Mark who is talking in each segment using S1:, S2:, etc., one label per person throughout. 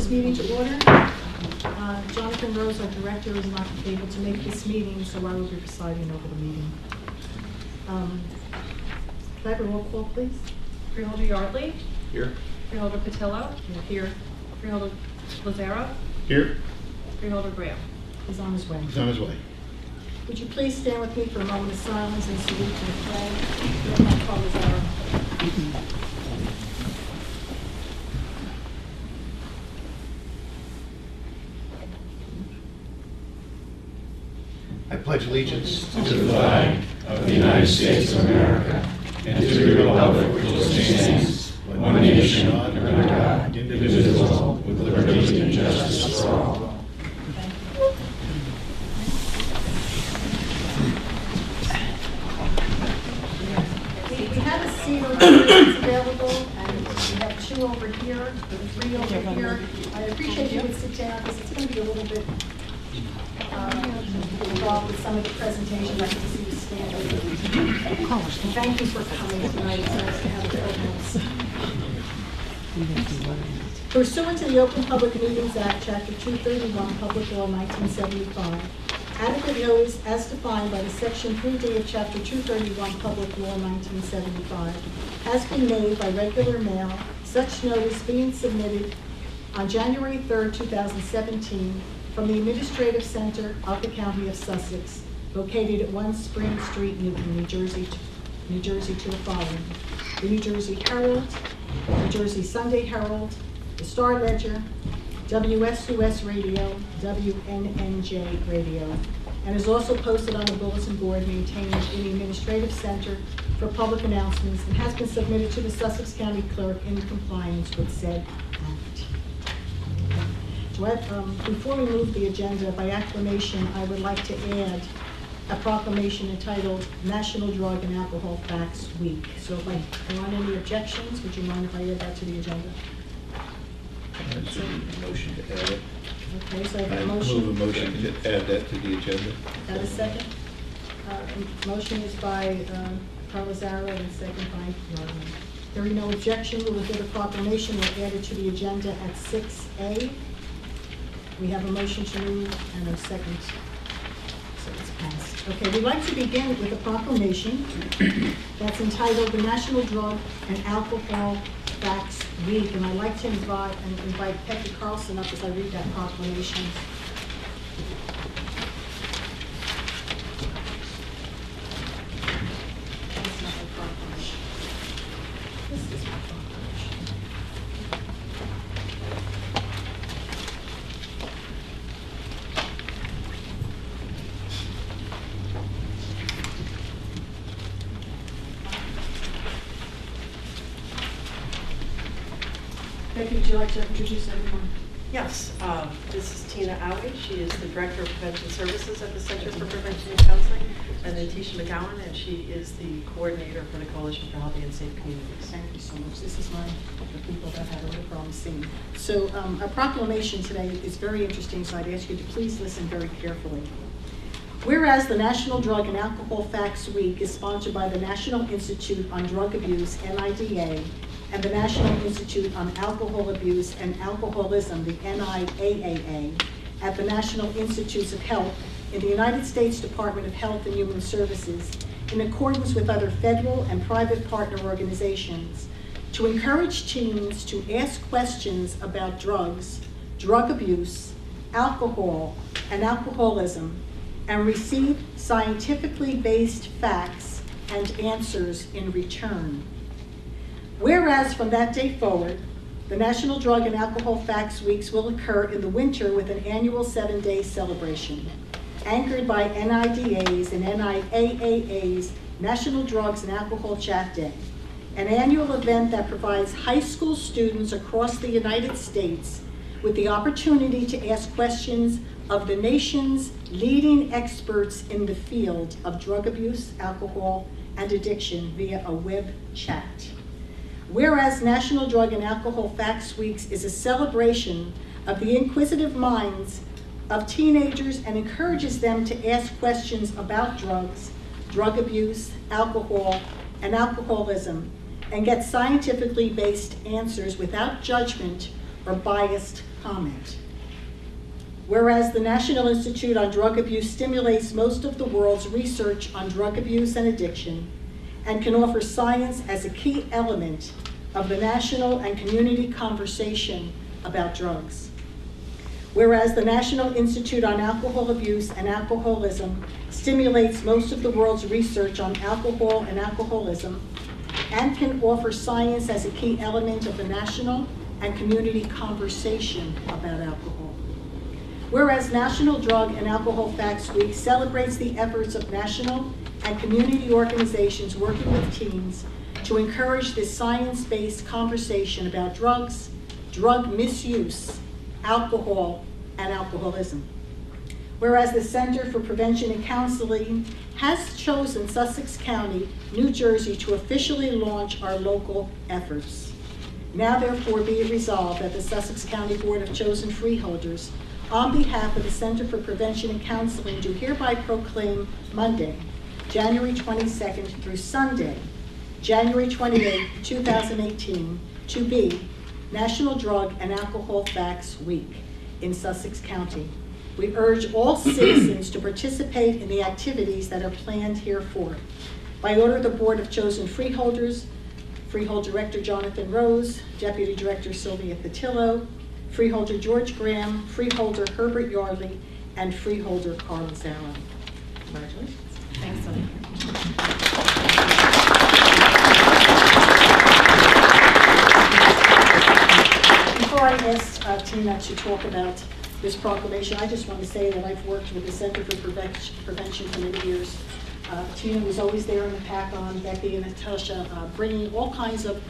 S1: meeting to order. Jonathan Rose, our director, is not able to make this meeting, so I will be presiding over the meeting. Can I have a roll call, please?
S2: Freeholder Yardley.
S3: Here.
S2: Freeholder Patillo. Here. Freeholder Lazaro.
S3: Here.
S2: Freeholder Graham.
S1: He's on his way.
S3: He's on his way.
S1: Would you please stand with me for a moment of silence and salute to the flag? Then my call is our.
S3: I pledge allegiance
S4: to the flag of the United States of America and to the republic which stands, one nation under God, indivisible, with liberty and justice for all.
S1: We have a seat over here that's available, and we have two over here, and three over here. I appreciate if you would sit down, because it's going to be a little bit involved with some of the presentations. I can see you stand over there. And thank you for coming tonight. It's nice to have a full house. Pursuant to the Open Public Meetings Act, Chapter 231, Public Law 1975, adequate notice as defined by the Section 3D of Chapter 231, Public Law 1975, has been made by regular mail, such notice being submitted on January 3rd, 2017, from the Administrative Center of the County of Sussex, located at 1 Spring Street, Newton, New Jersey to the following: the New Jersey Herald, New Jersey Sunday Herald, the Star Ledger, WSUS Radio, WNNJ Radio, and is also posted on the bulletin board maintained in the Administrative Center for public announcements, and has been submitted to the Sussex County Clerk in compliance with said act. Before we move the agenda, by acclamation, I would like to add a proclamation entitled National Drug and Alcohol Facts Week. So if there aren't any objections, would you mind if I add that to the agenda?
S3: Motion to add it.
S1: Okay, so I have
S3: I
S1: a motion.
S3: move a motion to add that to the agenda.
S1: Have a second? Motion is by Carlazaro and second by Norman. There are no objections. We will get a proclamation. We'll add it to the agenda at 6A. We have a motion to move and a second. So it's passed. Okay, we'd like to begin with a proclamation that's entitled the National Drug and Alcohol Facts Week. And I'd like to invite Petra Carlson up as I read that proclamation. That's not my proclamation. This is my proclamation. Becky, would you like to introduce everyone?
S5: Yes, this is Tina Owie. She is the Director of Prevention Services at the Center for Prevention and Counseling, and then Tisha McGowan, and she is the Coordinator for the Coalition for Healthy and Safe Communities.
S1: Thank you so much. This is the people that had a little problem seeing. So our proclamation today is very interesting, so I'd ask you to please listen very carefully. Whereas the National Drug and Alcohol Facts Week is sponsored by the National Institute on Drug Abuse, NIDA, and the National Institute on Alcohol Abuse and Alcoholism, the NIAAA, at the National Institutes of Health in the United States Department of Health and Human Services, in accordance with other federal and private partner organizations, to encourage teens to ask questions about drugs, drug abuse, alcohol, and alcoholism, and receive scientifically based facts and answers in return. Whereas from that day forward, the National Drug and Alcohol Facts Weeks will occur in the winter with an annual 7-day celebration, anchored by NIDA's and NIAAA's National Drugs and Alcohol Chat Day, an annual event that provides high school students across the United States with the opportunity to ask questions of the nation's leading experts in the field of drug abuse, alcohol, and addiction via a web chat. Whereas National Drug and Alcohol Facts Weeks is a celebration of the inquisitive minds of teenagers and encourages them to ask questions about drugs, drug abuse, alcohol, and alcoholism, and get scientifically based answers without judgment or biased comment. Whereas the National Institute on Drug Abuse stimulates most of the world's research on drug abuse and addiction and can offer science as a key element of the national and community conversation about drugs. Whereas the National Institute on Alcohol Abuse and Alcoholism stimulates most of the world's research on alcohol and alcoholism and can offer science as a key element of the national and community conversation about alcohol. Whereas National Drug and Alcohol Facts Week celebrates the efforts of national and community organizations working with teens to encourage this science-based conversation about drugs, drug misuse, alcohol, and alcoholism. Whereas the Center for Prevention and Counseling has chosen Sussex County, New Jersey, to officially launch our local efforts. Now therefore be it resolved that the Sussex County Board of Chosen Freeholders, on behalf of the Center for Prevention and Counseling, do hereby proclaim Monday, January 22nd through Sunday, January 28th, 2018, to be National Drug and Alcohol Facts Week in Sussex County. We urge all citizens to participate in the activities that are planned herefor. By order of the Board of Chosen Freeholders, Freehold Director Jonathan Rose, Deputy Director Sylvia Patillo, Freeholder George Graham, Freeholder Herbert Yardley, and Freeholder Carl Zara. Congratulations.
S2: Thanks, Sylvia.
S1: Before I ask Tina to talk about this proclamation, I just want to say that I've worked with the Center for Prevention for many years. Tina was always there in the pack on, Becky and Natasha, bringing all kinds of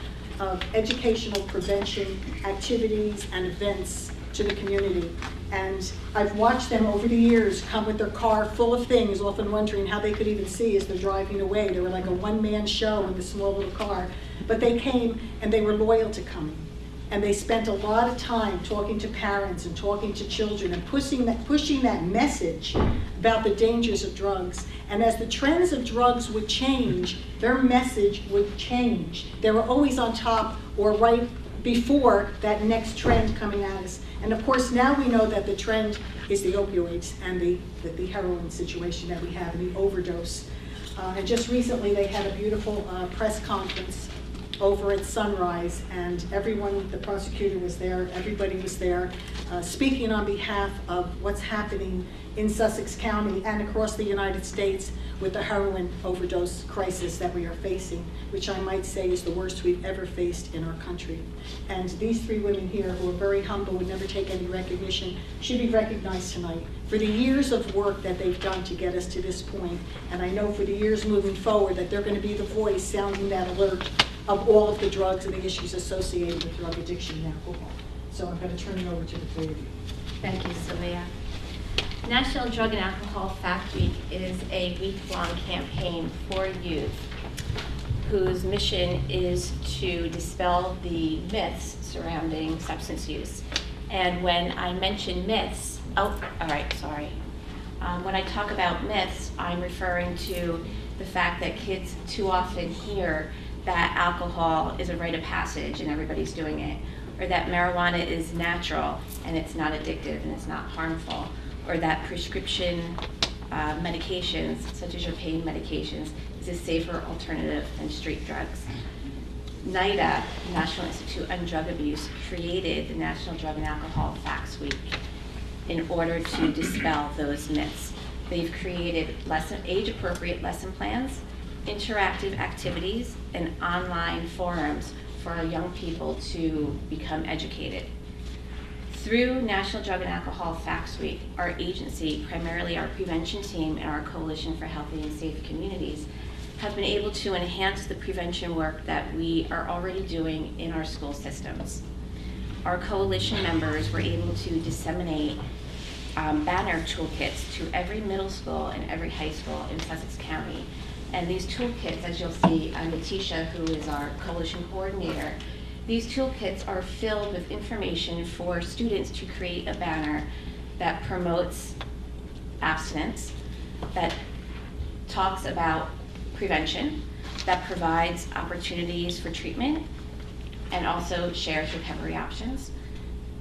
S1: educational prevention activities and events to the community. And I've watched them over the years come with their car full of things, often wondering how they could even see as they're driving away. They were like a one-man show in the small little car. But they came and they were loyal to coming. And they spent a lot of time talking to parents and talking to children and pushing that message about the dangers of drugs. And as the trends of drugs would change, their message would change. They were always on top or right before that next trend coming at us. And of course, now we know that the trend is the opioids and the heroin situation that we have and the overdose. And just recently, they had a beautiful press conference over at Sunrise, and everyone, the prosecutor was there, everybody was there, speaking on behalf of what's happening in Sussex County and across the United States with the heroin overdose crisis that we are facing, which I might say is the worst we've ever faced in our country. And these three women here, who are very humble, would never take any recognition, should be recognized tonight for the years of work that they've done to get us to this point. And I know for the years moving forward that they're going to be the voice sounding that alert of all of the drugs and the issues associated with drug addiction and alcohol. So I'm going to turn it over to the three of you.
S6: Thank you, Sylvia. National Drug and Alcohol Fact Week is a week-long campaign for youth whose mission is to dispel the myths surrounding substance use. And when I mention myths, when I talk about myths, I'm referring to the fact that kids too often hear that alcohol is a rite of passage and everybody's doing it, or that marijuana is natural and it's not addictive and it's not harmful, or that prescription medications, such as your pain medications, is a safer alternative than street drugs. NIDA, National Institute on Drug Abuse, created the National Drug and Alcohol Facts Week in order to dispel those myths. They've created age-appropriate lesson plans, interactive activities, and online forums for our young people to become educated. Through National Drug and Alcohol Facts Week, our agency, primarily our prevention team and our Coalition for Healthy and Safe Communities, have been able to enhance the prevention work that we are already doing in our school systems. Our coalition members were able to disseminate banner toolkits to every middle school and every high school in Sussex County. And these toolkits, as you'll see, Natisha, who is our coalition coordinator, these toolkits are filled with information for students to create a banner that promotes abstinence, that talks about prevention, that provides opportunities for treatment, and also shares recovery options.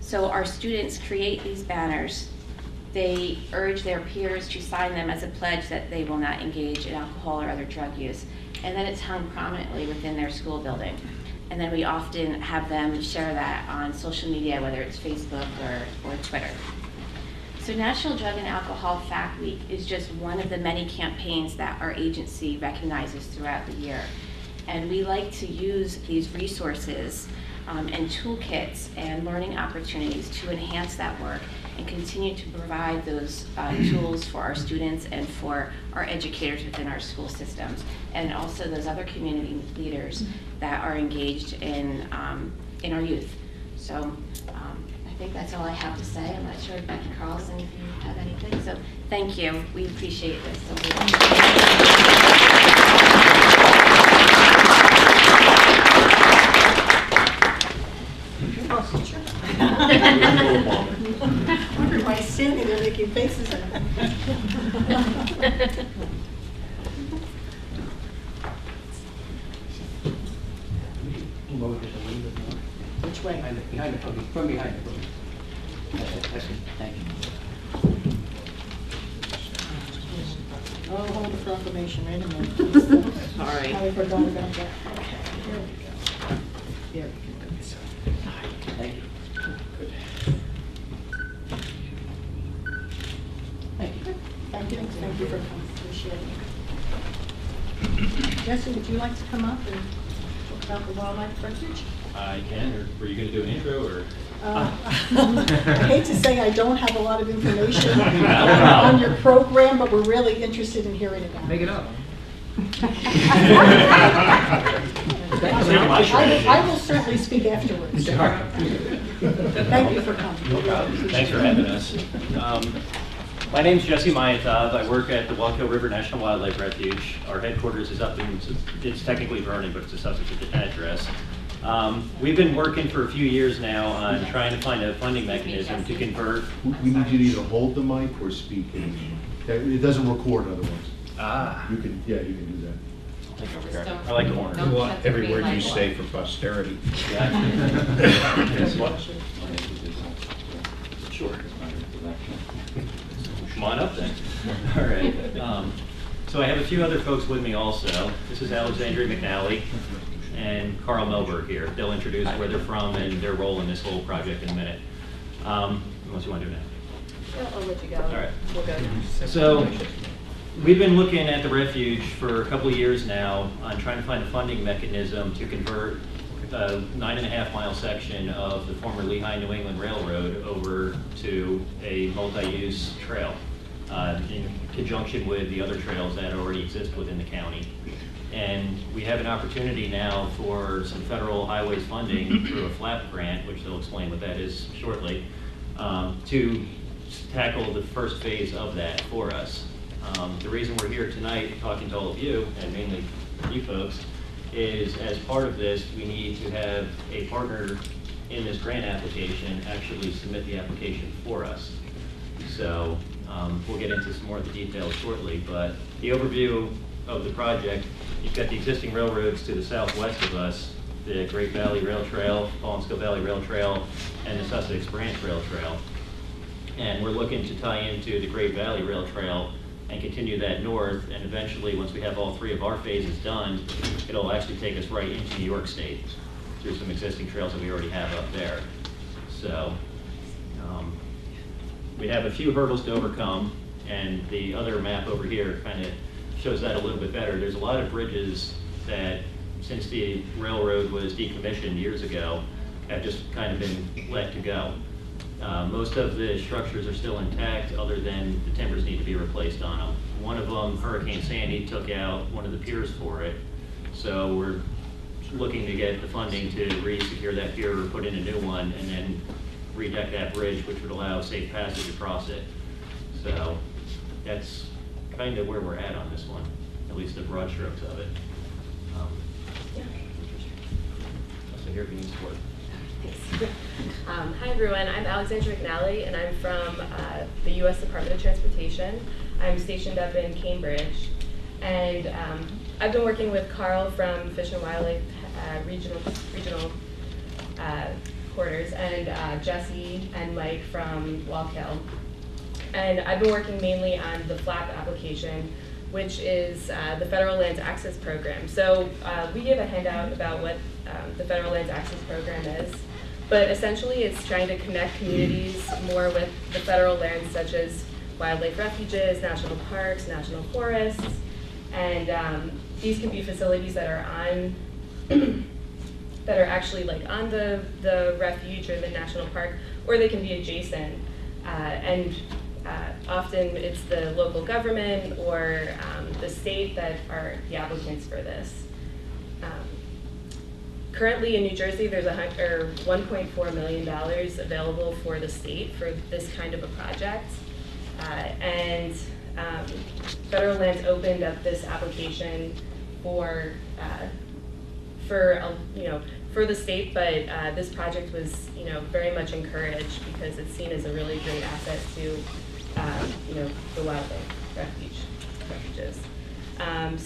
S6: So our students create these banners. They urge their peers to sign them as a pledge that they will not engage in alcohol or other drug use. And then it's hung prominently within their school building. And then we often have them share that on social media, whether it's Facebook or Twitter. So National Drug and Alcohol Fact Week is just one of the many campaigns that our agency recognizes throughout the year. And we like to use these resources and toolkits and learning opportunities to enhance that work and continue to provide those tools for our students and for our educators within our school systems, and also those other community leaders that are engaged in our youth. So I think that's all I have to say. I'm not sure, Becky Carlson, if you have anything. So thank you. We appreciate this.
S1: I wonder why he's standing there making faces at him. Which way?
S7: Behind the podium, from behind the podium. That's it, thank you.
S1: Oh, hold the proclamation, wait a minute, please.
S5: Sorry.
S1: I forgot about that. Okay, here we go. Here we go.
S7: Thank you. Thank you.
S1: Thank you for coming, appreciate it. Jesse, would you like to come up and talk about the wildlife refuge?
S8: I can, or were you going to do an intro, or?
S1: I hate to say I don't have a lot of information on your program, but we're really interested in hearing about it.
S7: Make it up.
S1: I will certainly speak afterwards. Thank you for coming.
S8: Thanks for having us. My name's Jesse Mayatov. I work at the Wallkill River National Wildlife Refuge. Our headquarters is up in, it's technically Vernon, but it's a Sussex address. We've been working for a few years now on trying to find a funding mechanism to convert.
S3: We need you to either hold the mic or speak. It doesn't record otherwise.
S8: Ah.
S3: You can do that.
S8: I like corners.
S3: We want every word you say for posterity.
S8: Guess what? Sure. Come on up then. All right. So I have a few other folks with me also. This is Alexandria McNally and Carl Melberg here. They'll introduce where they're from and their role in this whole project in a minute. Unless you want to do it now.
S2: Yeah, I'll let you go.
S8: All right.
S2: We'll go.
S8: So we've been looking at the refuge for a couple of years now on trying to find a funding mechanism to convert a 9.5-mile section of the former Lehigh New England Railroad over to a multi-use trail in conjunction with the other trails that already exist within the county. And we have an opportunity now for some federal highways funding through a FLAP grant, which they'll explain what that is shortly, to tackle the first phase of that for us. The reason we're here tonight talking to all of you, and mainly you folks, is as part of this, we need to have a partner in this grant application actually submit the application for us. So we'll get into some more of the details shortly, but the overview of the project, you've got the existing railroads to the southwest of us, the Great Valley Rail Trail, Paulinsville Valley Rail Trail, and the Sussex Branch Rail Trail. And we're looking to tie into the Great Valley Rail Trail and continue that north, and eventually, once we have all three of our phases done, it'll actually take us right into New York State through some existing trails that we already have up there. So we have a few hurdles to overcome, and the other map over here kind of shows that a little bit better. There's a lot of bridges that, since the railroad was decommissioned years ago, have just kind of been let to go. Most of the structures are still intact, other than the timbers need to be replaced on them. One of them, Hurricane Sandy, took out one of the piers for it. So we're looking to get the funding to re-secure that pier or put in a new one, and then redeck that bridge, which would allow safe passage across it. So that's kind of where we're at on this one, at least the broad strokes of it. So here we need support.
S9: Hi everyone, I'm Alexandra McNally and I'm from the U.S. Department of Transportation. I'm stationed up in Cambridge, and I've been working with Carl from Fish and Wildlife Regional reporters, and Jesse and Mike from Wallkill. And I've been working mainly on the FLAP application, which is the Federal Lands Access Program. So we give a handout about what the Federal Lands Access Program is, but essentially it's trying to connect communities more with the federal lands such as wildlife refuges, national parks, national forests, and these can be facilities that are on that are actually like on the refuge or the national park, or they can be adjacent. Often it's the local government or the state that are the applicants for this. Currently in New Jersey, there's $1.4 million available for the state for this kind of a project. Federal Lands opened up this application for the state, but this project was very much encouraged because it's seen as a really great asset to the wildlife refuges.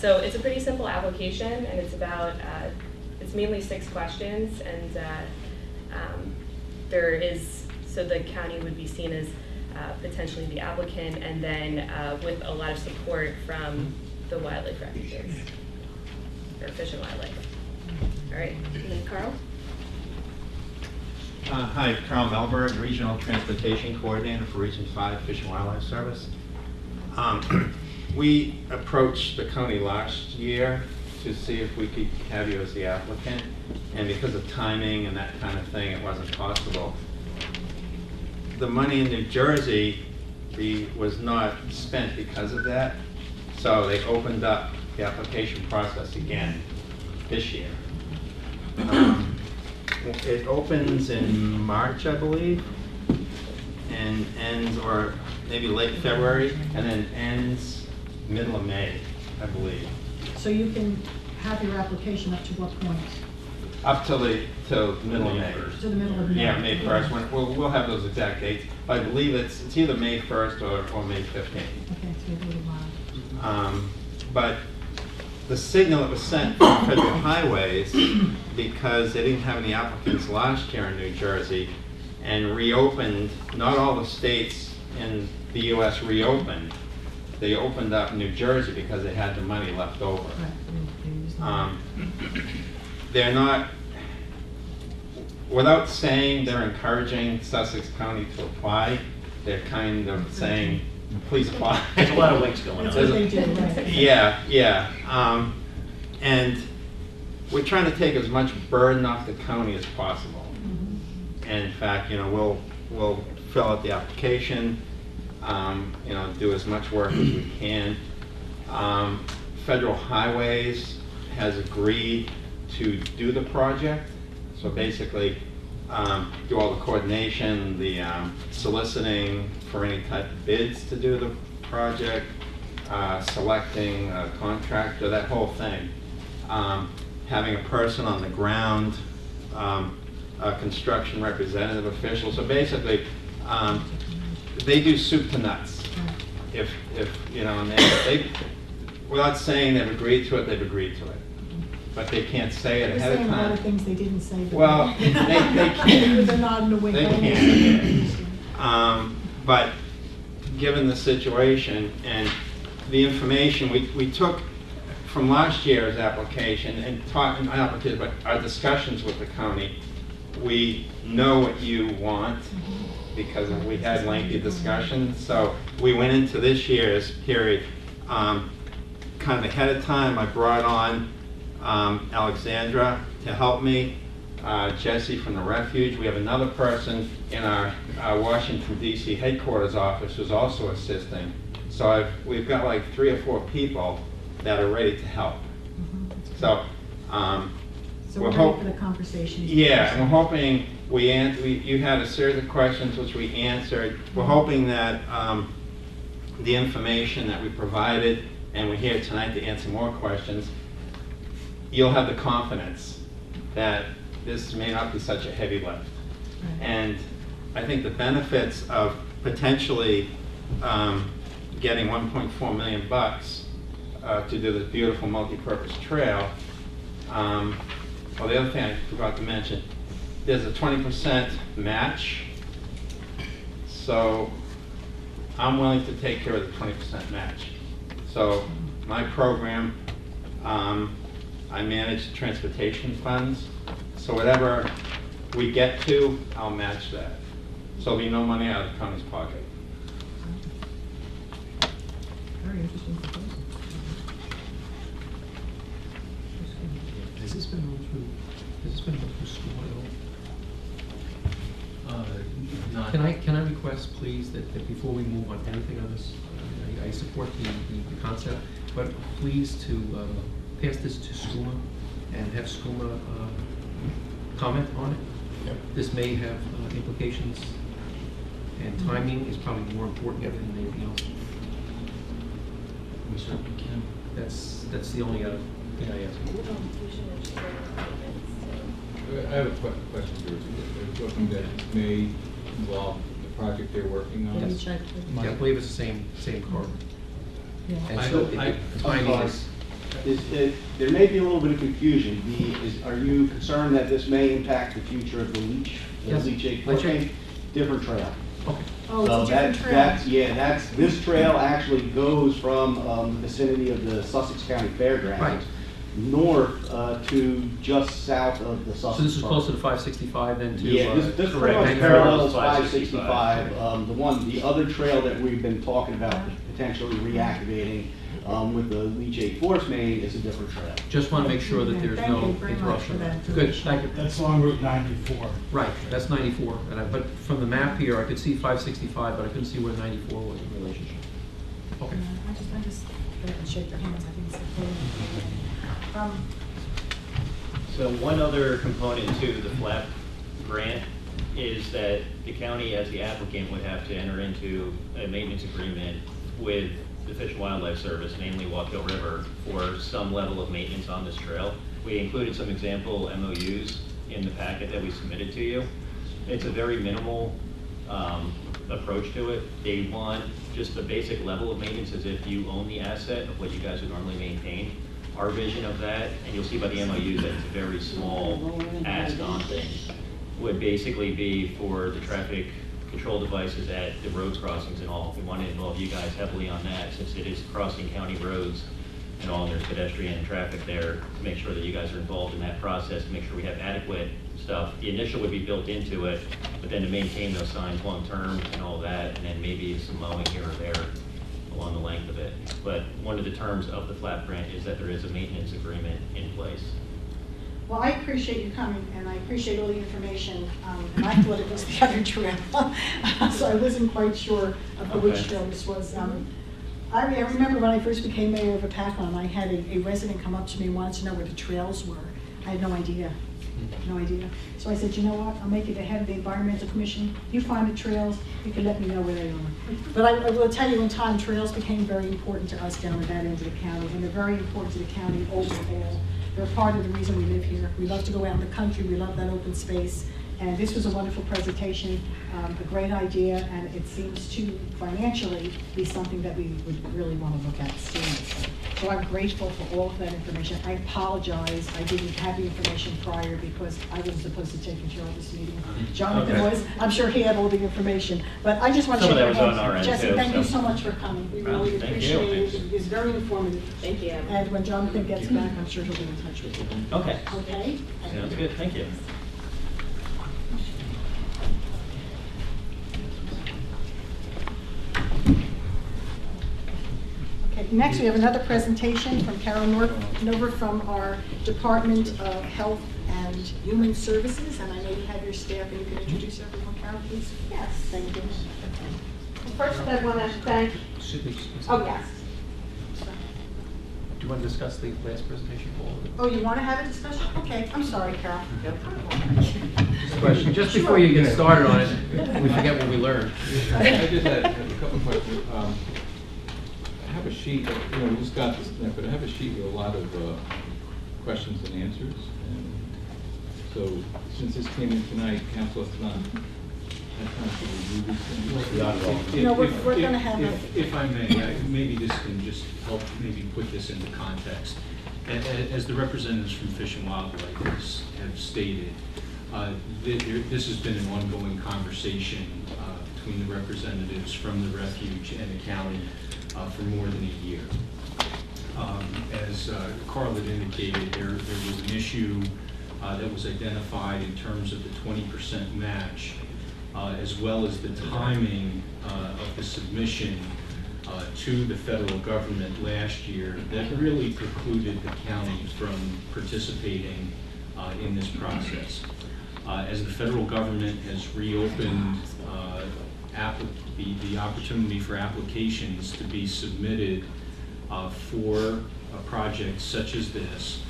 S9: So it's a pretty simple application, and it's about it's mainly 6 questions, and so the county would be seen as potentially the applicant, and then with a lot of support from the wildlife refuges, or Fish and Wildlife. All right, and then Carl?
S10: Hi, Carl Melberg, Regional Transportation Coordinator for Region 5 Fish and Wildlife Service. We approached the county last year to see if we could have you as the applicant, and because of timing and that kind of thing, it wasn't possible. The money in New Jersey was not spent because of that, so they opened up the application process again this year. It opens in March, I believe, and ends, or maybe late February, and then ends middle of May, I believe.
S1: So you can have your application up to what point?
S10: Up till middle of May.
S1: To the middle of May?
S10: Yeah, May 1st. We'll have those exact dates. But I believe it's either May 1st or May 15th.
S1: Okay, so a little while.
S10: But the signal that was sent from Federal Highways, because they didn't have any applicants last year in New Jersey, and reopened, not all the states in the U.S. reopened. They opened up New Jersey because they had the money left over. They're not, without saying they're encouraging Sussex County to apply, they're kind of saying, please apply.
S8: There's a lot of links going on.
S1: That's what they do, right?
S10: Yeah. And we're trying to take as much burden off the county as possible. And in fact, we'll fill out the application, do as much work as we can. Federal Highways has agreed to do the project. So basically, do all the coordination, the soliciting for any type of bids to do the project, selecting a contractor, that whole thing. Having a person on the ground, a construction representative official. So basically, they do soup to nuts. If and they, without saying they've agreed to it, they've agreed to it. But they can't say it ahead of time.
S1: They're saying a lot of things they didn't say.
S10: Well, they can't.
S1: They're nodding away.
S10: They can't. But given the situation and the information we took from last year's application and but our discussions with the county, we know what you want because we had lengthy discussions. So we went into this year's period kind of ahead of time. I brought on Alexandra to help me, Jesse from the refuge. We have another person in our Washington, D.C. headquarters office who's also assisting. So we've got like 3 or 4 people that are ready to help. So
S1: we're ready for the conversation.
S10: Yeah, and we're hoping you had a series of questions which we answered. We're hoping that the information that we provided, and we're here tonight to answer more questions, you'll have the confidence that this may not be such a heavy lift. Right. And I think the benefits of potentially getting $1.4 million to do this beautiful multi-purpose trail. Well, the other thing I forgot to mention, there's a 20% match. So I'm willing to take care of the 20% match. So my program, I manage the transportation funds. So whatever we get to, I'll match that. So there'll be no money out of the county's pocket.
S11: Very interesting proposal. Has this been run through school at all?
S4: Not.
S11: Can I request, please, that before we move on anything on this, I support the concept, but please to pass this to SCUMA and have SCUMA comment on it.
S4: Yep.
S11: This may have implications, and timing is probably more important than anything else.
S4: We certainly can.
S11: That's the only other thing I ask.
S12: I have a question here. There's something that may involve the project they're working on.
S11: Yes. Yeah, I believe it's the same car.
S1: Yeah.
S11: And so timing is.
S13: There may be a little bit of confusion. Are you concerned that this may impact the future of the leach?
S11: Yes.
S13: Leachate?
S11: Leachate.
S13: Okay, different trail.
S11: Okay.
S1: Oh, it's a different trail.
S13: This trail actually goes from the vicinity of the Sussex County Fairgrounds.
S11: Right.
S13: North to just south of the Sussex.
S11: So this is
S13: Park.
S11: closer to 565 than to...
S13: Yeah, this pretty much parallels 565. The other trail that we've been talking about potentially reactivating with the leachate force main is a different trail.
S11: Just want to make sure that there's
S1: Thank
S11: no
S1: you very much
S11: interruption.
S1: for that.
S11: Good, thank you.
S14: That's along Route 94.
S11: Right, that's 94. But from the map here, I could see 565, but I couldn't see where 94 was in relationship. Okay.
S1: I just shake your hands. I think it's important.
S8: So one other component to the FLAP grant is that the county, as the applicant, would have to enter into a maintenance agreement with the Fish and Wildlife Service, namely Walk Hill River, for some level of maintenance on this trail. We included some example MOUs in the packet that we submitted to you. It's a very minimal approach to it. They want just the basic level of maintenance as if you own the asset of what you guys would normally maintain. Our vision of that, and you'll see by the MOUs that it's a very small ask on things, would basically be for the traffic control devices at the roads crossings and all. We want to involve you guys heavily on that, since it is crossing county roads and all, and there's pedestrian and traffic there, to make sure that you guys are involved in that process, to make sure we have adequate stuff. The initial would be built into it, but then to maintain those signs long-term and all that, and then maybe some mowing here or there along the length of it. But one of the terms of the FLAP grant is that there is a maintenance agreement in place.
S1: Well, I appreciate you coming, and I appreciate all the information, and I thought it was the other trail, so I wasn't quite sure of which trail this was. I remember when I first became mayor of Apacon, I had a resident come up to me and wanted to know where the trails were. I had no idea. No idea. So I said, you know what, I'll make you the head of the Environmental Commission. You find the trails, you can let me know where they are. But I will tell you, in time, trails became very important to us down at that end of the county, and they're very important to the county overall. They're part of the reason we live here. We love to go out in the country, we love that open space. And this was a wonderful presentation, a great idea, and it seems to financially be something that we would really want to look at seriously. So I'm grateful for all of that information. I apologize, I didn't have the information prior because I wasn't supposed to take control of this meeting. Jonathan was, I'm sure he had all the information, but I just want to
S8: Some
S1: shake
S8: of
S1: your
S8: that was on our
S1: hands.
S8: end,
S1: Jesse,
S8: too,
S1: thank you
S8: so.
S1: so much for coming. We really
S8: Thank
S1: appreciate
S8: you.
S1: it. It was very informative.
S9: Thank you.
S1: And when Jonathan gets back, I'm sure he'll be in touch with you.
S8: Okay.
S1: Okay?
S8: Sounds good, thank you.
S1: Okay, next we have another presentation from Carol Nover from our Department of Health and Human Services, and I know you have your staff, and you can introduce everyone. Carol, please.
S15: Yes.
S1: Thank you.
S15: First, I want to thank, oh, yes.
S11: Do you want to discuss the last presentation, Paul?
S1: Oh, you want to have a discussion? Okay, I'm sorry, Carol.
S11: Just a question, just before you get started on it, we forget what we learned.
S12: I just had a couple of questions. I have a sheet, we just got this, but I have a sheet with a lot of questions and answers. And so, since this came in tonight, Council has not had time to review these things.
S1: No, we're going to have a...
S14: If I may, maybe this can just help maybe put this into context. As the representatives from Fish and Wildlife have stated, This has been an ongoing conversation between the representatives from the refuge and the county for more than a year. As Carl had indicated, there was an issue that was identified in terms of the 20% match, as well as the timing of the submission to the federal government last year that really precluded the county from participating in this process. As the federal government has reopened the opportunity for applications to be submitted for a project such as this,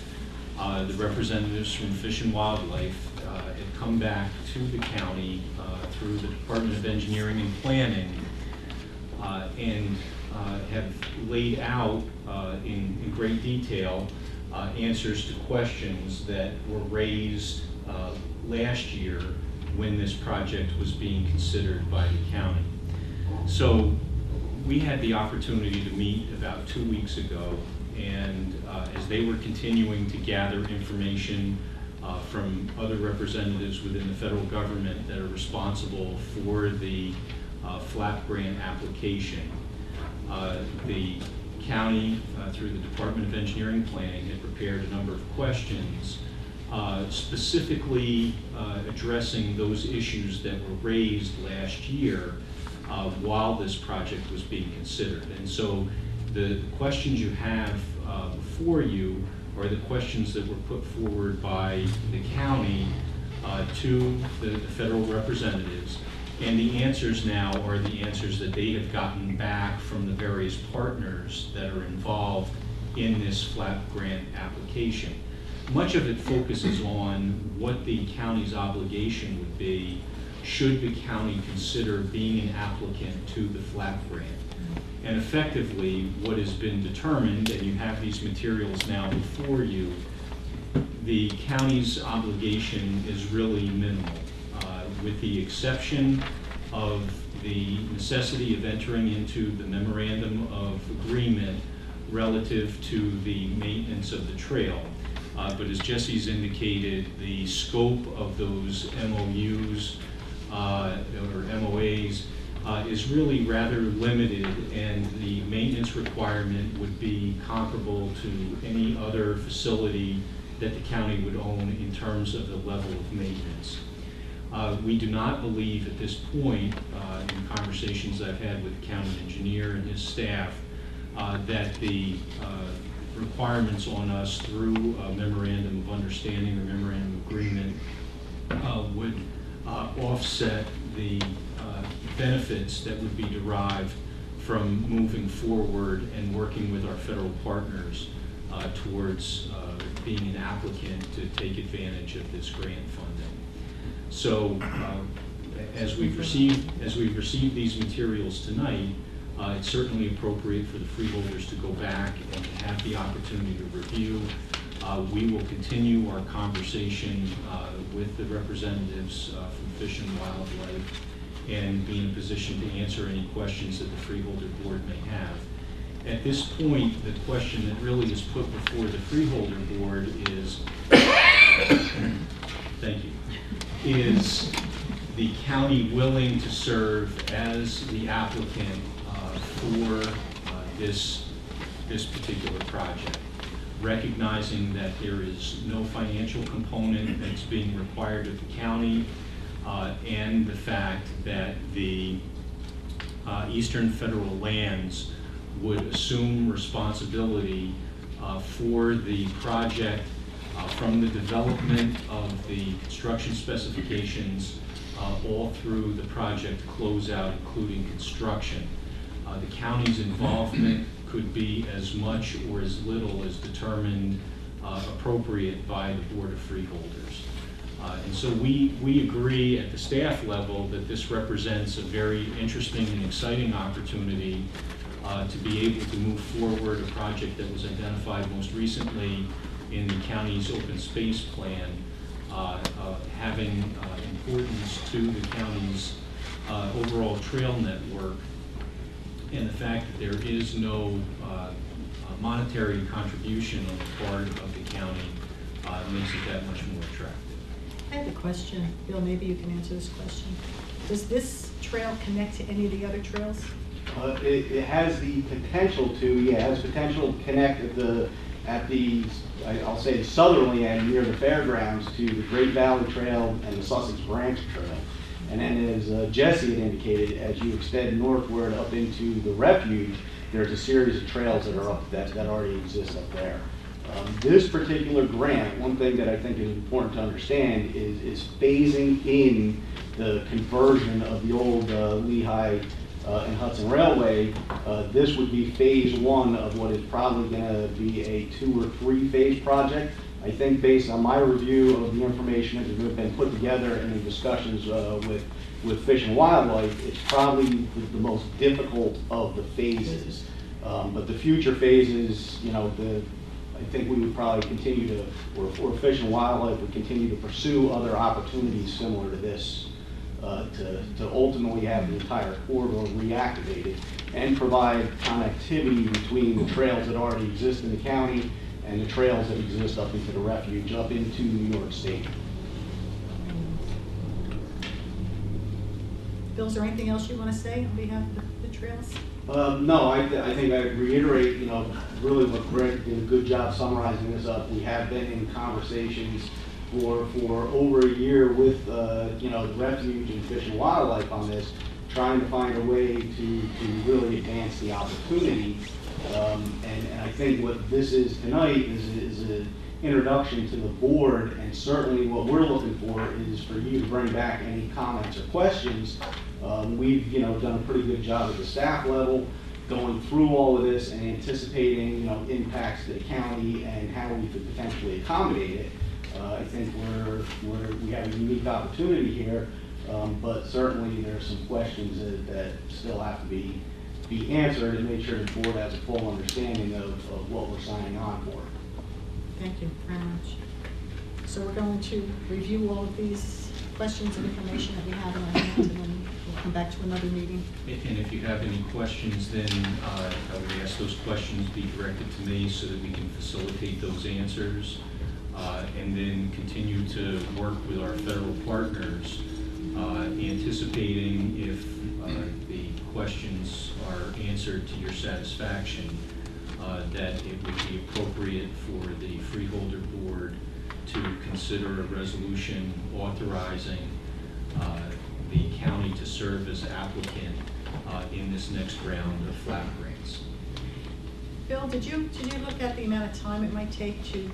S14: the representatives from Fish and Wildlife had come back to the county through the Department of Engineering and Planning and have laid out in great detail answers to questions that were raised last year when this project was being considered by the county. So we had the opportunity to meet about 2 weeks ago, and as they were continuing to gather information from other representatives within the federal government that are responsible for the FLAP grant application, the county, through the Department of Engineering and Planning, had prepared a number of questions specifically addressing those issues that were raised last year while this project was being considered. And so the questions you have before you are the questions that were put forward by the county to the federal representatives, and the answers now are the answers that they have gotten back from the various partners that are involved in this FLAP grant application. Much of it focuses on what the county's obligation would be should the county consider being an applicant to the FLAP grant. And effectively, what has been determined, and you have these materials now before you, the county's obligation is really minimal, with the exception of the necessity of entering into the memorandum of agreement relative to the maintenance of the trail. But as Jesse's indicated, the scope of those MOUs or MOAs is really rather limited, and the maintenance requirement would be comparable to any other facility that the county would own in terms of the level of maintenance. We do not believe at this point, in conversations I've had with the county engineer and his staff, that the requirements on us through a memorandum of understanding or memorandum of agreement would offset the benefits that would be derived from moving forward and working with our federal partners towards being an applicant to take advantage of this grant funding. So as we've received these materials tonight, it's certainly appropriate for the freeholders to go back and to have the opportunity to review. We will continue our conversation with the representatives from Fish and Wildlife and be in a position to answer any questions that the Freeholder Board may have. At this point, the question that really is put before the Freeholder Board is, thank you, is the county willing to serve as the applicant for this particular project, recognizing that there is no financial component that's being required of the county, and the fact that the Eastern Federal Lands would assume responsibility for the project from the development of the construction specifications all through the project closeout, including construction. The county's involvement could be as much or as little as determined appropriate by the Board of Freeholders. And so we agree at the staff level that this represents a very interesting and exciting opportunity to be able to move forward a project that was identified most recently in the county's open space plan, having importance to the county's overall trail network, and the fact that there is no monetary contribution on the part of the county makes it that much more attractive.
S1: I have a question. Bill, maybe you can answer this question. Does this trail connect to any of the other trails?
S13: It has the potential to, yeah, it has potential to connect I'll say the southerly end near the fairgrounds to the Great Valley Trail and the Sussex Branch Trail. And then as Jesse had indicated, as you extend northward up into the refuge, there's a series of trails that are up that already exist up there. This particular grant, one thing that I think is important to understand is phasing in the conversion of the old Lehigh and Hudson Railway. This would be phase one of what is probably going to be a 2 or 3 phase project. I think based on my review of the information that has been put together and the discussions with Fish and Wildlife, it's probably the most difficult of the phases. But the future phases, you know, I think we would probably continue to, or Fish and Wildlife would continue to pursue other opportunities similar to this to ultimately have the entire corridor reactivated and provide connectivity between the trails that already exist in the county and the trails that exist up into the refuge, up into New York State.
S1: Bill, is there anything else you want to say on behalf of the trails?
S13: No, I think I reiterate, you know, really what Greg did a good job summarizing this up. We have been in conversations for over a year with, you know, the refuge and Fish and Wildlife on this, trying to find a way to really advance the opportunity. And I think what this is tonight is an introduction to the board, and certainly what we're looking for is for you to bring back any comments or questions. We've, you know, done a pretty good job at the staff level going through all of this and anticipating, you know, impacts to the county and how we could potentially accommodate it. I think we have a unique opportunity here, but certainly there's some questions that still have to be answered and make sure the board has a full understanding of what we're signing on for.
S1: Thank you very much. So we're going to review all of these questions and information that we have in our hands, and then we'll come back to another meeting.
S14: And if you have any questions, then I would ask those questions be directed to me so that we can facilitate those answers, and then continue to work with our federal partners, anticipating if the questions are answered to your satisfaction, that it would be appropriate for the Freeholder Board to consider a resolution authorizing the county to serve as applicant in this next round of flap grants.
S1: Bill, did you look at the amount of time it might take to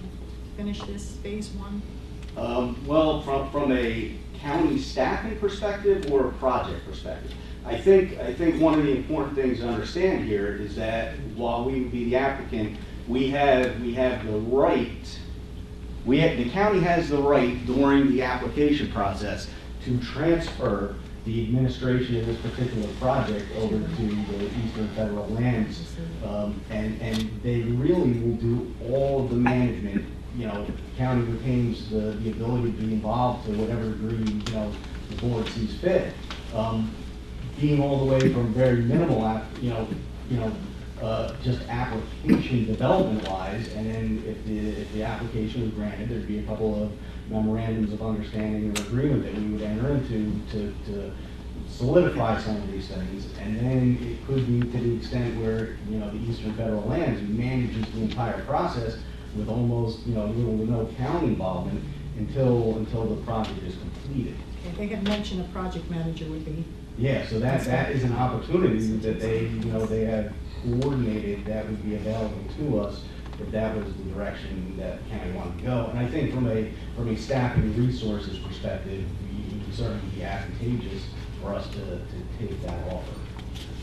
S1: finish this phase one?
S13: Well, from a county staffing perspective or a project perspective, I think one of the important things to understand here is that while we would be the applicant, we have the right. The county has the right during the application process to transfer the administration of this particular project over to the Eastern Federal Lands, and they really will do all of the management. You know, the county retains the ability to be involved to whatever degree, you know, the board sees fit. Being all the way from very minimal, just application development-wise, and then if the application was granted, there'd be a couple of memorandums of understanding or agreement that we would enter into to solidify some of these things, and then it could be to the extent where, you know, the Eastern Federal Lands manages the entire process with almost, you know, little to no county involvement until the project is completed.
S1: Okay, they had mentioned a project manager would be.
S13: Yeah, so that is an opportunity that they have coordinated that would be available to us if that was the direction that the county wanted to go. And I think from a staffing resources perspective, it would certainly be advantageous for us to take that offer.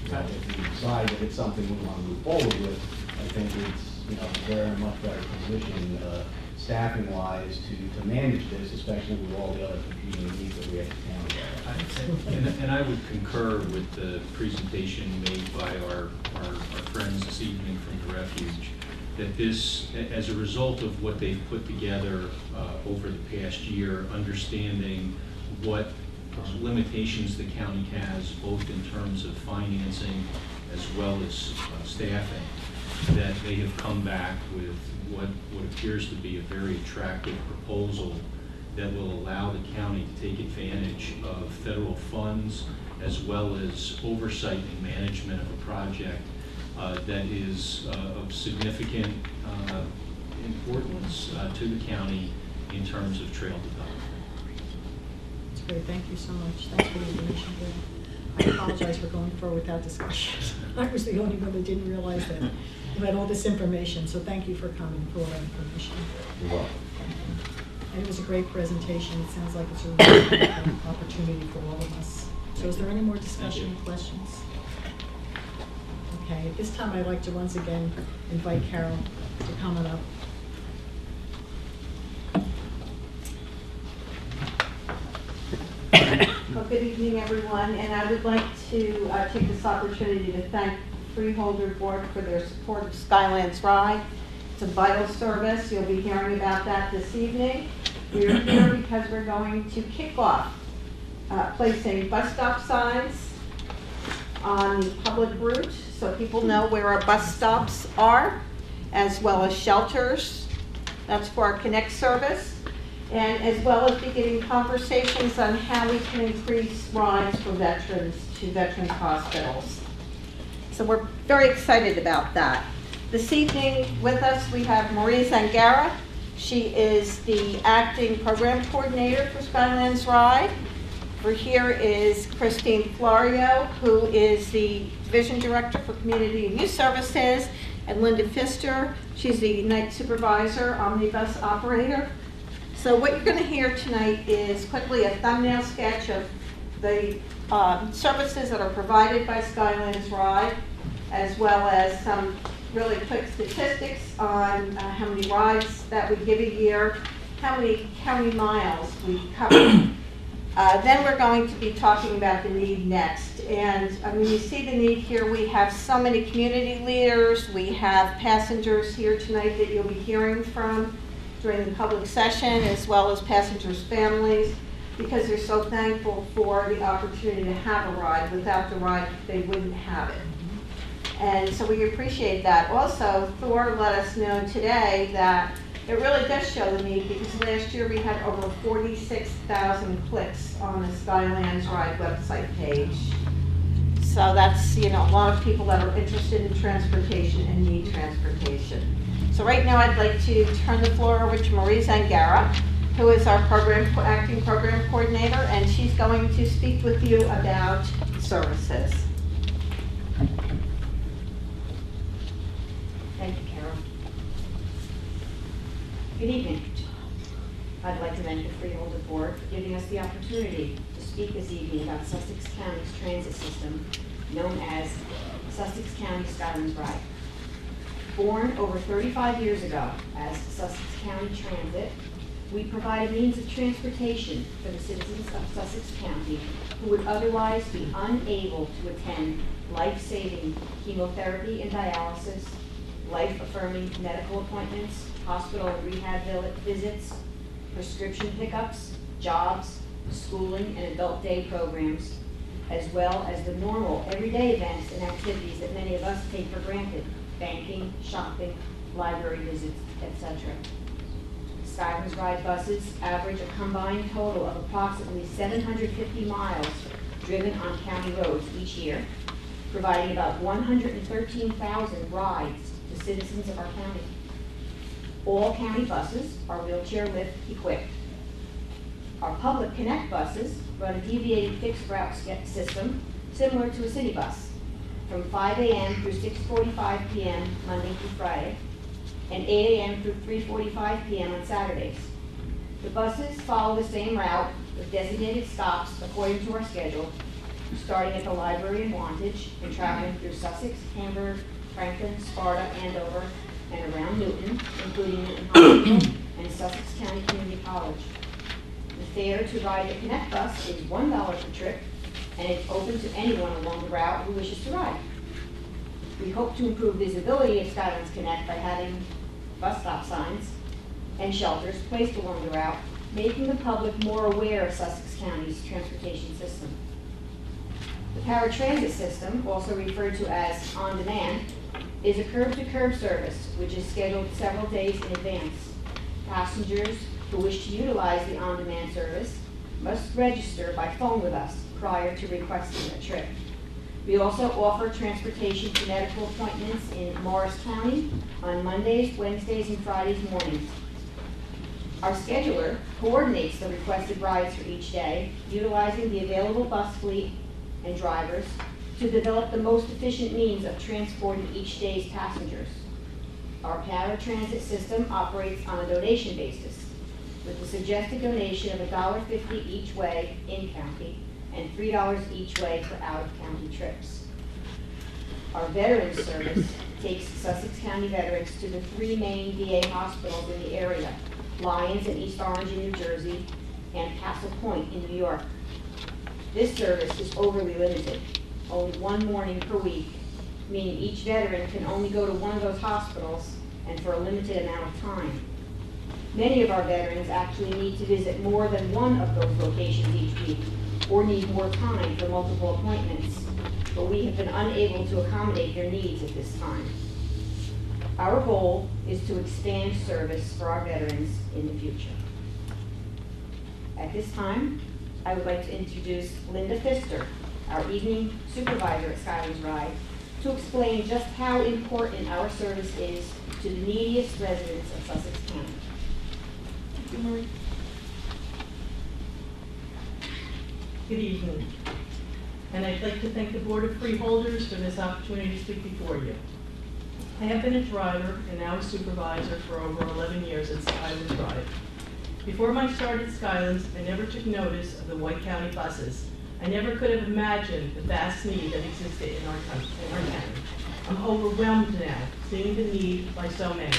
S13: If we decide that it's something we want to move forward with, I think it's, you know, we're in a much better position staffing-wise to manage this, especially with all the other competing needs that we have to handle.
S14: And I would concur with the presentation made by our friends this evening from the refuge, that this, as a result of what they've put together over the past year, understanding what limitations the county has, both in terms of financing as well as staffing, that they have come back with what appears to be a very attractive proposal that will allow the county to take advantage of federal funds as well as oversight and management of a project that is of significant importance to the county in terms of trail development.
S1: That's great, thank you so much. Thanks for the information, Bill. I apologize for going forward without discussion. I was the only one that didn't realize that you had all this information, so thank you for coming for all that information.
S4: You're welcome.
S1: And it was a great presentation. It sounds like it's a really good opportunity for all of us. So is there any more discussion or questions? Okay, at this time I'd like to once again invite Carol to come on up.
S15: Well, good evening, everyone, and I would like to take this opportunity to thank Freeholder Board for their support of Skylands Ride. It's a vital service. You'll be hearing about that this evening. We're here because we're going to kick off placing bus stop signs on the public route so people know where our bus stops are, as well as shelters. That's for our Connect service. And as well as beginning conversations on how we can increase rides for veterans to veterans hospitals. So we're very excited about that. This evening with us we have Marie Zangara. She is the acting program coordinator for Skylands Ride. For here is Christine Florio, who is the division director for community and youth services, and Linda Pfister. She's the night supervisor, omnibus operator. So what you're going to hear tonight is quickly a thumbnail sketch of the services that are provided by Skylands Ride, as well as some really quick statistics on how many rides that we give a year, how many miles we cover. Then we're going to be talking about the need next. And when you see the need here, we have so many community leaders, we have passengers here tonight that you'll be hearing from during the public session, as well as passengers' families, because they're so thankful for the opportunity to have a ride. Without the ride, they wouldn't have it. And so we appreciate that. Also, Thor let us know today that it really does show the need, because last year we had over 46,000 clicks on the Skylands Ride website page. So that's, a lot of people that are interested in transportation and need transportation. So right now I'd like to turn the floor over to Marie Zangara, who is our acting program coordinator, and she's going to speak with you about services.
S16: Thank you, Carol. Good evening. I'd like to thank the Freeholder Board for giving us the opportunity to speak this evening about Sussex County's transit system, known as Sussex County Skylands Ride. Born over 35 years ago as Sussex County Transit, we provide a means of transportation for the citizens of Sussex County who would otherwise be unable to attend life-saving chemotherapy and dialysis, life-affirming medical appointments, hospital and rehab visits, prescription pickups, jobs, schooling and adult day programs, as well as the normal everyday events and activities that many of us take for granted: banking, shopping, library visits, etc. Skylands Ride buses average a combined total of approximately 750 miles driven on county roads each year, providing about 113,000 rides to citizens of our county. All county buses are wheelchair lift equipped. Our public Connect buses run a deviated fixed route system similar to a city bus, from 5 a.m. through 6:45 p.m. Monday through Friday, and 8 a.m. through 3:45 p.m. on Saturdays. The buses follow the same route with designated stops according to our schedule, starting at the library in Wantage and traveling through Sussex, Hamburg, Franklin, Sparta, Andover, and around Newton, including Newton Hospital and Sussex County Community College. The fare to ride the Connect bus is $1 per trip, and it's open to anyone along the route who wishes to ride. We hope to improve visibility of Skylands Connect by having bus stop signs and shelters placed along the route, making the public more aware of Sussex County's transportation system. The paratransit system, also referred to as on-demand, is a curb-to-curb service which is scheduled several days in advance. Passengers who wish to utilize the on-demand service must register by phone with us prior to requesting a trip. We also offer transportation to medical appointments in Morris County on Mondays, Wednesdays, and Fridays mornings. Our scheduler coordinates the requested rides for each day, utilizing the available bus fleet and drivers to develop the most efficient means of transporting each day's passengers. Our paratransit system operates on a donation basis, with the suggested donation of $1.50 each way in-county and $3 each way for out-of-county trips. Our Veterans Service takes Sussex County veterans to the 3 main VA hospitals in the area, Lyons in East Orange in New Jersey, and Castle Point in New York. This service is overly limited, only 1 morning per week, meaning each veteran can only go to one of those hospitals and for a limited amount of time. Many of our veterans actually need to visit more than one of those locations each week, or need more time for multiple appointments, but we have been unable to accommodate their needs at this time. Our goal is to expand service for our veterans in the future. At this time, I would like to introduce Linda Pfister, our evening supervisor at Skylands Ride, to explain just how important our service is to the neediest residents of Sussex County.
S1: Good morning.
S17: Good evening. And I'd like to thank the Board of Freeholders for this opportunity to speak before you. I have been a driver and now a supervisor for over 11 years at Skylands Drive. Before my start at Skylands, I never took notice of the White County buses. I never could have imagined the vast need that existed in our county. I'm overwhelmed now, seeing the need by so many.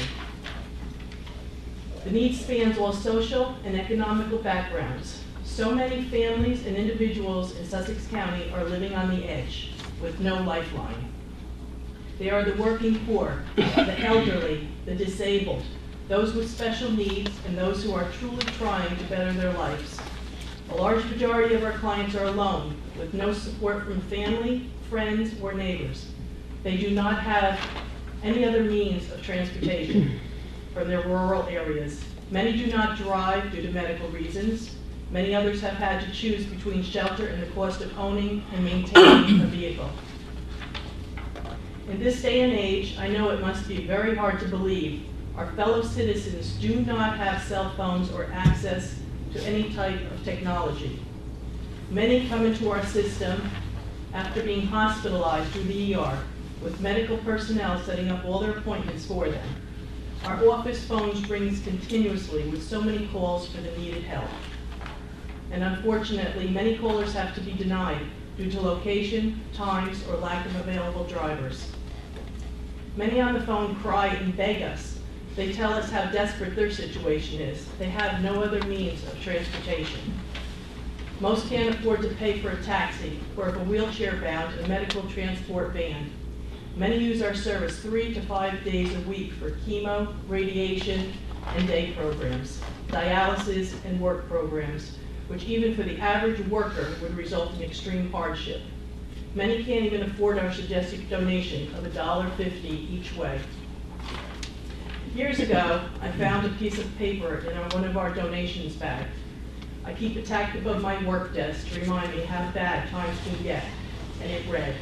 S17: The need spans all social and economical backgrounds. So many families and individuals in Sussex County are living on the edge with no lifeline. They are the working poor, the elderly, the disabled, those with special needs, and those who are truly trying to better their lives. A large majority of our clients are alone, with no support from family, friends, or neighbors. They do not have any other means of transportation from their rural areas. Many do not drive due to medical reasons. Many others have had to choose between shelter and the cost of owning and maintaining a vehicle. In this day and age, I know it must be very hard to believe our fellow citizens do not have cell phones or access to any type of technology. Many come into our system after being hospitalized through the ER, with medical personnel setting up all their appointments for them. Our office phones rings continuously with so many calls for the needed help. And unfortunately, many callers have to be denied due to location, times, or lack of available drivers. Many on the phone cry and beg us. They tell us how desperate their situation is. They have no other means of transportation. Most can't afford to pay for a taxi or, if a wheelchair-bound, a medical transport van. Many use our service 3 to 5 days a week for chemo, radiation, and day programs, dialysis, and work programs, which even for the average worker would result in extreme hardship. Many can't even afford our suggested donation of $1.50 each way. Years ago, I found a piece of paper in one of our donations bags. I keep it tacked above my work desk to remind me how bad times can get, and it read,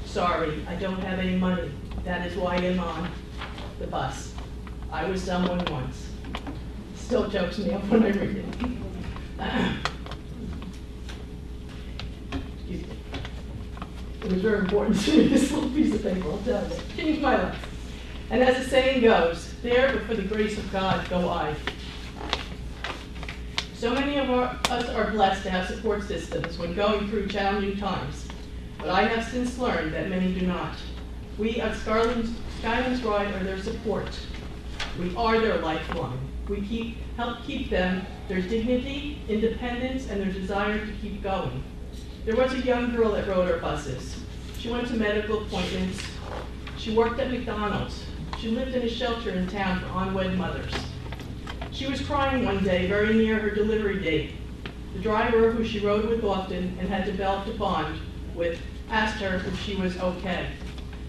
S17: "Sorry, I don't have any money. That is why I'm on the bus. I was someone once." Still chokes me up when I read it. Excuse me. It was very important to me, this little piece of paper, I'll tell you. It changed my life. And as the saying goes, there, but for the grace of God, go I. So many of us are blessed to have support systems when going through challenging times, but I have since learned that many do not. We at Skylands Ride are their support. We are their lifeline. We help keep them, their dignity, independence, and their desire to keep going. There was a young girl that rode our buses. She went to medical appointments. She worked at McDonald's. She lived in a shelter in town for unwed mothers. She was crying one day very near her delivery date. The driver, who she rode with often and had developed a bond with, asked her if she was okay.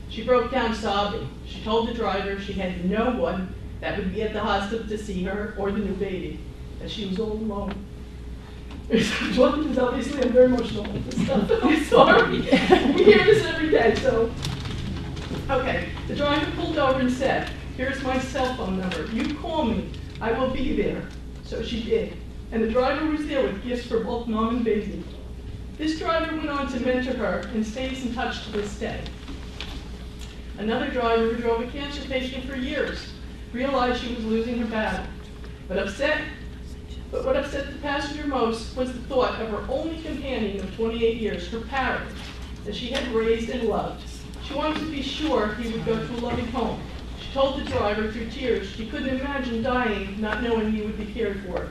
S17: She broke down sobbing. She told the driver she had no one that would be at the hospital to see her or the new baby. that she was all alone. Because obviously I'm very emotional with this stuff. I'm sorry. We hear this every day, so. Okay, the driver pulled over and said, "Here's my cell phone number. You call me. I will be there." So she did. And the driver was there with gifts for both mom and baby. This driver went on to mentor her and stays in touch to this day. Another driver who drove a cancer patient for years realized she was losing her battle. But what upset the passenger most was the thought of her only companion of 28 years, her parrot, that she had raised and loved. She wanted to be sure he would go to a loving home. She told the driver through tears she couldn't imagine dying not knowing he would be cared for.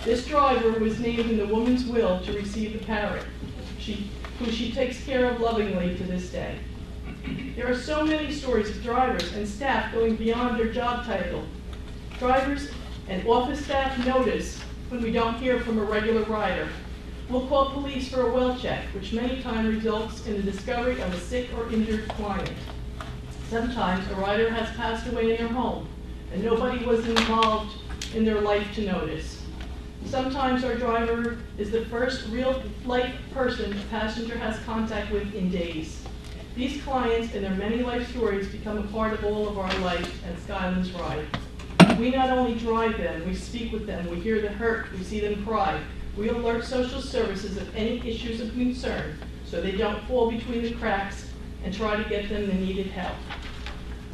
S17: This driver was named in the woman's will to receive the parrot, who she takes care of lovingly to this day. There are so many stories of drivers and staff going beyond their job title. Drivers and office staff notice when we don't hear from a regular rider. We'll call police for a well check, which many times results in the discovery of a sick or injured client. Sometimes a rider has passed away in their home, and nobody was involved in their life to notice. Sometimes our driver is the first real-life person a passenger has contact with in days. These clients and their many life stories become a part of all of our life at Skylands Ride. We not only drive them, we speak with them, we hear the hurt, we see them cry. We alert social services of any issues of concern so they don't fall between the cracks and try to get them the needed help.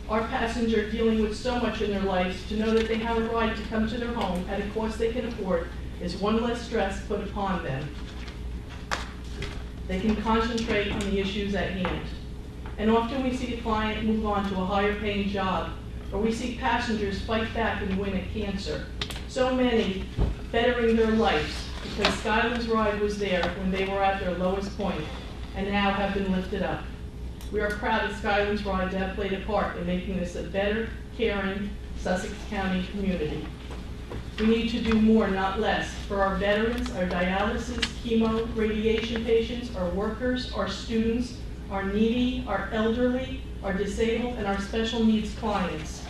S17: Our passengers dealing with so much in their lives to know that they have a ride to come to their home at a cost they can afford is one less stress put upon them. They can concentrate on the issues at hand. And often we see a client move on to a higher paying job, or we see passengers fight back and win at cancer. So many bettering their lives because Skylands Ride was there when they were at their lowest point and now have been lifted up. We are proud of Skylands Ride to have played a part in making this a better, caring Sussex County community. We need to do more, not less, for our veterans, our dialysis, chemo, radiation patients, our workers, our students, our needy, our elderly, our disabled, and our special needs clients.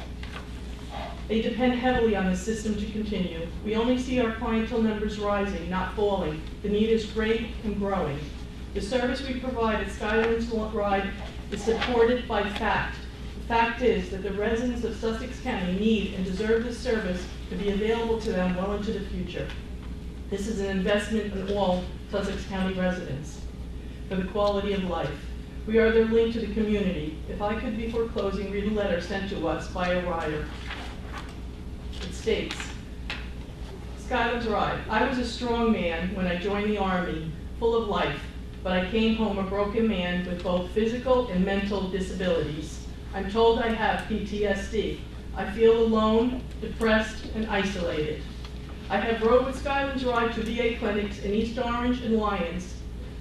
S17: They depend heavily on the system to continue. We only see our clientele numbers rising, not falling. The need is great and growing. The service we provide at Skylands Ride is supported by fact. The fact is that the residents of Sussex County need and deserve this service to be available to them well into the future. This is an investment in all Sussex County residents for the quality of life. We are their link to the community. If I could, before closing, read a letter sent to us by a rider. It states, Skylands Ride, I was a strong man when I joined the Army, full of life, but I came home a broken man with both physical and mental disabilities. I'm told I have PTSD. I feel alone, depressed, and isolated. I have rode with Skylands Ride to VA clinics in East Orange and Lyons.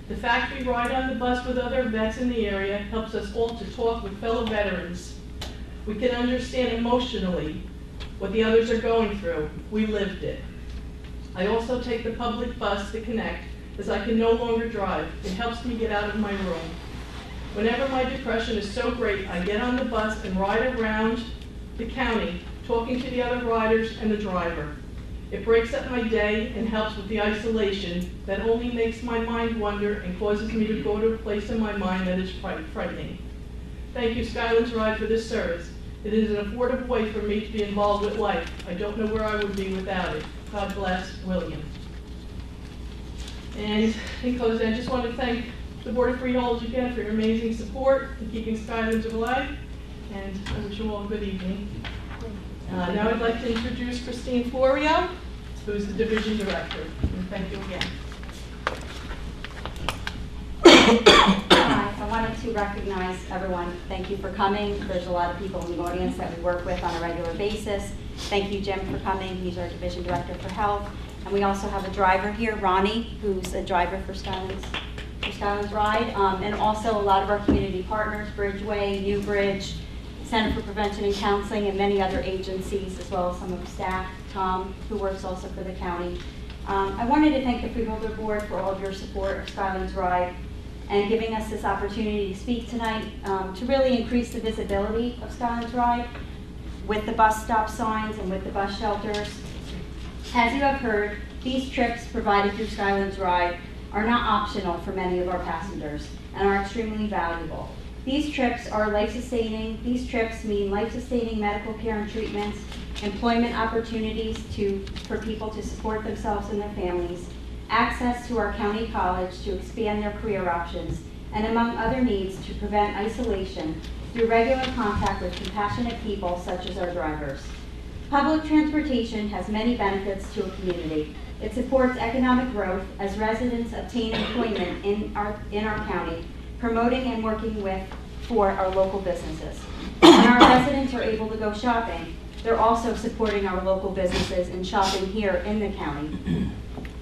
S17: The fact we ride on the bus with other vets in the area helps us all to talk with fellow veterans. We can understand emotionally what the others are going through. We lived it. I also take the public bus to connect as I can no longer drive. It helps me get out of my room. Whenever my depression is so great, I get on the bus and ride around the county, talking to the other riders and the driver. It breaks up my day and helps with the isolation that only makes my mind wander and causes me to go to a place in my mind that is frightening. Thank you, Skylands Ride, for this service. It is an affordable way for me to be involved with life. I don't know where I would be without it. God bless, William. And in closing, I just want to thank the Board of Freeholders again for your amazing support in keeping Skylands alive, and I wish you all a good evening. Now I'd like to introduce Christine Florio, who is the Division Director. And thank you again.
S16: Hi, I wanted to recognize everyone. Thank you for coming. There's a lot of people in the audience that we work with on a regular basis. Thank you, Jim, for coming. He's our Division Director for Health. And we also have a driver here, Ronnie, who's a driver for Skylands Ride. And also a lot of our community partners, Bridgeway, Newbridge, Center for Prevention and Counseling, and many other agencies, as well as some of the staff, Tom, who works also for the county. I wanted to thank the Freeholder Board for all of your support of Skylands Ride and giving us this opportunity to speak tonight to really increase the visibility of Skylands Ride with the bus stop signs and with the bus shelters. As you have heard, these trips provided through Skylands Ride are not optional for many of our passengers and are extremely valuable. These trips are life-sustaining. These trips mean life-sustaining medical care and treatments, employment opportunities for people to support themselves and their families, access to our county college to expand their career options, and among other needs to prevent isolation through regular contact with compassionate people such as our drivers. Public transportation has many benefits to a community. It supports economic growth as residents obtain employment in our county, promoting and working for our local businesses. When our residents are able to go shopping, they're also supporting our local businesses and shopping here in the county.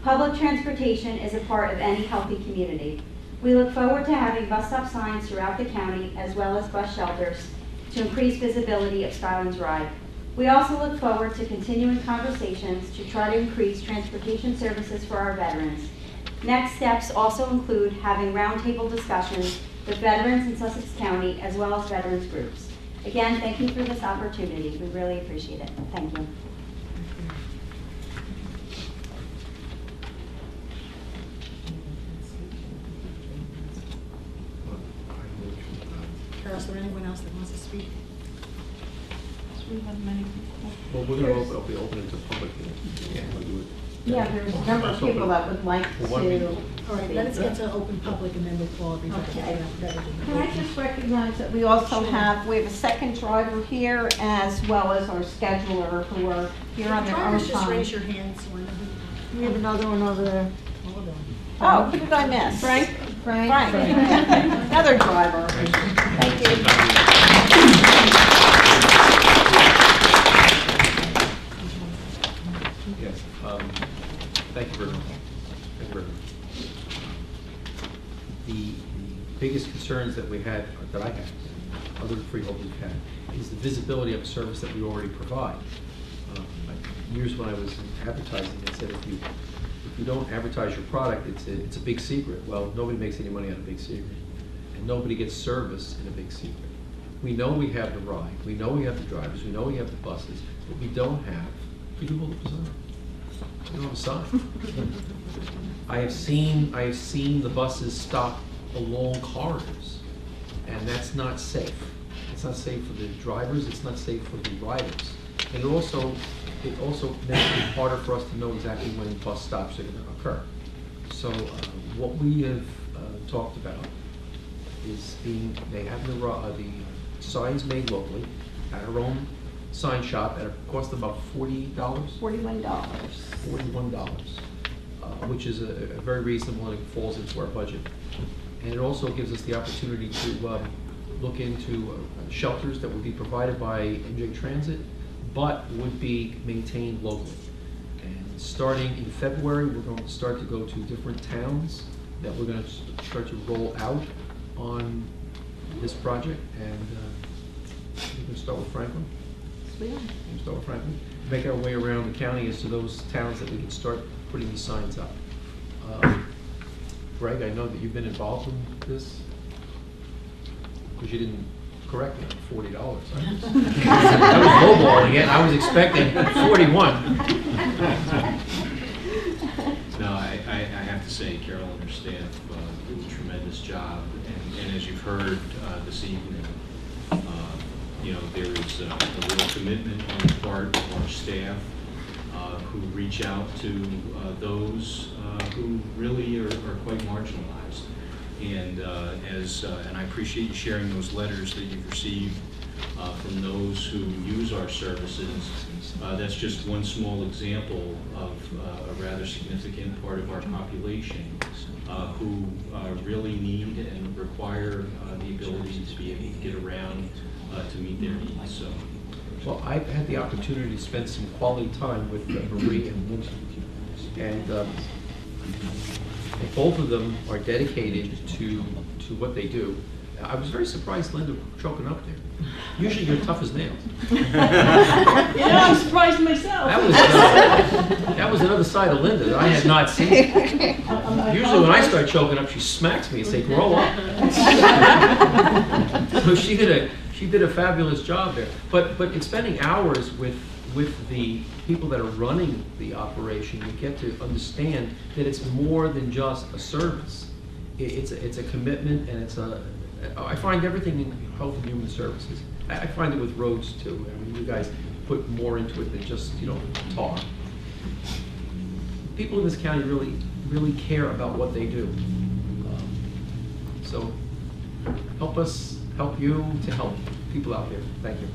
S16: Public transportation is a part of any healthy community. We look forward to having bus stop signs throughout the county as well as bus shelters to increase visibility of Skylands Ride. We also look forward to continuing conversations to try to increase transportation services for our veterans. Next steps also include having roundtable discussions with veterans in Sussex County as well as veterans groups. Again, thank you for this opportunity. We really appreciate it. Thank you.
S1: Carol, is there anyone else that wants to speak?
S17: We have many.
S11: Well, we're going to open it to public. Yeah, we'll do it.
S15: Yeah, there's a number of people that would like to.
S1: All right, let's get to open public and then we'll call everybody.
S15: Okay. Can I just recognize that we also have a second driver here as well as our scheduler who are here on their own
S1: Drivers, just
S15: time.
S1: raise your hands. So I know who-
S15: We have another one over there.
S1: Hold on.
S15: Oh, who did I miss? Frank? Frank. Another driver. Thank you.
S11: Yes, thank you very much. Thank you very much. The biggest concerns that we had, or that I had, other freeholders had, is the visibility of a service that we already provide. Years when I was advertising, they said if you don't advertise your product, it's a big secret. Well, nobody makes any money out of a big secret, and nobody gets service in a big secret. We know we have the ride, we know we have the drivers, we know we have the buses, but we don't have. Could you hold up a sign? We don't have a sign. I have seen the buses stop along corridors, and that's not safe. It's not safe for the drivers. It's not safe for the riders. And it also makes it harder for us to know exactly when bus stops are going to occur. So what we have talked about is they have the signs made locally at our own sign shop at a cost of about $40.
S15: $41.
S11: $41, which is a very reasonable, and it falls into our budget. And it also gives us the opportunity to look into shelters that would be provided by MJ Transit, but would be maintained locally. And starting in February, we're going to start to go to different towns that we're going to start to roll out on this project. And we're going to start with Franklin. We're going to start with Franklin. Make our way around the county as to those towns that we can start putting these signs up. Greg, I know that you've been involved in this, because you didn't correct me on $40. I was lowballing it. I was expecting 41.
S14: No, I have to say, Carol and her staff did a tremendous job, and as you've heard this evening, there is a real commitment on the part of our staff who reach out to those who really are quite marginalized. And and I appreciate you sharing those letters that you've received from those who use our services. That's just one small example of a rather significant part of our population who really need and require the ability to be able to get around to meet their needs. So.
S11: Well, I've had the opportunity to spend some quality time with Marie and Lindsay, and both of them are dedicated to what they do. I was very surprised Linda choking up there. Usually you're tough as nails.
S17: I'm surprised myself.
S11: That was another side of Linda that I had not seen. Usually when I start choking up, she smacks me and says, "Grow up." So she did a fabulous job there. But in spending hours with the people that are running the operation, you get to understand that it's more than just a service. It's a commitment, and I find everything in Health and Human Services. I find it with roads too. I mean, you guys put more into it than just, talk. People in this county really care about what they do. So help us help you to help people out there. Thank you.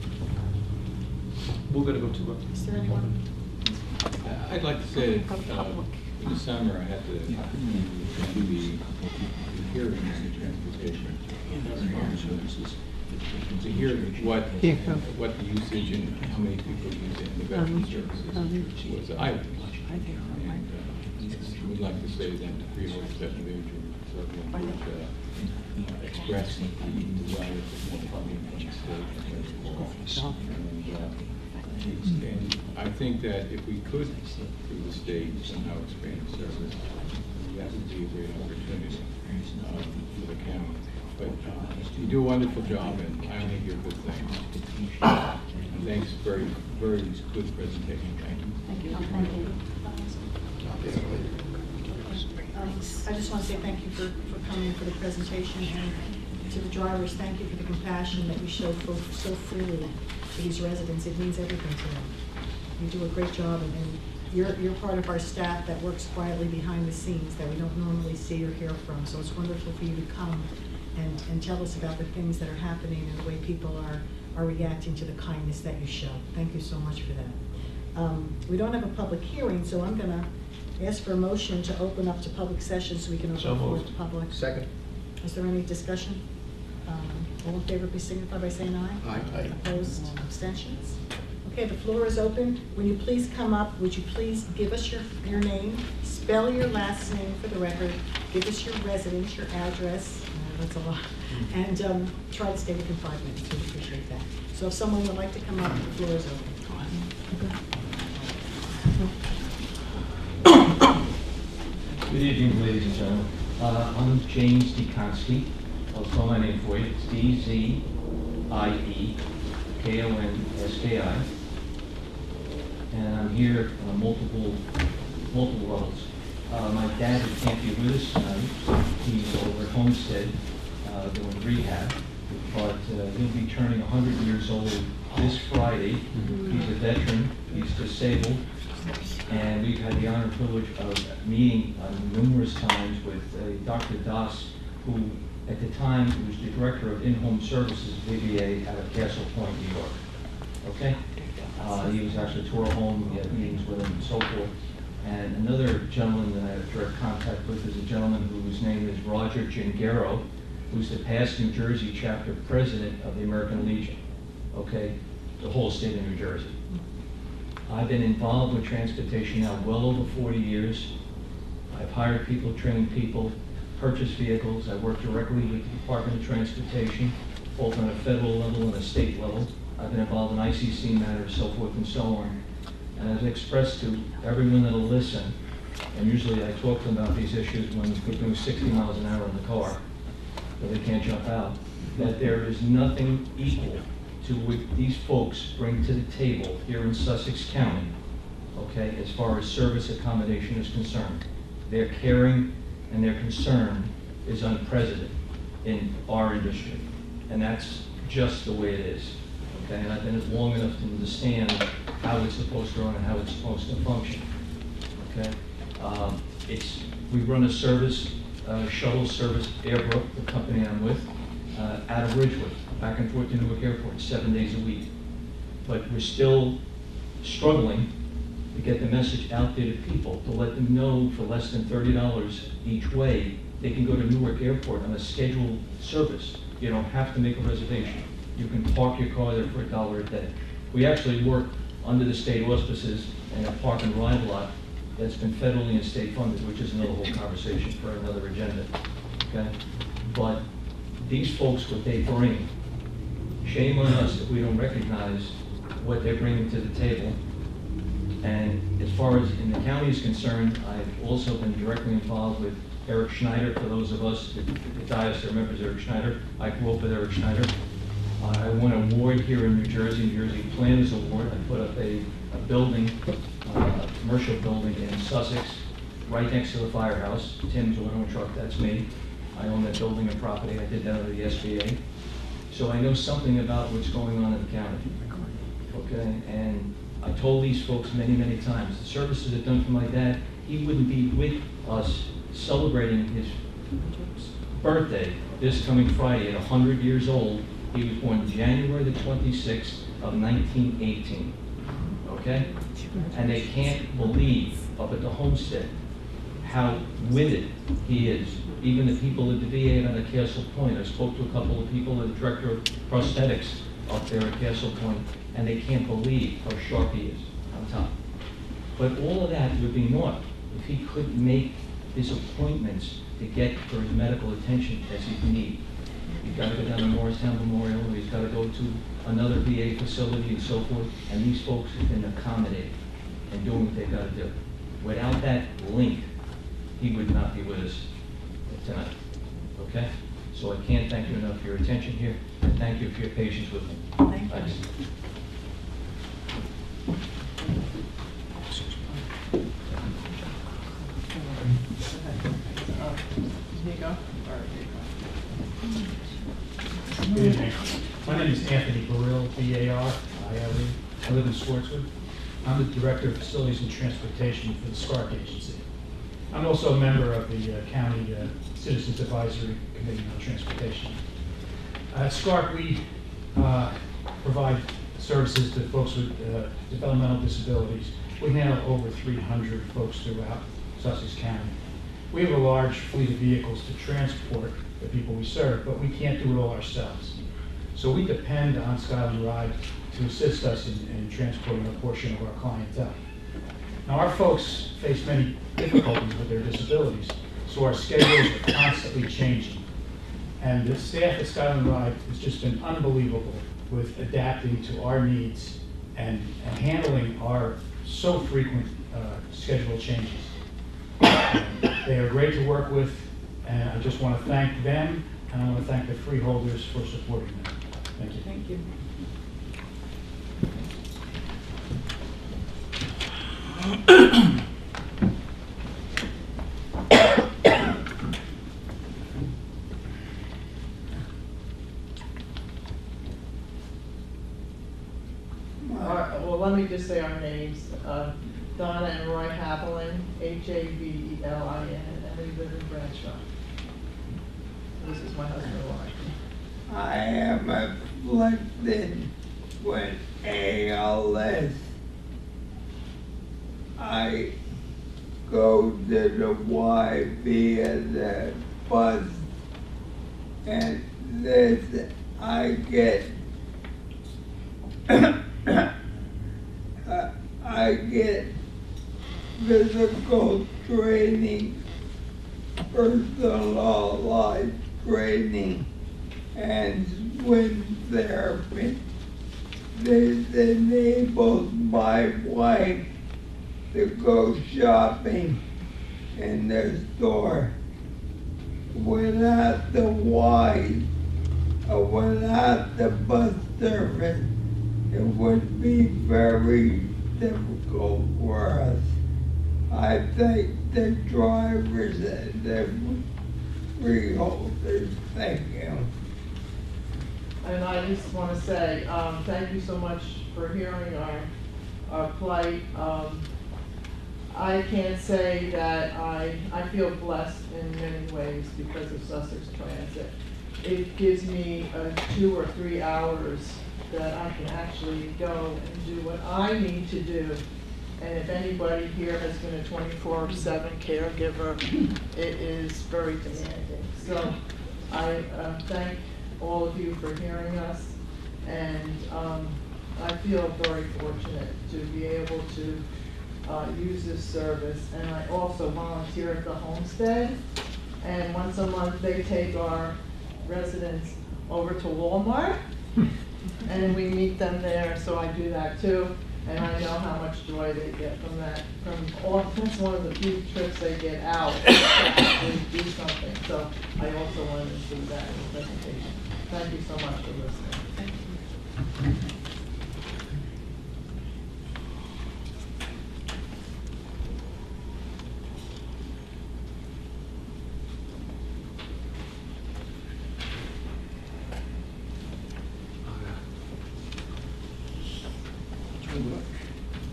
S11: We're going to go to
S1: Is there anyone?
S12: I'd like to say that in the summer, I had the opportunity to do the hearing on the transportation. To hear what the usage and how many people use it in the veteran services was eye-opening. And we'd like to say that the Freeholders Veteran would express the desire for more funding from the state. And I think that if we could, through the state, somehow expand the service, that would be a great opportunity for the county. But you do a wonderful job, and I only hear good things. Thanks, very, very good presentation. Thank you.
S1: Thank you. Thank you. I just want to say thank you for coming for the presentation, and to the drivers, thank you for the compassion that you show so freely to these residents. It means everything to them. You do a great job, and you're part of our staff that works quietly behind the scenes that we don't normally see or hear from. So it's wonderful for you to come and tell us about the things that are happening and the way people are reacting to the kindness that you show. Thank you so much for that. We don't have a public hearing, so I'm going to ask for a motion to open up to public session so we can open for the public.
S11: Second.
S1: Is there any discussion? All in favor, please signify by saying aye.
S11: Aye.
S1: Opposed? Abstentions? Okay, the floor is open. Will you please come up? Would you please give us your name, spell your last name for the record, give us your residence, your address, that's a lot, and try to stay within 5 minutes. We'd appreciate that. So if someone would like to come up, the floor is open.
S18: Good evening, ladies and gentlemen. I'm James DeKonski. I'll spell my name for you. It's D-Z-I-E-K-O-N-S-K-I. And I'm here on multiple levels. My dad can't be with us tonight. He's over at Homestead doing rehab. But he'll be turning 100 years old this Friday. He's a veteran. He's disabled. And we've had the honor and privilege of meeting numerous times with Dr. Das, who at the time was the director of in-home services, VBA, out of Castle Point, New York. Okay? He was actually toured home, we had meetings with him and so forth. And another gentleman that I have direct contact with is a gentleman whose name is Roger Gingaro, who's the past New Jersey chapter president of the American Legion. Okay? The whole state of New Jersey. I've been involved with transportation now well over 40 years. I've hired people, trained people, purchased vehicles. I work directly with the Department of Transportation, both on a federal level and a state level. I've been involved in ICC matters, so forth and so on. And I've expressed to everyone that'll listen, and usually I talk to them about these issues when we're doing 60 miles an hour in the car, but they can't jump out, that there is nothing equal to what these folks bring to the table here in Sussex County, okay, as far as service accommodation is concerned. Their caring and their concern is unprecedented in our industry, and that's just the way it is, okay? And I've been it long enough to understand how it's supposed to run and how it's supposed to function, okay? We run a service, shuttle service, Airbrook, the company I'm with, out of Ridgewood, back and forth to Newark Airport, 7 days a week. But we're still struggling to get the message out there to people, to let them know for less than $30 each way, they can go to Newark Airport on a scheduled service. You don't have to make a reservation. You can park your car there for $1 a day. We actually work under the state auspices in a park and ride lot that's been federally and state funded, which is another whole conversation for another agenda, okay? But these folks, what they bring, shame on us if we don't recognize what they're bringing to the table. And as far as in the county is concerned, I've also been directly involved with Eric Schneider. For those of us, the dais that remembers Eric Schneider, I grew up with Eric Schneider. I won an award here in New Jersey Planners Award. I put up a building, commercial building in Sussex, right next to the firehouse. Tim's oil and truck, that's me. I own that building and property. I did that under the SBA. So I know something about what's going on in the county. Okay, and I told these folks many, many times, the services are done for my dad. He wouldn't be with us celebrating his birthday this coming Friday at 100 years old. He was born January the 26th of 1918, okay? And they can't believe up at the homestead how with it he is. Even the people at the VA on the Castle Point, I spoke to a couple of people, the director of prosthetics up there at Castle Point, and they can't believe how sharp he is on top. But all of that would be naught if he couldn't make his appointments to get for his medical attention as he'd need. He's got to go down to Morristown Memorial, or he's got to go to another VA facility and so forth, and these folks have been accommodated and doing what they've got to do. Without that link, he would not be with us tonight, okay? So I can't thank you enough for your attention here, and thank you for your patience with me.
S5: Thank you.
S18: Thanks.
S17: Nico?
S19: Good evening. My name is Anthony Baril, B-A-R-I-L-E. I live in Swartzwood. I'm the Director of Facilities and Transportation for the SCARC agency. I'm also a member of the County Citizens Advisory Committee on Transportation. At SCARC, we provide services to folks with developmental disabilities. We handle over 300 folks throughout Sussex County. We have a large fleet of vehicles to transport the people we serve, but we can't do it all ourselves. So we depend on Skyline Ride to assist us in transporting a portion of our clientele. Now, our folks face many difficulties with their disabilities, so our schedules are constantly changing. And the staff at Skyline Ride has just been unbelievable with adapting to our needs and handling our so frequent schedule changes. They are great to work with, and I just want to thank them, and I want to thank the Freeholders for supporting them. Thank you.
S17: Thank you. All right, well, let me just say our names. Donna and Roy Haviland, Havelin, and we live in Bradshaw. This is my husband, Roy.
S20: I am afflicted with ALS. I go to the Y via the bus, and this I get I get physical training, personalized training, and swim therapy. This enables my wife to go shopping in the store. Without the Y, or without the bus service, it would be very difficult for us. I thank the drivers and the Freeholders. Thank you.
S17: And I just want to say, thank you so much for hearing our plight. I can't say that I feel blessed in many ways because of Sussex Transit. It gives me 2 or 3 hours that I can actually go and do what I need to do. And if anybody here has been a 24/7 caregiver, it is very demanding. So I thank all of you for hearing us, and I feel very fortunate to be able to use this service. And I also volunteer at the homestead, and once a month they take our residents over to Walmart, and we meet them there, so I do that too. And I know how much joy they get from that. That's one of the few trips they get out to actually do something. So I also wanted to do that in the presentation. Thank you so much for listening.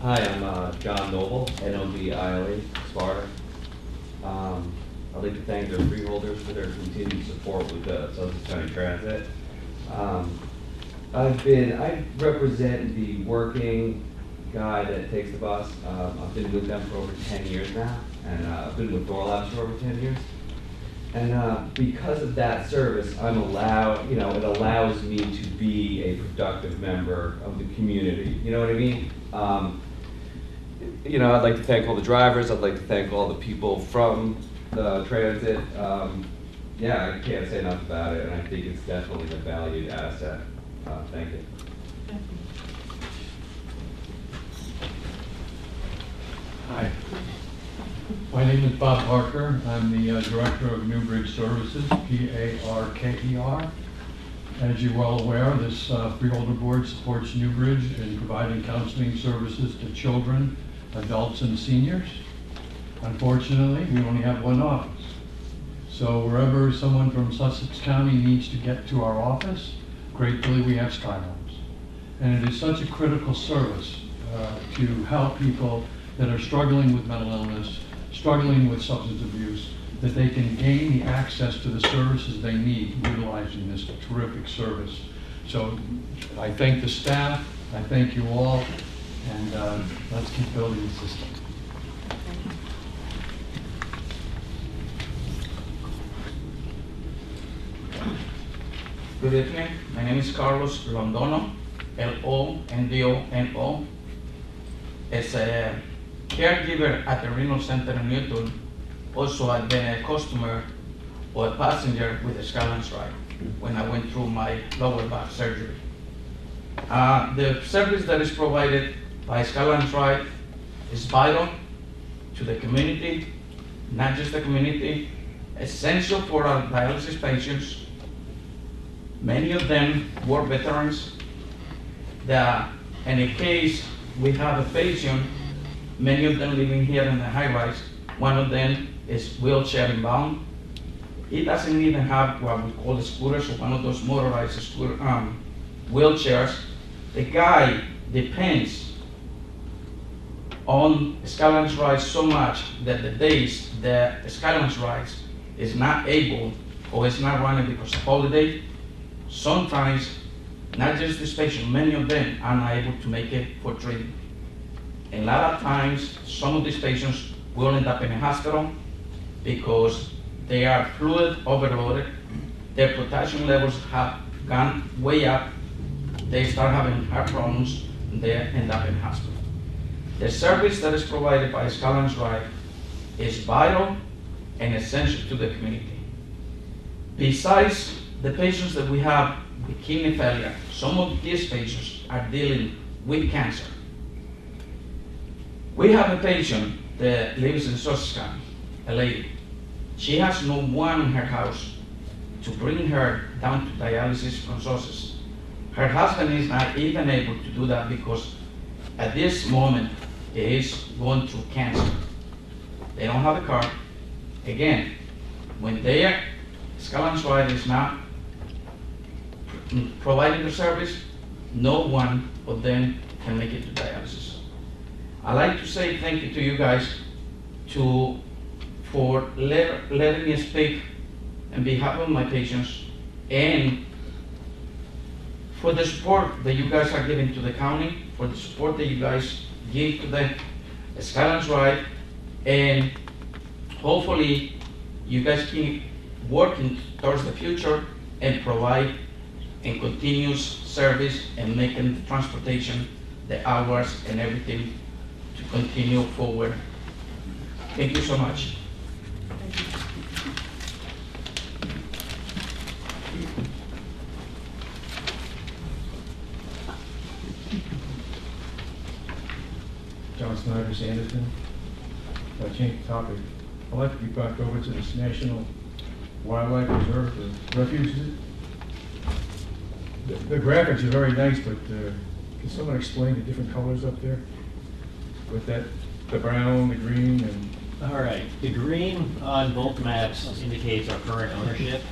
S7: Hi, I'm John Noble, NOBILE, Sparta. I'd like to thank the freeholders for their continued support with the Sussex County Transit. I represent the working guy that takes the bus. I've been with them for over 10 years now, and I've been with Door Labs for over 10 years. And because of that service, I'm allowed, it allows me to be a productive member of the community. You know what I mean? I'd like to thank all the drivers. I'd like to thank all the people from the transit. I can't say enough about it, and I think it's definitely a valued asset. Thank you.
S21: Hi. My name is Bob Parker. I'm the Director of New Bridge Services, PARKER. As you're well aware, this Freeholder Board supports New Bridge in providing counseling services to children, adults, and seniors. Unfortunately, we only have one office. So wherever someone from Sussex County needs to get to our office, gratefully we have Skylines. And it is such a critical service to help people that are struggling with mental illness, struggling with substance abuse, that they can gain the access to the services they need utilizing this terrific service. So I thank the staff, I thank you all, and let's keep building the system.
S22: Good evening. My name is Carlos Londono, Londono. As a caregiver at the renal center in Newton, also I've been a customer or a passenger with the Skylines ride when I went through my lower back surgery. The service that is provided by Skylines ride is vital to the community, not just the community, essential for our dialysis patients. Many of them were veterans that in a case we have a patient, many of them living here in the high-rise, one of them is wheelchair bound. He doesn't even have what we call the scooters or one of those motorized scooter, wheelchairs. The guy depends on Skylines rides so much that the days that Skylines rides is not able or is not running because of holiday, sometimes, not just this patient, many of them are not able to make it for treatment. A lot of times, some of these patients will end up in a hospital because they are fluid overloaded, their potassium levels have gone way up, they start having heart problems, and they end up in hospital. The service that is provided by Skylines Ride is vital and essential to the community. Besides the patients that we have with kidney failure, some of these patients are dealing with cancer. We have a patient that lives in Sussex County, a lady. She has no one in her house to bring her down to dialysis from Sussex. Her husband is not even able to do that because at this moment he is going through cancer. They don't have a car. Again, when their Skylines Ride is not providing the service, no one of them can make it to dialysis. I'd like to say thank you to you guys for letting me speak on behalf of my patients and for the support that you guys are giving to the county, for the support that you guys give to the Skylines Ride, and hopefully you guys keep working towards the future and provide a continuous service and making the transportation, the hours and everything to continue forward. Thank you so much.
S19: John Snyder, Sanderson. I'll change the topic. I'd like to be back over to this National Wildlife Reserve, the refuge.
S21: The graphics are very nice, but can someone explain the different colors up there? With that, the brown, the green, and...
S8: All right, the green on both maps indicates our current ownership.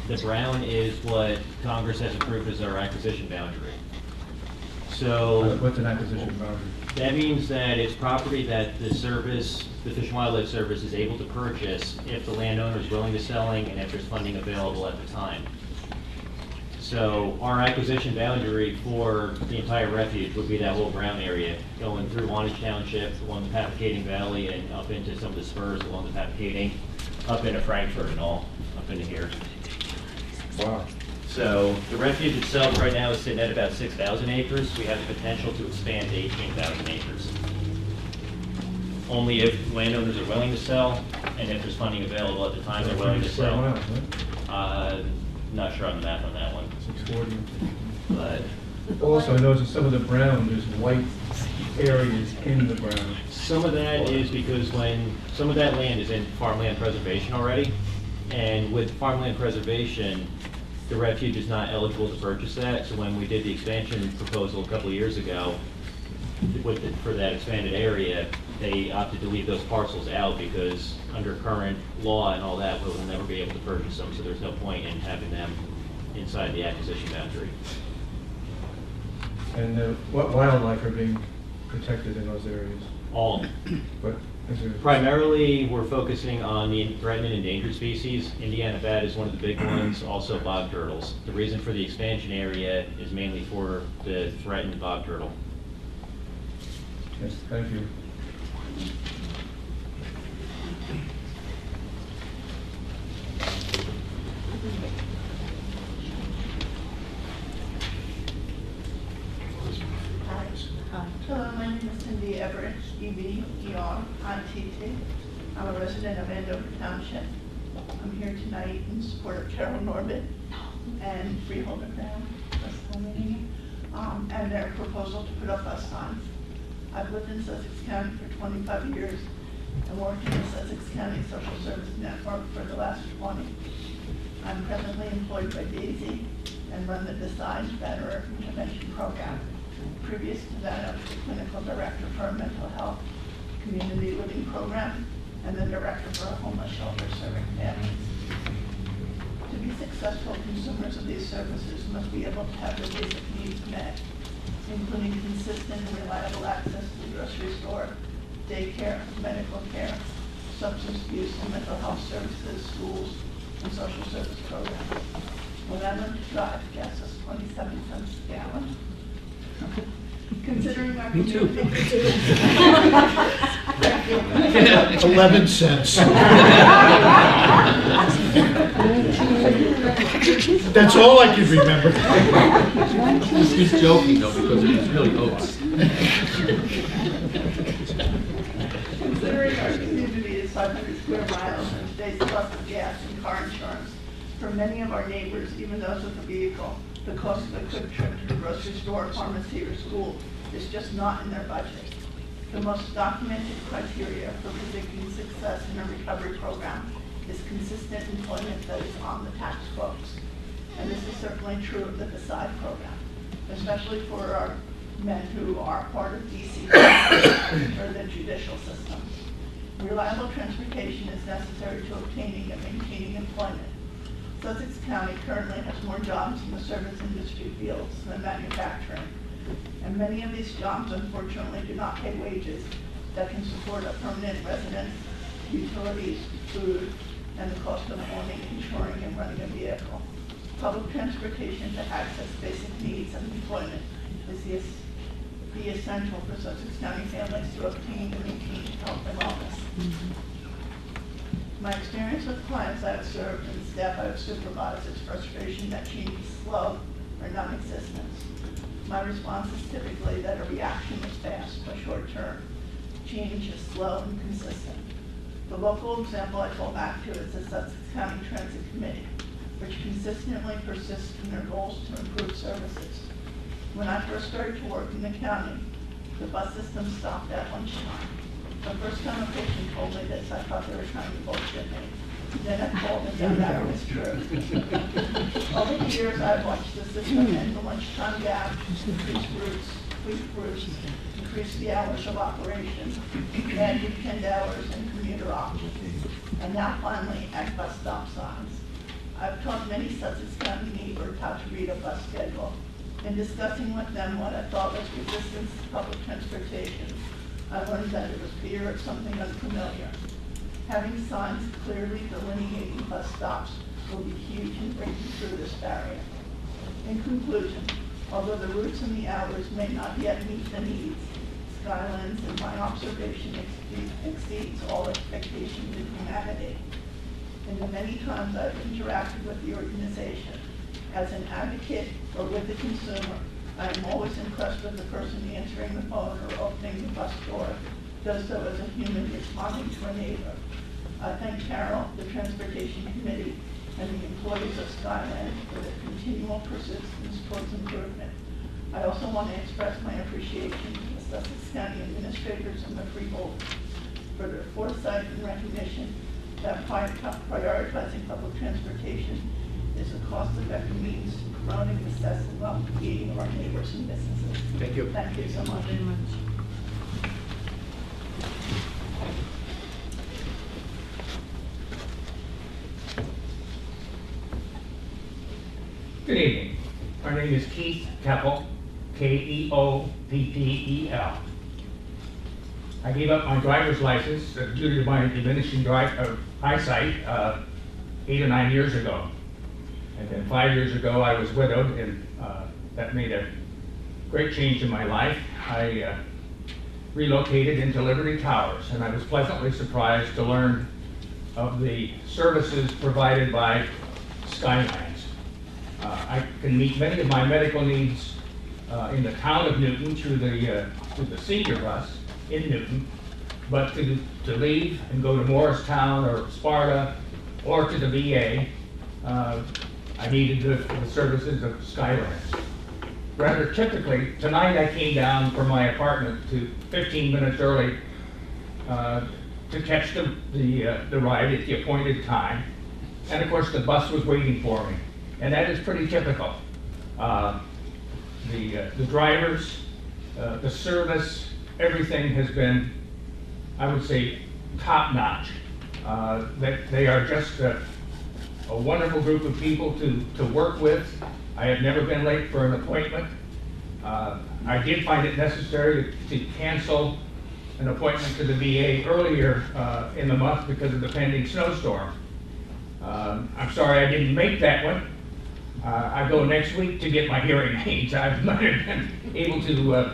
S8: The brown is what Congress has approved as our acquisition boundary. So...
S21: What's an acquisition boundary?
S8: That means that it's property that the service, the Fish and Wildlife Service, is able to purchase if the landowner is willing to selling and if there's funding available at the time. So our acquisition boundary for the entire refuge would be that whole brown area, going through Wantage Township, along the Papicating Valley, and up into some of the spurs along the Papicating, up into Frankfurt and all, up into here.
S21: Wow.
S8: So the refuge itself right now is sitting at about 6,000 acres. We have the potential to expand to 18,000 acres. Only if landowners are willing to sell, and if there's funding available at the time they're willing to sell. Not sure on the map on that one.
S21: 640.
S8: But
S21: also, I noticed some of the brown, there's white areas in the brown.
S8: some of that is because when some of that land is in farmland preservation already, and with farmland preservation, the refuge is not eligible to purchase that. So when we did the expansion proposal a couple of years ago, for that expanded area, they opted to leave those parcels out because under current law and all that, we will never be able to purchase them. So there's no point in having them inside the acquisition boundary.
S21: And what wildlife are being protected in those areas?
S8: All.
S21: But is there...
S8: Primarily, we're focusing on the threatened and endangered species. Indiana bat is one of the big ones, also bog turtles. The reason for the expansion area is mainly for the threatened bog turtle.
S21: Yes, thank you.
S3: Hello, my name is Cindy Everett, E-V-E-R-I-T-T. I'm a resident of Andover Township. I'm here tonight in support of Carol Norbit and Freeholder and their proposal to put up bus signs. I've lived in Sussex County for 25 years and worked in the Sussex County Social Service Network for the last 20. I'm presently employed by Daisy and run the Decide Better Intervention Program. Previous to that, I was the clinical director for a mental health community living program and the director for a homeless shelter serving families. To be successful consumers of these services must be able to have their basic needs met, including consistent and reliable access to the grocery store, daycare, medical care, substance abuse and mental health services, schools, and social service programs. When I learned to drive, gas was 27 cents a gallon. Considering our community.
S4: 11 cents. That's all I can remember.
S11: He's joking though, because it's really oats.
S3: Considering our community is 500 square miles and today's cost of gas and car insurance, for many of our neighbors, even those with a vehicle, the cost of a quick trip to the grocery store, pharmacy, or school is just not in their budget. The most documented criteria for predicting success in a recovery program is consistent employment that is on the tax books. And this is certainly true of the Decide program, especially for our men who are part of DC or the judicial system. Reliable transportation is necessary to obtaining and maintaining employment. Sussex County currently has more jobs in the service industry fields than manufacturing. And many of these jobs, unfortunately, do not pay wages that can support a permanent residence, utilities, food, and the cost of owning, insuring, and running a vehicle. Public transportation to access basic needs and employment is the essential for Sussex County families to obtain and maintain health and wellness. My experience with clients I have served and staff I have supervised is frustration that change is slow or non-existent. My response is typically that a reaction is fast but short-term. Change is slow and consistent. The local example I fall back to is the Sussex County Transit Committee, which consistently persists in their goals to improve services. When I first started to work in the county, the bus system stopped at lunchtime. The first time a patient told me this, I thought they were trying to bullshit me. Then I called and found out it was true. Over the years, I've watched the system end the lunchtime gap, increase routes, week routes, increase the hours of operation, add weekend hours and commuter options, and now finally add bus stop signs. I've taught many Sussex County neighbors how to read a bus schedule. In discussing with them what I thought was resistance to public transportation, I learned that it was fear of something unfamiliar. Having signs clearly delineating bus stops will be huge in breaking through this barrier. In conclusion, although the routes and the hours may not yet meet the needs, Skylands, in my observation, exceeds all expectations in humanity. In the many times I've interacted with the organization, as an advocate or with the consumer, I am always impressed with the person answering the phone or opening the bus door, does so as a human responding to a neighbor. I thank Carol, the Transportation Committee, and the employees of Skyland for their continual persistence towards improvement. I also want to express my appreciation to the Sussex County administrators and the freeholders for their foresight and recognition that prioritizing public transportation is a cost-effective means to promoting the success and well-being of our neighbors and businesses.
S11: Thank you.
S3: Thank you so much. Very much.
S2: Good evening. My name is Keith Keppel, Keoppel. I gave up my driver's license due to my diminishing eyesight 8 or 9 years ago. And then 5 years ago I was widowed, and that made a great change in my life. I relocated into Liberty Towers, and I was pleasantly surprised to learn of the services provided by Skylands. I can meet many of my medical needs in the town of Newton through the senior bus in Newton, but to leave and go to Morristown or Sparta or to the VA, I needed the services of Skylands. Rather typically, tonight I came down from my apartment to 15 minutes early to catch the ride at the appointed time, and of course the bus was waiting for me. And that is pretty typical. The drivers, the service, everything has been, I would say, top-notch. They are just a wonderful group of people to work with. I have never been late for an appointment. I did find it necessary to cancel an appointment to the VA earlier in the month because of the pending snowstorm. I'm sorry I didn't make that one. I go next week to get my hearing aids. I might have been able to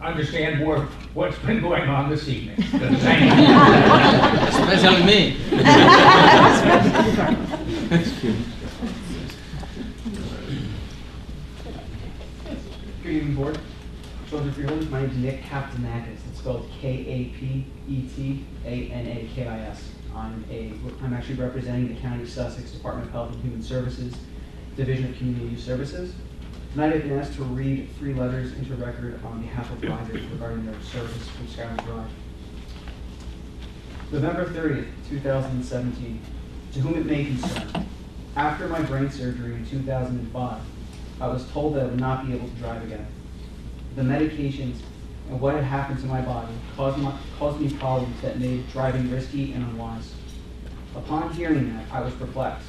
S2: understand more of what's been going on this evening.
S22: Especially me.
S6: Good evening, board. Children Freeholders. My name is Nick Kaptanakis. It's spelled Kapetaanakis. I'm actually representing the County of Sussex Department of Health and Human Services, Division of Community Youth Services. Tonight I've been asked to read 3 letters into record on behalf of riders regarding their service from Skylands Ride. November 30th, 2017. To whom it may concern. After my brain surgery in 2005, I was told that I would not be able to drive again. The medications and what had happened to my body caused me problems that made driving risky and unwise. Upon hearing that, I was perplexed.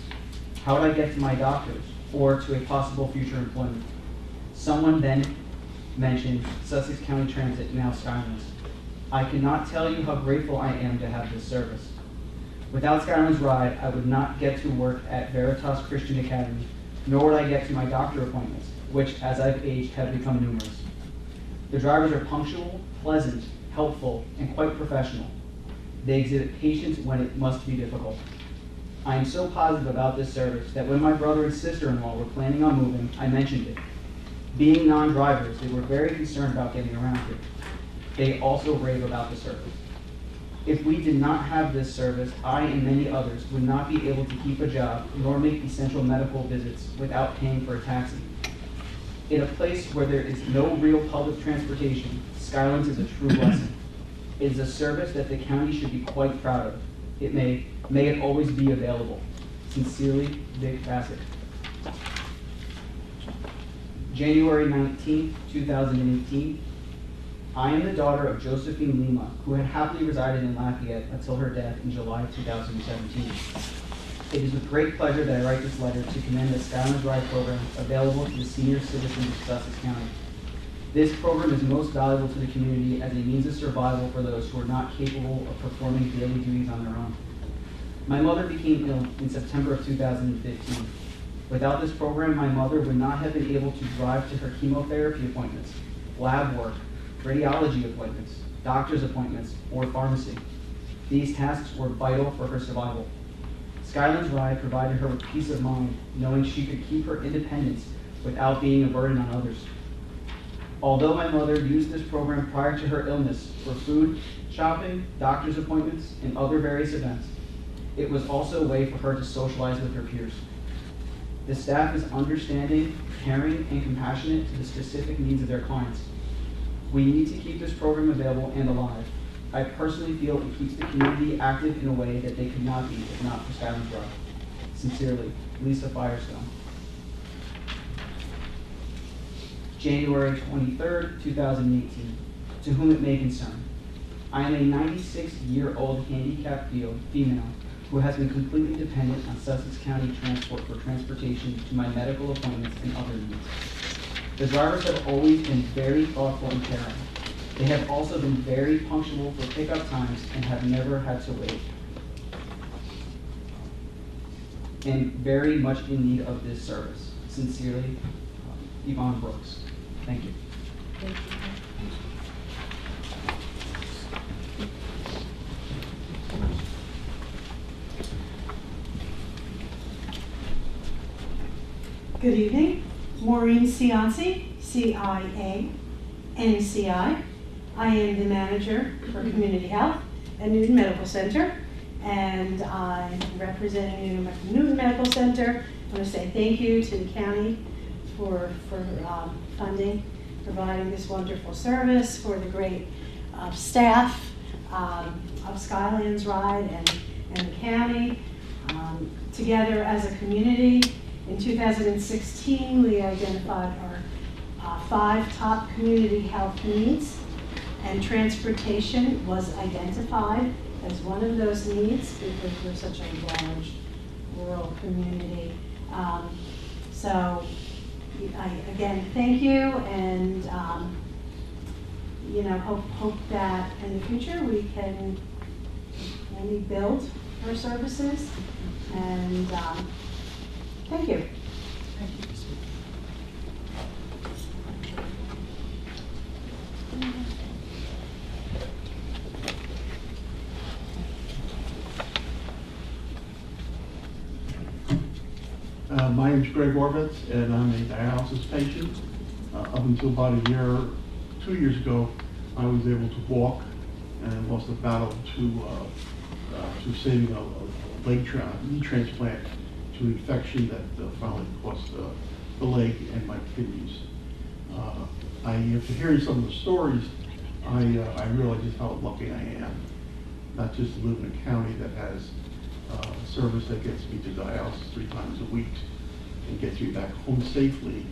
S6: How would I get to my doctors or to a possible future employment? Someone then mentioned Sussex County Transit, now Skylands. I cannot tell you how grateful I am to have this service. Without Skylands Ride, I would not get to work at Veritas Christian Academy, nor would I get to my doctor appointments, which, as I've aged, have become numerous. The drivers are punctual, pleasant, helpful, and quite professional. They exhibit patience when it must be difficult. I am so positive about this service that when my brother and sister-in-law were planning on moving, I mentioned it. Being non-drivers, they were very concerned about getting around here. They also rave about the service. If we did not have this service, I and many others would not be able to keep a job nor make essential medical visits without paying for a taxi. In a place where there is no real public transportation, Skylands is a true blessing. It is a service that the county should be quite proud of. May it always be available. Sincerely, Vic Bassett. January 19, 2018. I am the daughter of Josephine Lima, who had happily resided in Lafayette until her death in July 2017. It is with great pleasure that I write this letter to commend the Skylands Ride program available to the senior citizens of Sussex County. This program is most valuable to the community as a means of survival for those who are not capable of performing daily duties on their own. My mother became ill in September of 2015. Without this program, my mother would not have been able to drive to her chemotherapy appointments, lab work, radiology appointments, doctor's appointments, or pharmacy. These tasks were vital for her survival. Skylands Ride provided her with peace of mind, knowing she could keep her independence without being a burden on others. Although my mother used this program prior to her illness for food, shopping, doctor's appointments, and other various events, it was also a way for her to socialize with her peers. The staff is understanding, caring, and compassionate to the specific needs of their clients. We need to keep this program available and alive. I personally feel it keeps the community active in a way that they could not be if not for Skylands Ride. Sincerely, Lisa Firestone. January 23rd, 2018. To whom it may concern. I am a 96-year-old handicapped female who has been completely dependent on Sussex County Transport for transportation to my medical appointments and other needs. The drivers have always been very thoughtful and caring. They have also been very punctual for pickup times and have never had to wait. And very much in need of this service. Sincerely, Yvonne Brooks. Thank you.
S15: Thank you.
S9: Good evening. Maureen Cianci, C-I-A-N-C-I. I am the manager for Community Health at Newton Medical Center, and I'm representing Newton Medical Center. I want to say thank you to the county for funding, providing this wonderful service, for the great staff of Skylands Ride and the county. Together as a community, in 2016, we identified our 5 top community health needs, and transportation was identified as one of those needs because we're such a large rural community. So I again thank you, and hope that in the future we can maybe build our services, and thank you. Thank you.
S10: My name is Greg Orbitz, and I'm a dialysis patient. Up until about 2 years ago, I was able to walk and lost a battle to saving a knee transplant to an infection that finally cost the leg and my kidneys. After hearing some of the stories, I realized just how lucky I am, not just to live in a county that has a service that gets me to dialysis 3 times a week and gets me back home safely,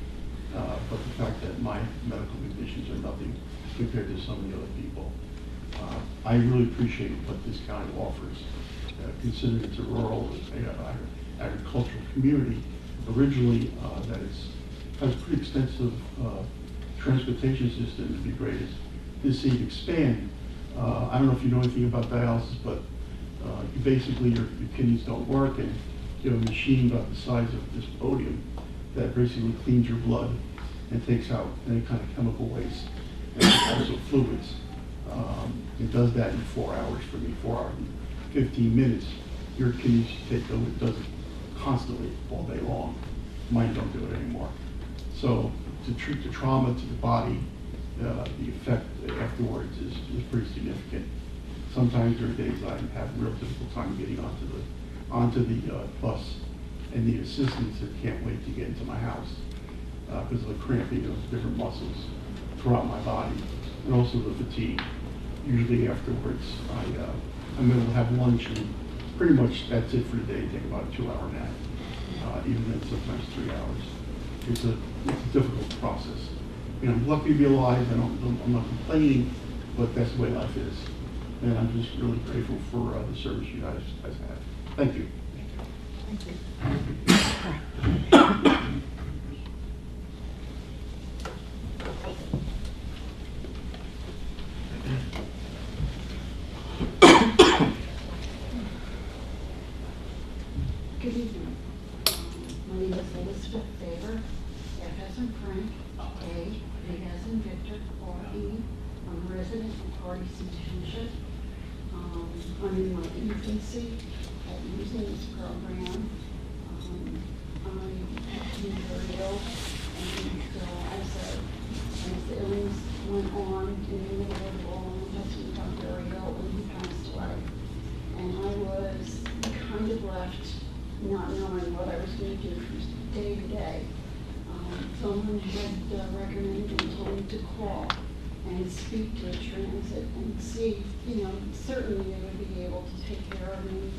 S10: but the fact that my medical conditions are nothing compared to some of the other people. I really appreciate what this county offers, considering it's a rural agricultural community. Originally, that has a pretty extensive transportation system. It'd be great to see it expand. I don't know if you know anything about dialysis, but basically your kidneys don't work, and you have a machine about the size of this podium that basically cleans your blood and takes out any kind of chemical waste and also fluids. It does that in 4 hours for me, 4 hours and 15 minutes. Your kidneys take over. It does it constantly all day long. Mine don't do it anymore. So to treat the trauma to the body, the effect afterwards is pretty significant. Sometimes there are days I have a real difficult time getting onto the bus and need assistance and can't wait to get into my house because of the cramping of different muscles throughout my body, and also the fatigue. Usually afterwards, I'm able to have lunch, and pretty much that's it for the day. Take about a 2-hour nap. even if sometimes 3 hours. It's a difficult process. You know, I'm lucky to be alive, and I'm not complaining, but that's the way life is. And I'm just really grateful for the service you guys have. Thank you.
S1: Thank you.
S13: Good evening. My name is Elizabeth Faber, F as in Frank, A, V as in Victor, R-E. I'm a resident of Hardy Township. I'm in my infancy at using this program. I'm very ill, and as the illness went on in the middle of it all, my husband got very ill and he passed away. And I was kind of left not knowing what I was going to do from day to day. Someone had recommended and told me to call and speak to a transit and see, you know, certainly they would be able to take care of me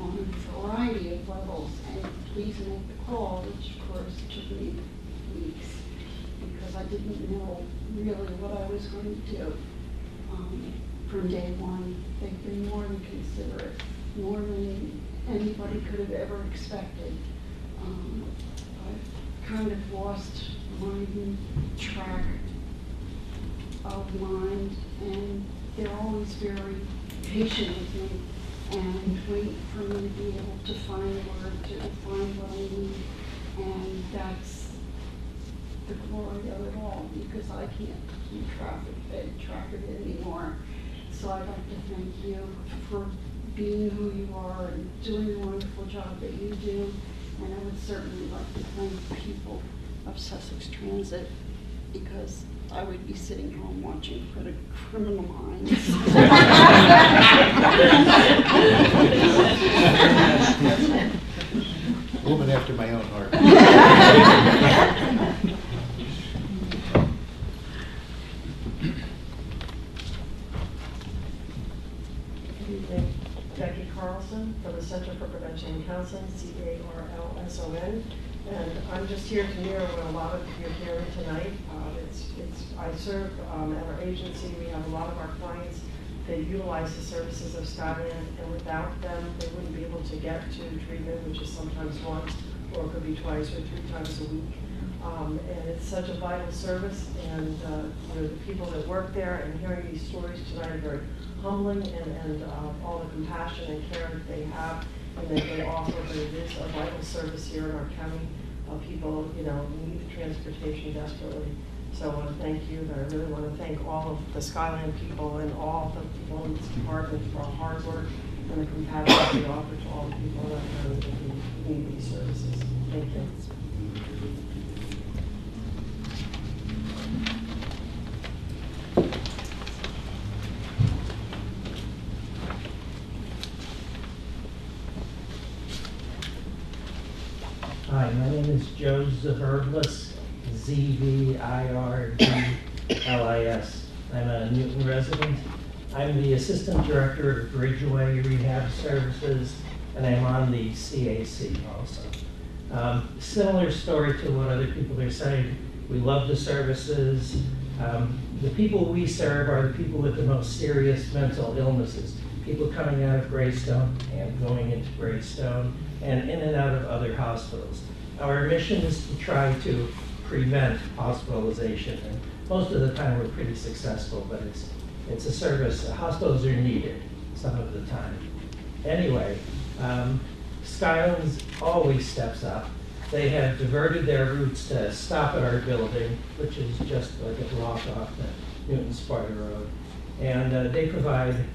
S13: on a variety of levels, and please make the call, which of course took me weeks because I didn't know really what I was going to do. From day one, they've been more than considerate, more than anybody could have ever expected. I've kind of lost my track of mind, and they're always very patient with me and wait for me to be able to find the word, to find what I need, and that's the glory of it all, because I can't keep track of it anymore. So I'd like to thank you for being who you are and doing the wonderful job that you do. And I would certainly like to thank the people of Sussex Transit, because I would be sitting home watching Criminal Minds.
S12: Woman after my own heart.
S5: Jackie Carlson from the Center for Prevention and Counseling, CARLSON, and I'm just here to mirror what a lot of you are hearing tonight. I serve at our agency. We have a lot of our clients that utilize the services of Skyland, and without them, they wouldn't be able to get to treatment, which is sometimes once, or it could be twice or 3 times a week. And it's such a vital service, and you know, the people that work there, and hearing these stories tonight are very humbling, and all the compassion and care that they have and that they offer, but it is a vital service here in our county. People, you know, need transportation desperately. So I want to thank you, but I really want to thank all of the Skyland people and all the people in this department for our hard work and the compassion that we offer to all the people that need these services. Thank you.
S16: Hi, my name is Joe Zvirlis, Z-V-I-R-D-L-I-S. I'm a Newton resident. I'm the Assistant Director of Bridgeway Rehab Services, and I'm on the CAC also. Similar story to what other people are saying. We love the services. The people we serve are the people with the most serious mental illnesses. People coming out of Greystone and going into Greystone and in and out of other hospitals. Our mission is to try to prevent hospitalization, and most of the time we're pretty successful, but it's a service. Hospitals are needed some of the time. Anyway, Skylands always steps up. They have diverted their routes to stop at our building, which is just like a block off the Newton Sparta Road, and they provide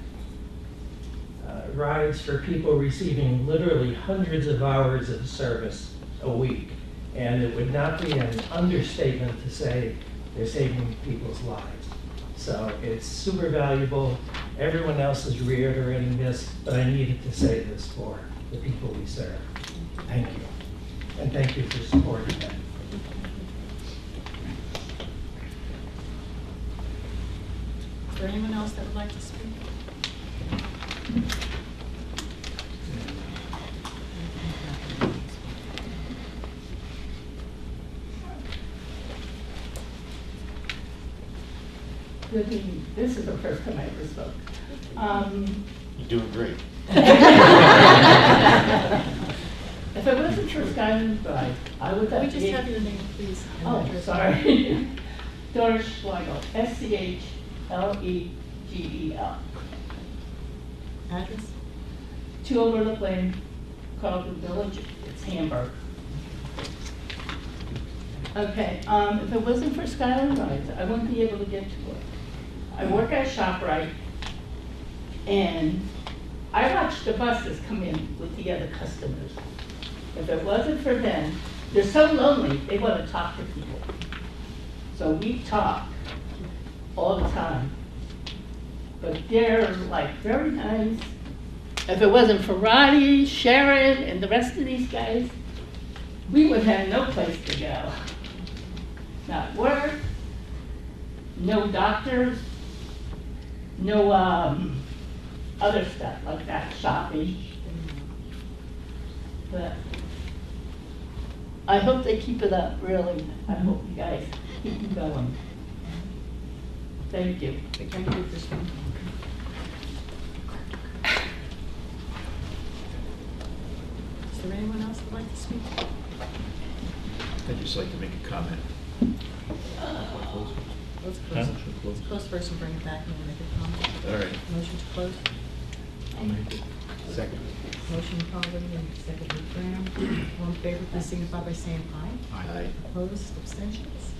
S16: rides for people receiving literally hundreds of hours of service a week. And it would not be an understatement to say they're saving people's lives. So it's super valuable. Everyone else is reiterating this, but I needed to say this for the people we serve. Thank you. And thank you for supporting that.
S1: Is there anyone else that would like to speak?
S3: Good evening. This is the first time I ever spoke.
S4: You're doing great.
S3: If it wasn't for Skyland Drive, I would have.
S1: Can we just have your name, please? and
S3: Oh,
S1: address?
S3: sorry. Doris Schlegel, Schlegel.
S1: Address?
S3: 2 Overlook Lane, Carlton Village, it's Hamburg. Okay, if it wasn't for Skyland Rides, I wouldn't be able to get to work. I work at ShopRite, and I watch the buses come in with the other customers. If it wasn't for them, they're so lonely, they want to talk to people. So we talk all the time. But they're like very nice. If it wasn't for Roddy, Sharon, and the rest of these guys, we would have no place to go. Not work, no doctors, no other stuff like that, shopping. But I hope they keep it up, really. I hope you guys keep it going. Thank you.
S1: Thank you for this one. Is there anyone else who'd like to speak?
S4: I'd just like to make a comment.
S1: Let's close. Let's close first and bring it back and we'll make a comment.
S4: All right.
S1: Motion to close.
S4: I'll make it. Second.
S1: Motion Conley and second by Graham. All in favor, please signify by saying aye.
S4: Aye.
S1: Opposed, abstentions?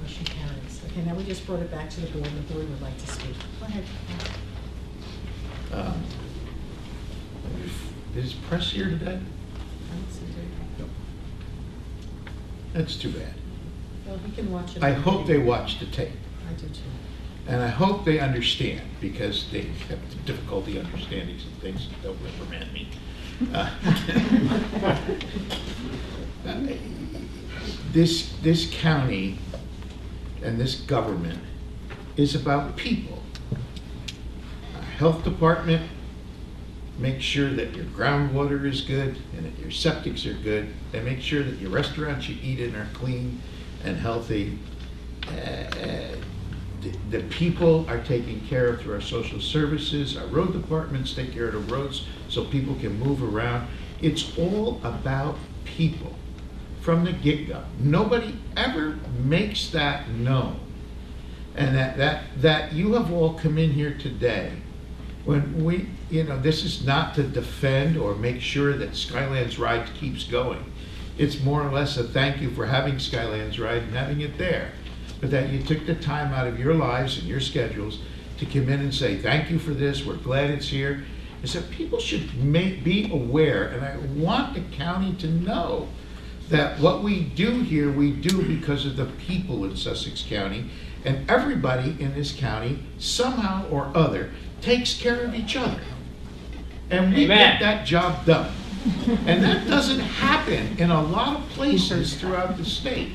S1: Motion carries. Okay, now we just brought it back to the board and the board would like to speak. Go ahead.
S4: Is press here today?
S1: I don't see it.
S4: That's too bad.
S1: Well, he can watch it.
S4: I hope they watch the tape.
S1: I do too.
S4: And I hope they understand, because they have difficulty understanding some things that don't reprimand me. This county and this government is about people. Health department makes sure that your groundwater is good and that your septics are good. They make sure that your restaurants you eat in are clean and healthy. The people are taken care of through our social services. Our road departments take care of the roads so people can move around. It's all about people from the get-go. Nobody ever makes that known. And that you have all come in here today when we, this is not to defend or make sure that Skylands Ride keeps going. It's more or less a thank you for having Skylands Ride and having it there. But that you took the time out of your lives and your schedules to come in and say, thank you for this, we're glad it's here. Is that people should be aware, and I want the county to know that what we do here, we do because of the people in Sussex County, and everybody in this county, somehow or other, takes care of each other. And we get that job done. And that doesn't happen in a lot of places throughout the state.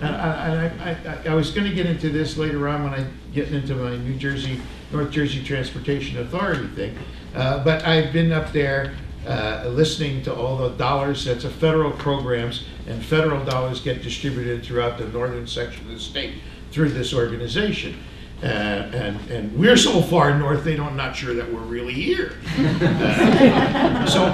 S4: And I was going to get into this later on when I get into my North Jersey Transportation Authority thing. But I've been up there listening to all the dollars, that's a federal programs, and federal dollars get distributed throughout the northern section of the state through this organization. And we're so far north, I'm not sure that we're really here. So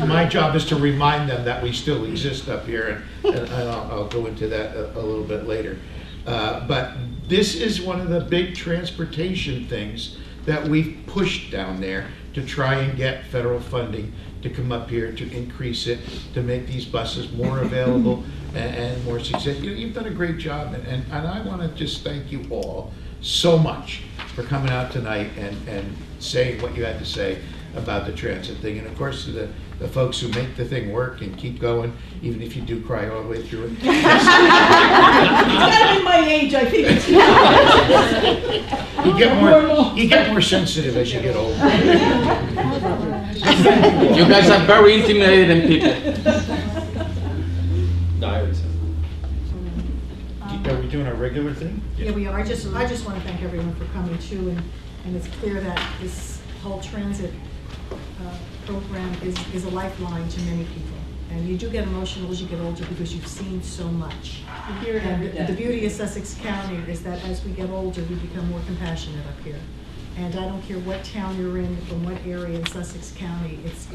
S4: my job is to remind them that we still exist up here, and I'll go into that a little bit later. But this is one of the big transportation things that we've pushed down there to try and get federal funding to come up here to increase it, to make these buses more available and more successful. You've done a great job, and I want to just thank you all so much for coming out tonight and saying what you had to say about the transit thing. And of course, to the folks who make the thing work and keep going, even if you do cry all the way through it.
S3: It's gotta be my age, I think.
S4: You get more sensitive as you get older.
S22: You guys are very intimidating people.
S4: Are we doing our regular thing?
S1: Yeah, we are. I just want to thank everyone for coming too, and it's clear that this whole transit program is a lifeline to many people, And you do get emotional as you get older because you've seen so much.
S17: We hear it every
S1: And the
S17: day.
S1: beauty of Sussex County is that as we get older, we become more compassionate up here. And I don't care what town you're in, from what area in Sussex County, it's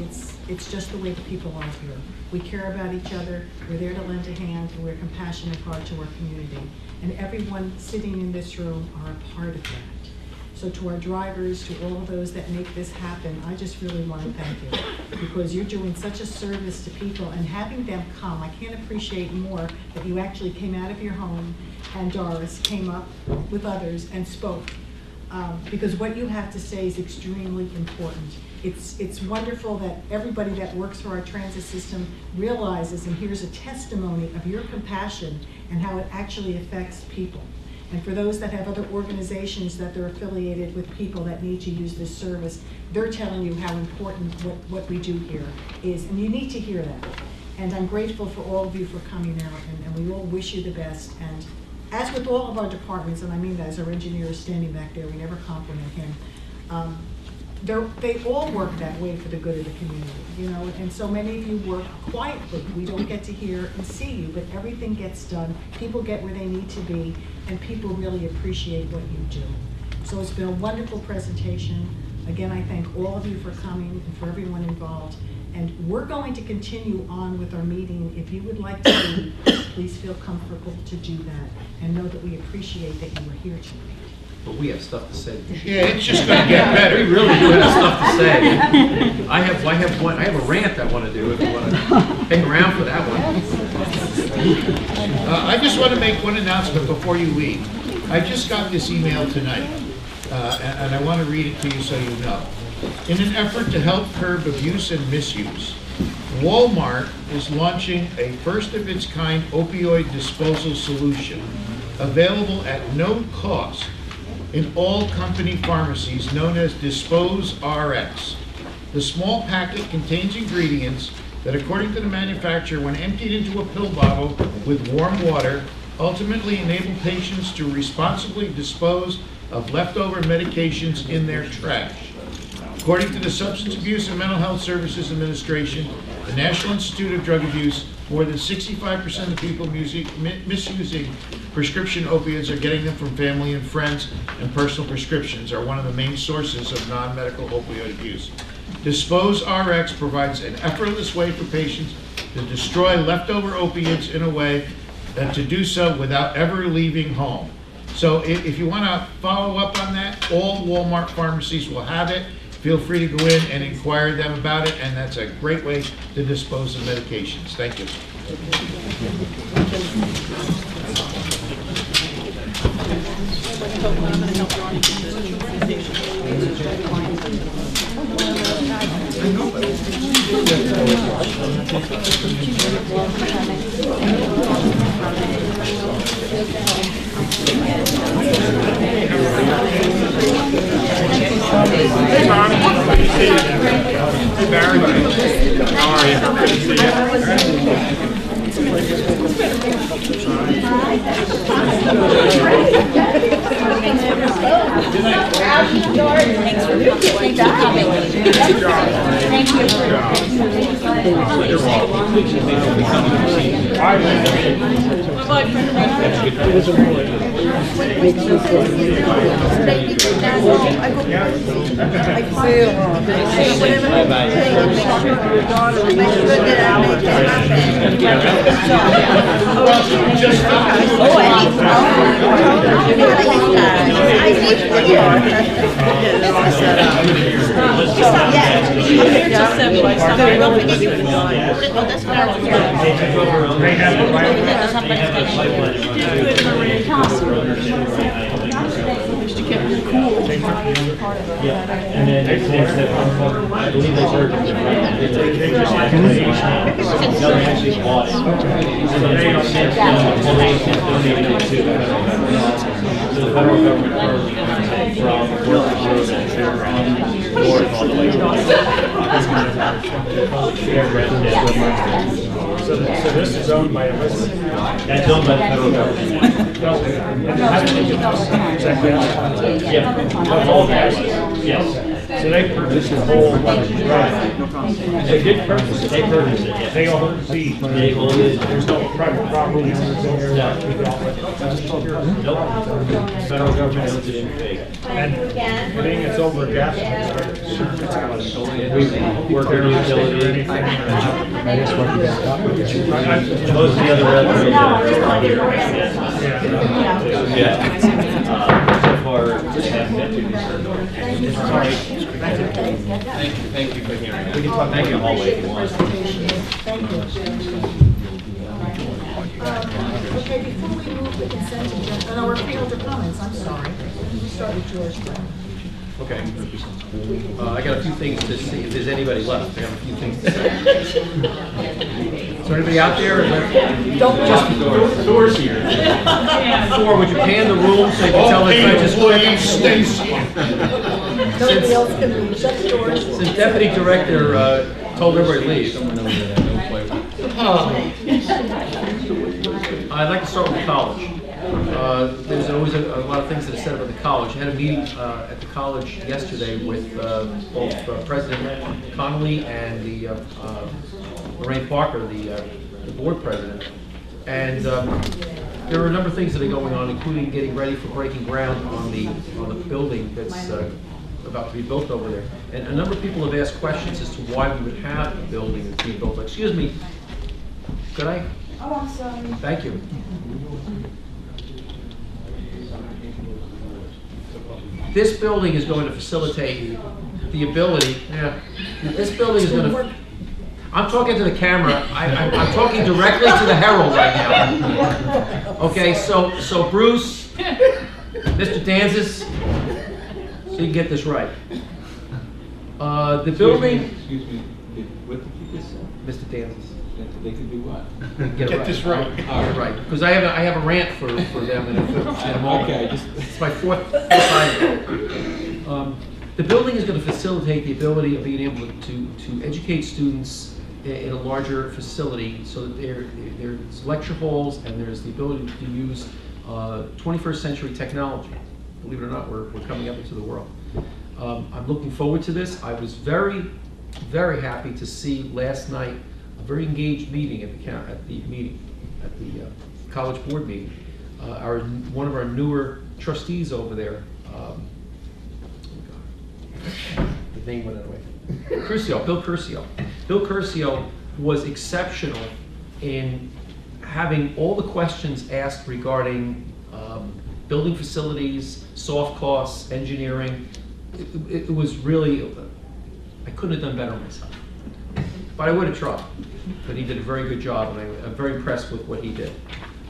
S1: just the way the people are here. We care about each other, we're there to lend a hand, and we're a compassionate heart to our community. And everyone sitting in this room are a part of that. So to our drivers, to all of those that make this happen, I just really want to thank you, because you're doing such a service to people, and having them come, I can't appreciate more that you actually came out of your home, and Doris came up with others and spoke. Because what you have to say is extremely important. It's wonderful that everybody that works for our transit system realizes and hears a testimony of your compassion and how it actually affects people. And for those that have other organizations that they're affiliated with people that need to use this service, they're telling you how important what we do here is, and you need to hear that. And I'm grateful for all of you for coming out, and we all wish you the best. And as with all of our departments, and I mean that as our engineer is standing back there, we never compliment him, they all work that way for the good of the community, you know, and so many of you work quietly. We don't get to hear and see you, but everything gets done. People get where they need to be, and people really appreciate what you do. So it's been a wonderful presentation. Again, I thank all of you for coming and for everyone involved. And we're going to continue on with our meeting. If you would like to leave, please feel comfortable to do that, and know that we appreciate that you were here tonight.
S11: But we have stuff to say.
S4: Yeah, it's just gonna get better.
S11: We really do have stuff to say. I have a rant I want to do if you want to hang around for that one.
S4: I just want to make one announcement before you leave. I just got this email tonight, and I want to read it to you so you know. In an effort to help curb abuse and misuse, Walmart is launching a first-of-its-kind opioid disposal solution available at no cost in all company pharmacies, known as Dispose RX. The small packet contains ingredients that, according to the manufacturer, when emptied into a pill bottle with warm water, ultimately enable patients to responsibly dispose of leftover medications in their trash. According to the Substance Abuse and Mental Health Services Administration, the National Institute of Drug Abuse, more than 65% of people misusing prescription opioids are getting them from family and friends, and personal prescriptions are one of the main sources of non-medical opioid abuse. Dispose RX provides an effortless way for patients to destroy leftover opiates in a way that to do so without ever leaving home. So if you want to follow up on that, all Walmart pharmacies will have it. Feel free to go in and inquire them about it, and that's a great way to dispose of medications. Thank you.
S14: Hey, Mom. Good to see you. Hey, Barry. How are you? Good to see
S15: Thanks for coming. Thank you.
S14: You're welcome.
S8: And then I believe they served it. They just actually bought it. And then it's since donated to the federal government. So the federal government currently comes from Workers Road and north all the way to
S14: So this is owned by a resident?
S8: That's owned by the federal government.
S14: How did you get this?
S8: Yeah, all that was, yes.
S14: So they purchased the whole drive. They did purchase it.
S8: They purchased it, yeah.
S14: They own the,
S8: They own it.
S14: there's no private property owners in there.
S8: Nope. Federal government owns it in fake.
S14: And being it's over a gas
S8: We work our utilities. Most of the other residents. Yeah. So far, just haven't been too concerned.
S12: Thank you for hearing.
S8: We can talk back in the hallway if you want.
S1: Thank you. Okay, before we move the consent agenda, no, we're freeholder comments, I'm sorry. We'll start with George.
S11: Okay. I got a few things to see if there's anybody left. I have a few things to say. Is there anybody out there?
S1: Don't
S11: just doors here. Or would you pan the room so you can tell if I just
S1: Nobody else can leave, shut the doors.
S11: Since Deputy Director told everybody to leave. I'd like to start with the college. There's always a lot of things that are said about the college. I had a meeting at the college yesterday with both President Connolly and the Lorraine Parker, the board president. And there are a number of things that are going on, including getting ready for breaking ground on the building that's about to be built over there. And a number of people have asked questions as to why we would have a building that's being built. Excuse me, could I?
S15: Oh, I'm sorry.
S11: Thank you. This building is going to facilitate the ability, this building is going to, I'm talking to the camera, I'm talking directly to the Herald right now. Okay, so Bruce, Mr. Danzis, so you can get this right. The building.
S12: Excuse me, what did you just say?
S11: Mr. Danzis.
S12: They could do what?
S11: Get
S14: this right.
S11: Get it right. Because I have a rant for them in a moment.
S12: Okay,
S11: It's my fourth time. The building is going to facilitate the ability of being able to educate students in a larger facility, so that there's lecture halls and there's the ability to use 21st century technology. Believe it or not, we're coming up into the world. I'm looking forward to this. I was very, very happy to see last night a very engaged meeting at the college board meeting. One of our newer trustees over there, the name went away. Bill Curcio. Bill Curcio was exceptional in having all the questions asked regarding building facilities, soft costs, engineering. It was really, I couldn't have done better myself. But I would have tried. But he did a very good job, and I'm very impressed with what he did.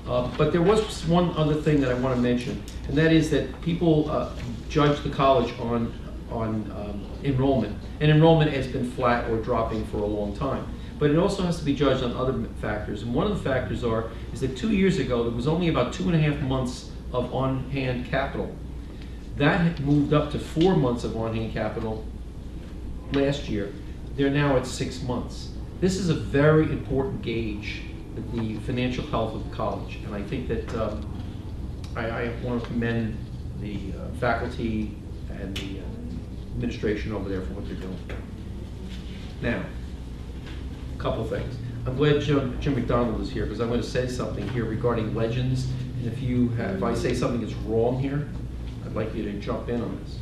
S11: But there was one other thing that I want to mention, and that is that people judge the college on enrollment. And enrollment has been flat or dropping for a long time. But it also has to be judged on other factors. And one of the factors is that 2 years ago, there was only about 2.5 months of on-hand capital. That had moved up to 4 months of on-hand capital last year. They're now at 6 months. This is a very important gauge of the financial health of the college. And I think that I want to commend the faculty and the administration over there for what they're doing. Now, a couple of things. I'm glad Jim McDonald is here, because I'm going to say something here regarding legends. And if I say something that's wrong here, I'd like you to jump in on this.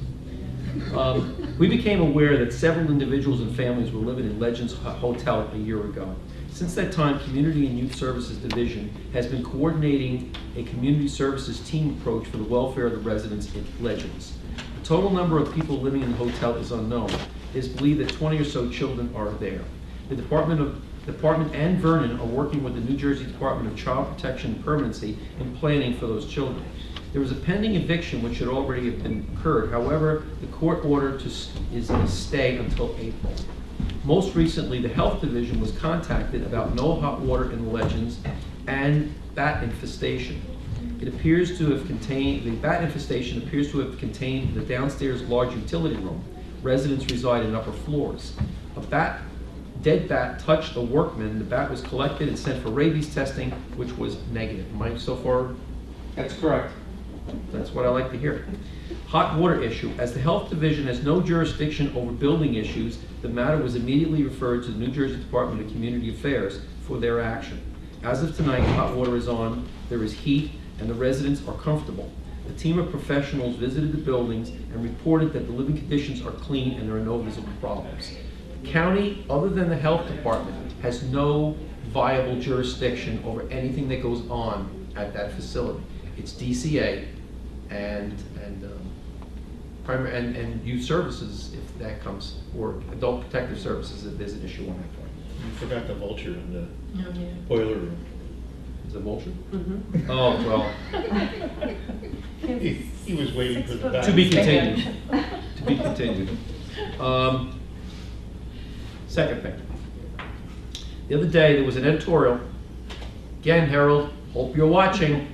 S11: We became aware that several individuals and families were living in Legends Hotel a year ago. Since that time, Community and Youth Services Division has been coordinating a community services team approach for the welfare of the residents in Legends. The total number of people living in the hotel is unknown. It is believed that 20 or so children are there. The Department and Vernon are working with the New Jersey Department of Child Protection and Permanency in planning for those children. There was a pending eviction which should already have been occurred. However, the court order is to stay until April. Most recently, the Health Division was contacted about no hot water in the Legends and bat infestation. It appears to have contained, the bat infestation appears to have contained the downstairs large utility room. Residents reside in upper floors. A dead bat touched a workman. The bat was collected and sent for rabies testing, which was negative. Am I so far?
S6: That's correct.
S11: That's what I like to hear. Hot water issue. As the Health Division has no jurisdiction over building issues, the matter was immediately referred to the New Jersey Department of Community Affairs for their action. As of tonight, hot water is on, there is heat, and the residents are comfortable. A team of professionals visited the buildings and reported that the living conditions are clean and there are no visible problems. The county, other than the Health Department, has no viable jurisdiction over anything that goes on at that facility. It's DCA and youth services, if that comes, or adult protective services if there's an issue on that point.
S14: You forgot the vulture in the
S1: Oh, yeah.
S14: boiler room.
S11: Is it vulture?
S1: Mm-hmm.
S11: Oh, well.
S14: He was waiting for the.
S11: To be continued. To be continued. Second thing. The other day, there was an editorial. Again, Herald, hope you're watching.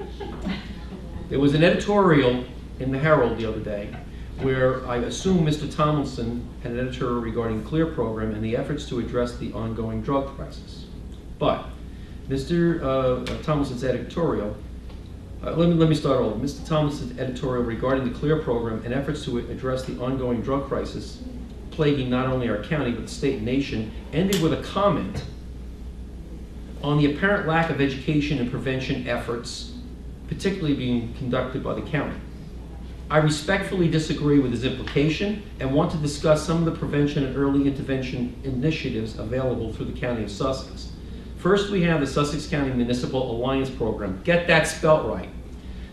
S11: There was an editorial in the Herald the other day where I assume Mr. Tomlinson had an editorial regarding the CLEAR program and the efforts to address the ongoing drug crisis. But Mr. Tomlinson's editorial, let me start over. Mr. Tomlinson's editorial regarding the CLEAR program and efforts to address the ongoing drug crisis plaguing not only our county but the state and nation ended with a comment on the apparent lack of education and prevention efforts, particularly being conducted by the county. I respectfully disagree with his implication and want to discuss some of the prevention and early intervention initiatives available through the County of Sussex. First, we have the Sussex County Municipal Alliance Program. Get that spelt right.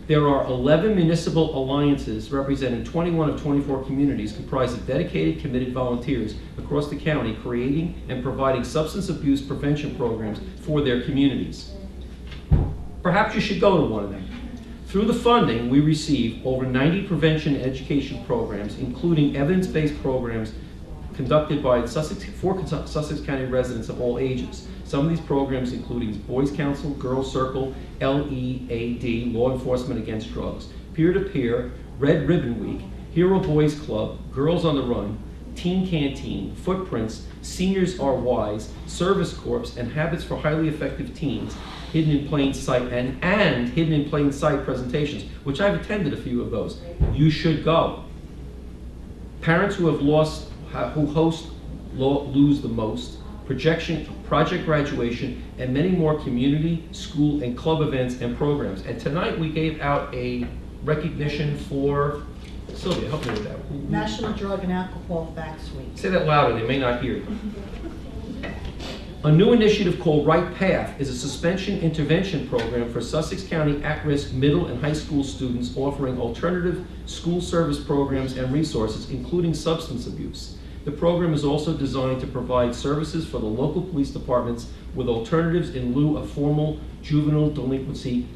S11: There are 11 municipal alliances representing 21 of 24 communities comprised of dedicated, committed volunteers across the county creating and providing substance abuse prevention programs for their communities. Perhaps you should go to one of them. Through the funding, we receive over 90 prevention and education programs, including evidence-based programs conducted by Sussex County residents of all ages. Some of these programs including Boys Council, Girls Circle, LEAD, Law Enforcement Against Drugs, Peer-to-Peer, Red Ribbon Week, Hero Boys Club, Girls on the Run, Teen Canteen, Footprints, Seniors Are Wise, Service Corps, and Habits for Highly Effective Teens, Hidden in Plain Sight, and Hidden in Plain Sight presentations, which I've attended a few of those. You should go. Parents who have lost, who host Lose the Most, Project Graduation, and many more community, school, and club events and programs. And tonight we gave out a recognition for, Sylvia, help me with that.
S1: National Drug and Alcohol Facts Week.
S11: Say that louder, they may not hear you. A new initiative called Right Path is a suspension intervention program for Sussex County at-risk middle and high school students offering alternative school service programs and resources, including substance abuse. The program is also designed to provide services for the local police departments with alternatives in lieu of formal juvenile delinquency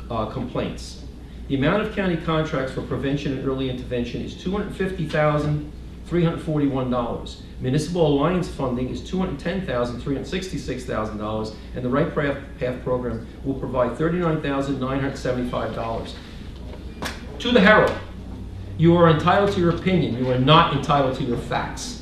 S11: complaints. The amount of county contracts for prevention and early intervention is $250,341. Municipal Alliance funding is $210,366, and the Right Path program will provide $39,975. To the Herald, you are entitled to your opinion. You are not entitled to your facts.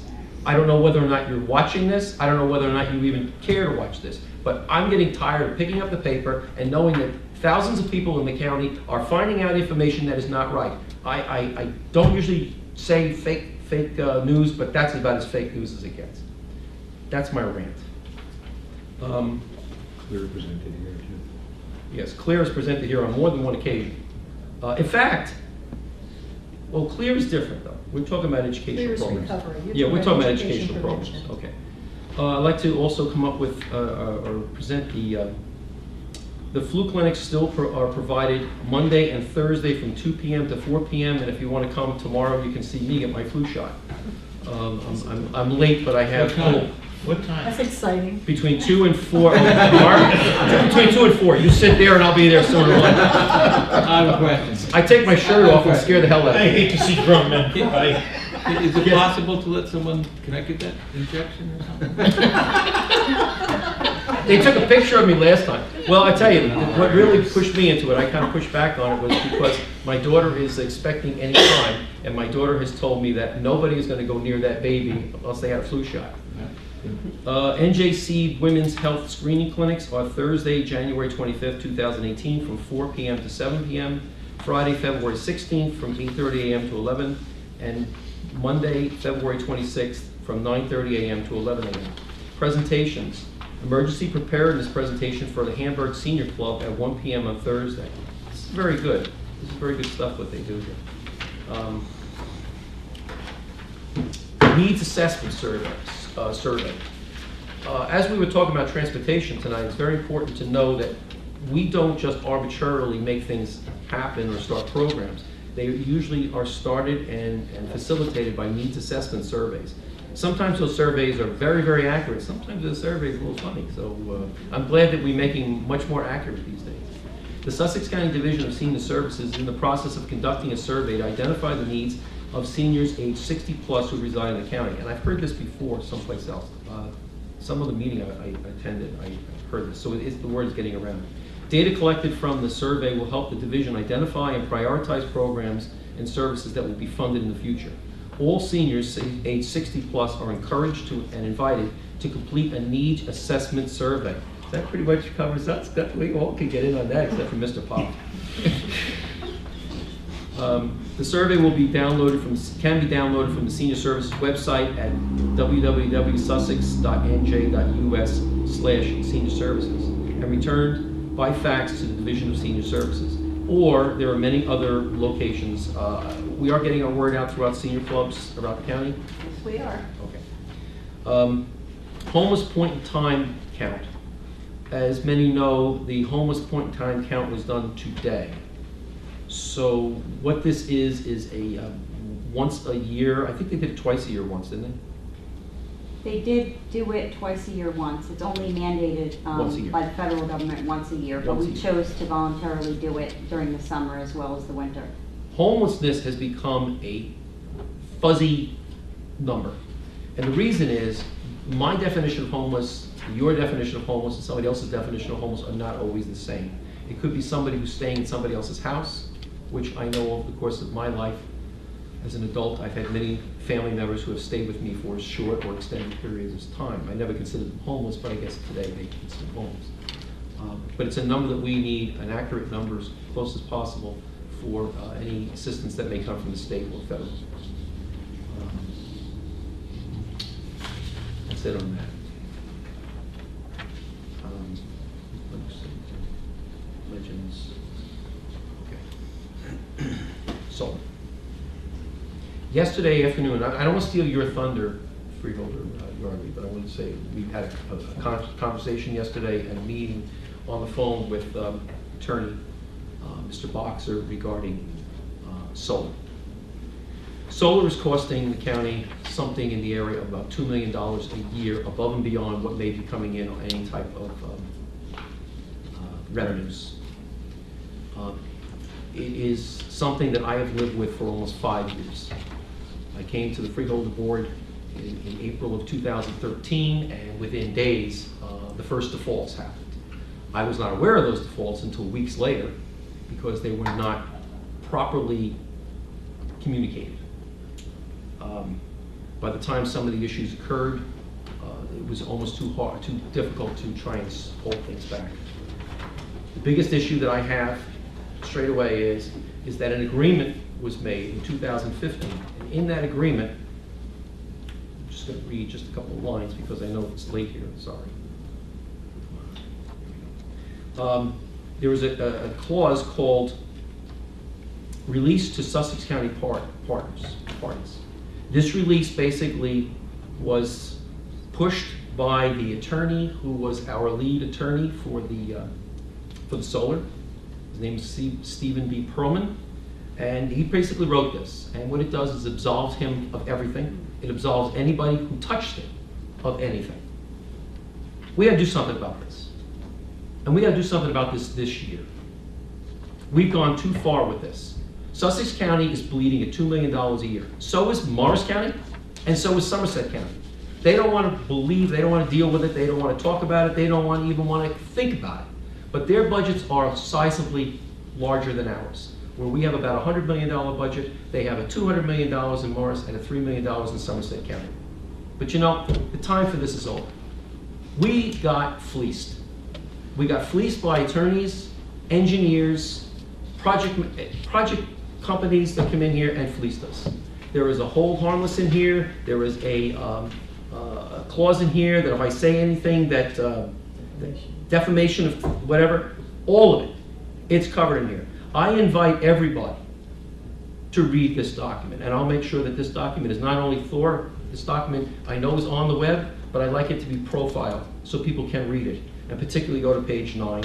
S11: I don't know whether or not you're watching this. I don't know whether or not you even care to watch this. But I'm getting tired of picking up the paper and knowing that thousands of people in the county are finding out information that is not right. I don't usually say fake news, but that's about as fake news as it gets. That's my rant.
S12: Clear presented here too.
S11: Yes, CLEAR is presented here on more than one occasion. In fact, well, CLEAR is different though. We're talking about educational
S1: CLEAR is
S11: programs.
S1: recovery. You're
S11: Yeah, we're talking about
S1: education
S11: educational programs.
S1: prevention.
S11: Okay. I'd like to also come up with or present the flu clinics still are provided Monday and Thursday from 2 p.m. to 4 p.m. And if you want to come tomorrow, you can see me get my flu shot. I'm late, but I have hope.
S14: What time?
S1: That's exciting.
S11: Between 2 and 4. Between 2 and 4. You sit there and I'll be there sooner or later.
S12: I have a question.
S11: I take my shirt off and scare the hell out of
S14: I
S11: you.
S14: hate to see grown men fight.
S12: Is it possible to let someone, can I get that injection or something?
S11: They took a picture of me last time. Well, I tell you, what really pushed me into it, I kind of pushed back on it, was because my daughter is expecting any time, and my daughter has told me that nobody is going to go near that baby unless they had a flu shot. NJC Women's Health Screening Clinics are Thursday, January 25th, 2018, from 4 p.m. to 7 p.m. Friday, February 16th from 8:30 a.m. to 11, and Monday, February 26th from 9:30 a.m. to 11 a.m. Presentations. Emergency preparedness presentation for the Hamburg Senior Club at 1 p.m. on Thursday. This is very good. This is very good stuff what they do here. Needs assessment survey. As we were talking about transportation tonight, it's very important to know that we don't just arbitrarily make things happen or start programs. They usually are started and facilitated by needs assessment surveys. Sometimes those surveys are very, very accurate. Sometimes the surveys are a little funny. So I'm glad that we're making much more accurate these days. The Sussex County Division of Senior Services is in the process of conducting a survey to identify the needs of seniors age 60 plus who reside in the county. And I've heard this before someplace else. Some of the meeting I attended, I heard this. So the word is getting around. Data collected from the survey will help the division identify and prioritize programs and services that will be funded in the future. All seniors age 60 plus are encouraged to and invited to complete a needs assessment survey. That pretty much covers us. We all can get in on that except for Mr. Pop. The survey will be can be downloaded from the Senior Services website at www.sussex.nj.us/senior services and returned by fax to the Division of Senior Services. Or there are many other locations. We are getting our word out throughout senior clubs around the county.
S15: Yes, we are.
S11: Okay. Homeless point in time count. As many know, the homeless point in time count was done today. So what this is a once a year, I think they did it twice a year once, didn't they?
S18: They did do it twice a year once. It's only mandated by the federal government once a year, but we chose to voluntarily do it during the summer as well as the winter.
S11: Homelessness has become a fuzzy number. And the reason is, my definition of homeless, your definition of homeless, and somebody else's definition of homeless are not always the same. It could be somebody who's staying in somebody else's house, which I know over the course of my life as an adult, I've had many family members who have stayed with me for short or extended periods of time. I never considered them homeless, but I guess today they consider them homeless. But it's a number that we need, an accurate number as close as possible for any assistance that may come from the state or federal. That's it on that. Let's see. Legends. Okay. So, yesterday afternoon, I don't want to steal your thunder, Freeholder Yardley, but I want to say we had a conversation yesterday and a meeting on the phone with attorney Mr. Boxer regarding solar. Solar is costing the county something in the area of about $2 million a year above and beyond what may be coming in on any type of revenues. It is something that I have lived with for almost 5 years. I came to the Freeholder Board in April of 2013, and within days, the first defaults happened. I was not aware of those defaults until weeks later because they were not properly communicated. By the time some of the issues occurred, it was almost too difficult to try and hold things back. The biggest issue that I have straight away is that an agreement was made in 2015, and in that agreement, I'm just going to read just a couple of lines because I know it's late here, sorry. There was a clause called release to Sussex County parties. This release basically was pushed by the attorney who was our lead attorney for the solar. His name is Stephen B. Perlman, and he basically wrote this. And what it does is absolves him of everything. It absolves anybody who touched it of anything. We got to do something about this. And we got to do something about this year. We've gone too far with this. Sussex County is bleeding at $2 million a year. So is Morris County, and so is Somerset County. They don't want to believe, they don't want to deal with it, they don't want to talk about it, they don't even want to think about it. But their budgets are sizably larger than ours. Where we have about a $100 million budget, they have a $200 million in Morris and a $3 million in Somerset County. But you know, the time for this is over. We got fleeced. We got fleeced by attorneys, engineers, project companies that come in here and fleece us. There is a hold harmless in here. There is a clause in here that if I say anything that defamation of whatever, all of it, it's covered in here. I invite everybody to read this document, and I'll make sure that this document is not only thorough. This document I know is on the web, but I like it to be profiled so people can read it, and particularly go to page 9.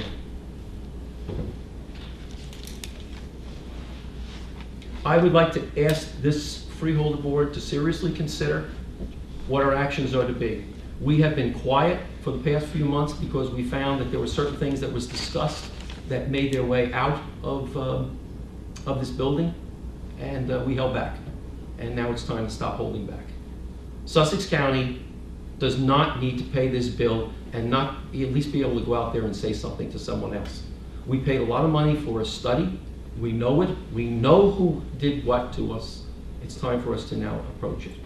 S11: I would like to ask this Freeholder Board to seriously consider what our actions are to be. We have been quiet for the past few months because we found that there were certain things that was discussed that made their way out of this building, and we held back. And now it's time to stop holding back. Sussex County does not need to pay this bill and not at least be able to go out there and say something to someone else. We paid a lot of money for a study. We know it. We know who did what to us. It's time for us to now approach it.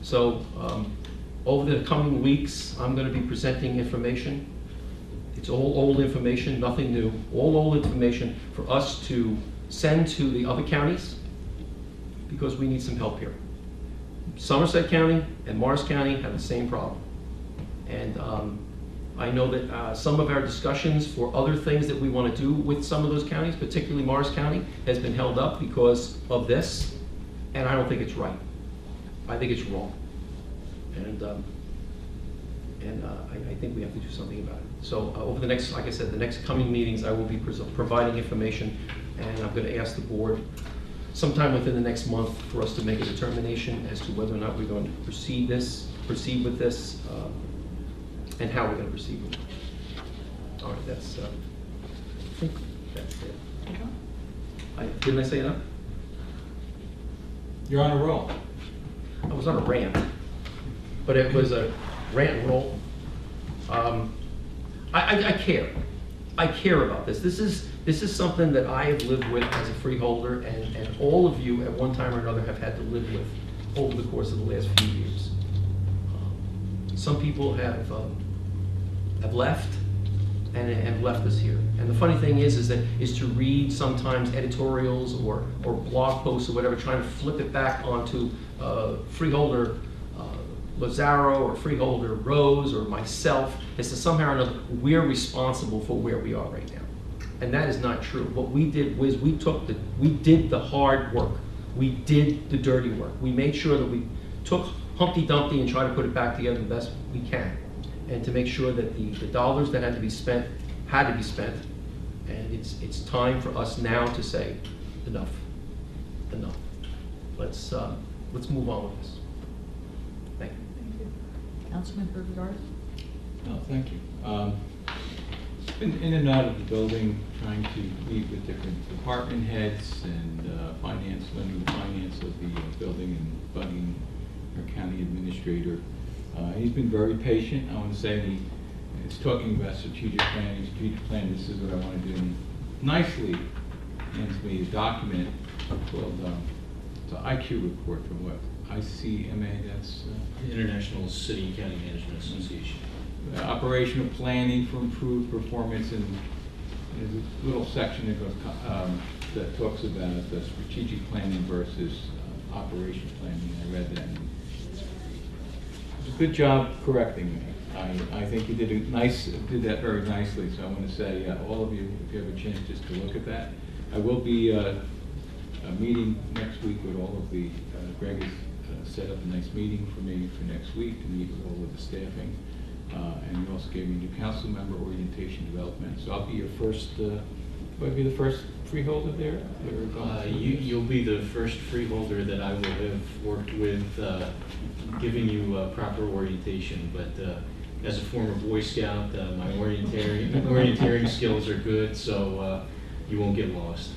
S11: So over the coming weeks, I'm going to be presenting information. It's all old information, nothing new. All old information for us to send to the other counties because we need some help here. Somerset County and Morris County have the same problem. And I know that some of our discussions for other things that we want to do with some of those counties, particularly Morris County, has been held up because of this, and I don't think it's right. I think it's wrong. And I think we have to do something about it. So over the next, like I said, the next coming meetings, I will be providing information, and I'm going to ask the board sometime within the next month for us to make a determination as to whether or not we're going to proceed with this, and how we're going to proceed with it. All right, that's, I think that's it. Didn't I say enough?
S12: You're on a roll.
S11: I was on a rant, but it was a rant and roll. I care. I care about this. This is something that I have lived with as a freeholder, and all of you at one time or another have had to live with over the course of the last few years. Some people have left and have left us here. And the funny thing is to read sometimes editorials or blog posts or whatever, trying to flip it back onto Freeholder Lazaro or Freeholder Rose or myself, is to somehow or another, we're responsible for where we are right now. And that is not true. What we did was we did the hard work. We did the dirty work. We made sure that we took Humpty Dumpty and tried to put it back together the best we can. And to make sure that the dollars that had to be spent. And it's time for us now to say, enough. Let's move on with this. Thank you.
S1: Thank you. Councilman Bergard?
S12: No, thank you. Been in and out of the building, trying to meet with different department heads and learning the finance of the building and bugging our county administrator. He's been very patient. I want to say he's talking about strategic planning. Strategic plan, this is what I want to do. And nicely hands me a document called the IQ report from what? ICMA, that's
S7: the International City and County Management Association.
S12: Operational planning for improved performance, and there's a little section that goes that talks about the strategic planning versus operational planning. I read that. Good job correcting me. I think you did that very nicely. So I want to say, all of you, if you have a chance just to look at that. I will be meeting next week with all of the, Greg has set up a nice meeting for me for next week to meet with all of the staffing. And you also gave me new council member orientation development. So I'll be your first, will I be the first freeholder there?
S7: You'll be the first freeholder that I will have worked with, giving you proper orientation. But as a former Boy Scout, my orienteering skills are good, so you won't get lost.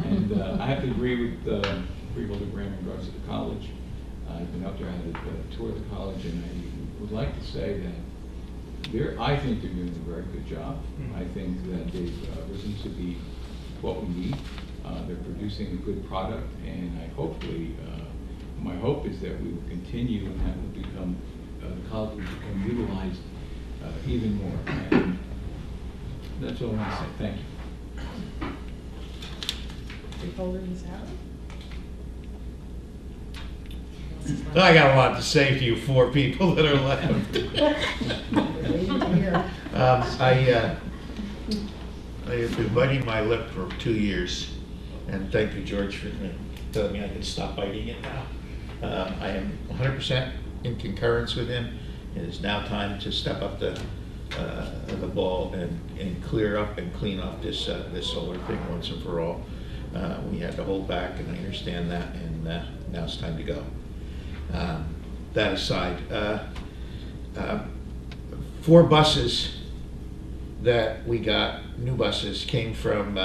S12: And I have to agree with Freeholder Graham in regards to the college. I've been up there, I had a tour of the college, and I would like to say that I think they're doing a very good job. I think that they've risen to be what we need. They're producing a good product, and my hope is that we will continue and that will become, the college will become utilized even more. And that's all I want to say. Thank you.
S17: Freeholder, Ms. Howard?
S4: I got a lot to say to you four people that are left. I have been biting my lip for 2 years, and thank you, George, for telling me I can stop biting it now. I am 100% in concurrence with him. It is now time to step up the ball and clear up and clean up this solar thing once and for all. We had to hold back, and I understand that, and now it's time to go. That aside, 4 buses that we got, new buses, came from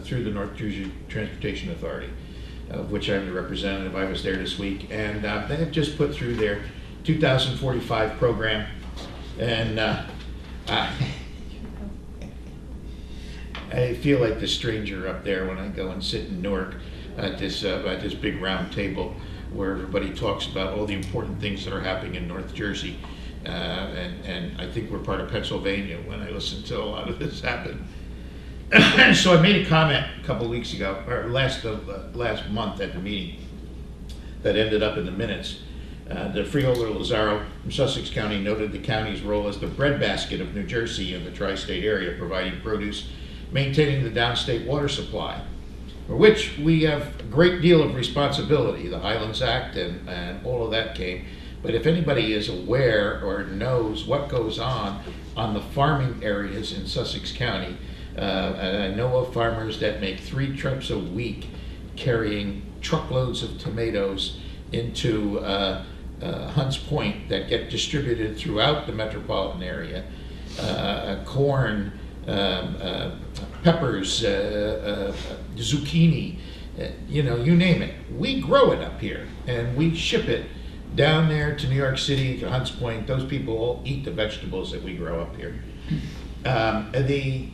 S4: through the North Jersey Transportation Authority, of which I'm the representative. I was there this week, and they have just put through their 2045 program, and I feel like the stranger up there when I go and sit in Newark at this big round table where everybody talks about all the important things that are happening in North Jersey. And I think we're part of Pennsylvania when I listen to a lot of this happen. So I made a comment a couple of weeks ago, or last month at the meeting, that ended up in the minutes. The Freeholder Lazaro from Sussex County noted the county's role as the breadbasket of New Jersey and the tri-state area, providing produce, maintaining the downstate water supply, for which we have a great deal of responsibility. The Highlands Act and all of that came. But if anybody is aware or knows what goes on the farming areas in Sussex County, and I know of farmers that make 3 trips a week carrying truckloads of tomatoes into Hunts Point that get distributed throughout the metropolitan area, corn, peppers, zucchini, you name it. We grow it up here, and we ship it down there to New York City, to Hunts Point. Those people all eat the vegetables that we grow up here. The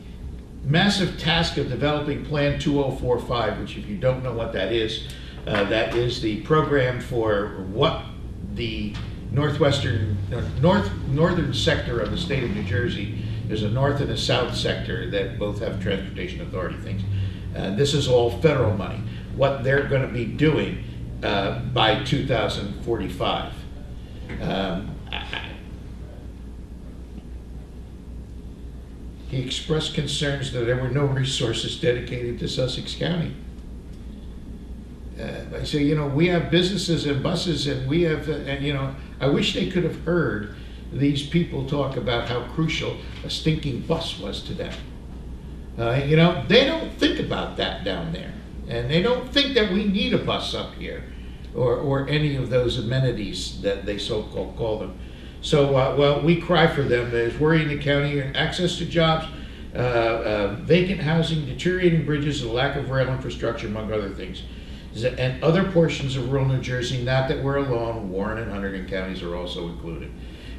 S4: massive task of developing Plan 2045, which if you don't know what that is the program for what the northern sector of the state of New Jersey. There's a north and a south sector that both have transportation authority things. This is all federal money. What they're going to be doing by 2045. He expressed concerns that there were no resources dedicated to Sussex County. I say, we have businesses and buses, and we have, I wish they could have heard these people talk about how crucial a stinking bus was to them. They don't think about that down there. And they don't think that we need a bus up here, or any of those amenities that they so-called call them. So, we cry for them. There's worry in the county, access to jobs, vacant housing, deteriorating bridges, and lack of rail infrastructure, among other things. And other portions of rural New Jersey, not that we're alone, Warren and Hunterdon counties are also included.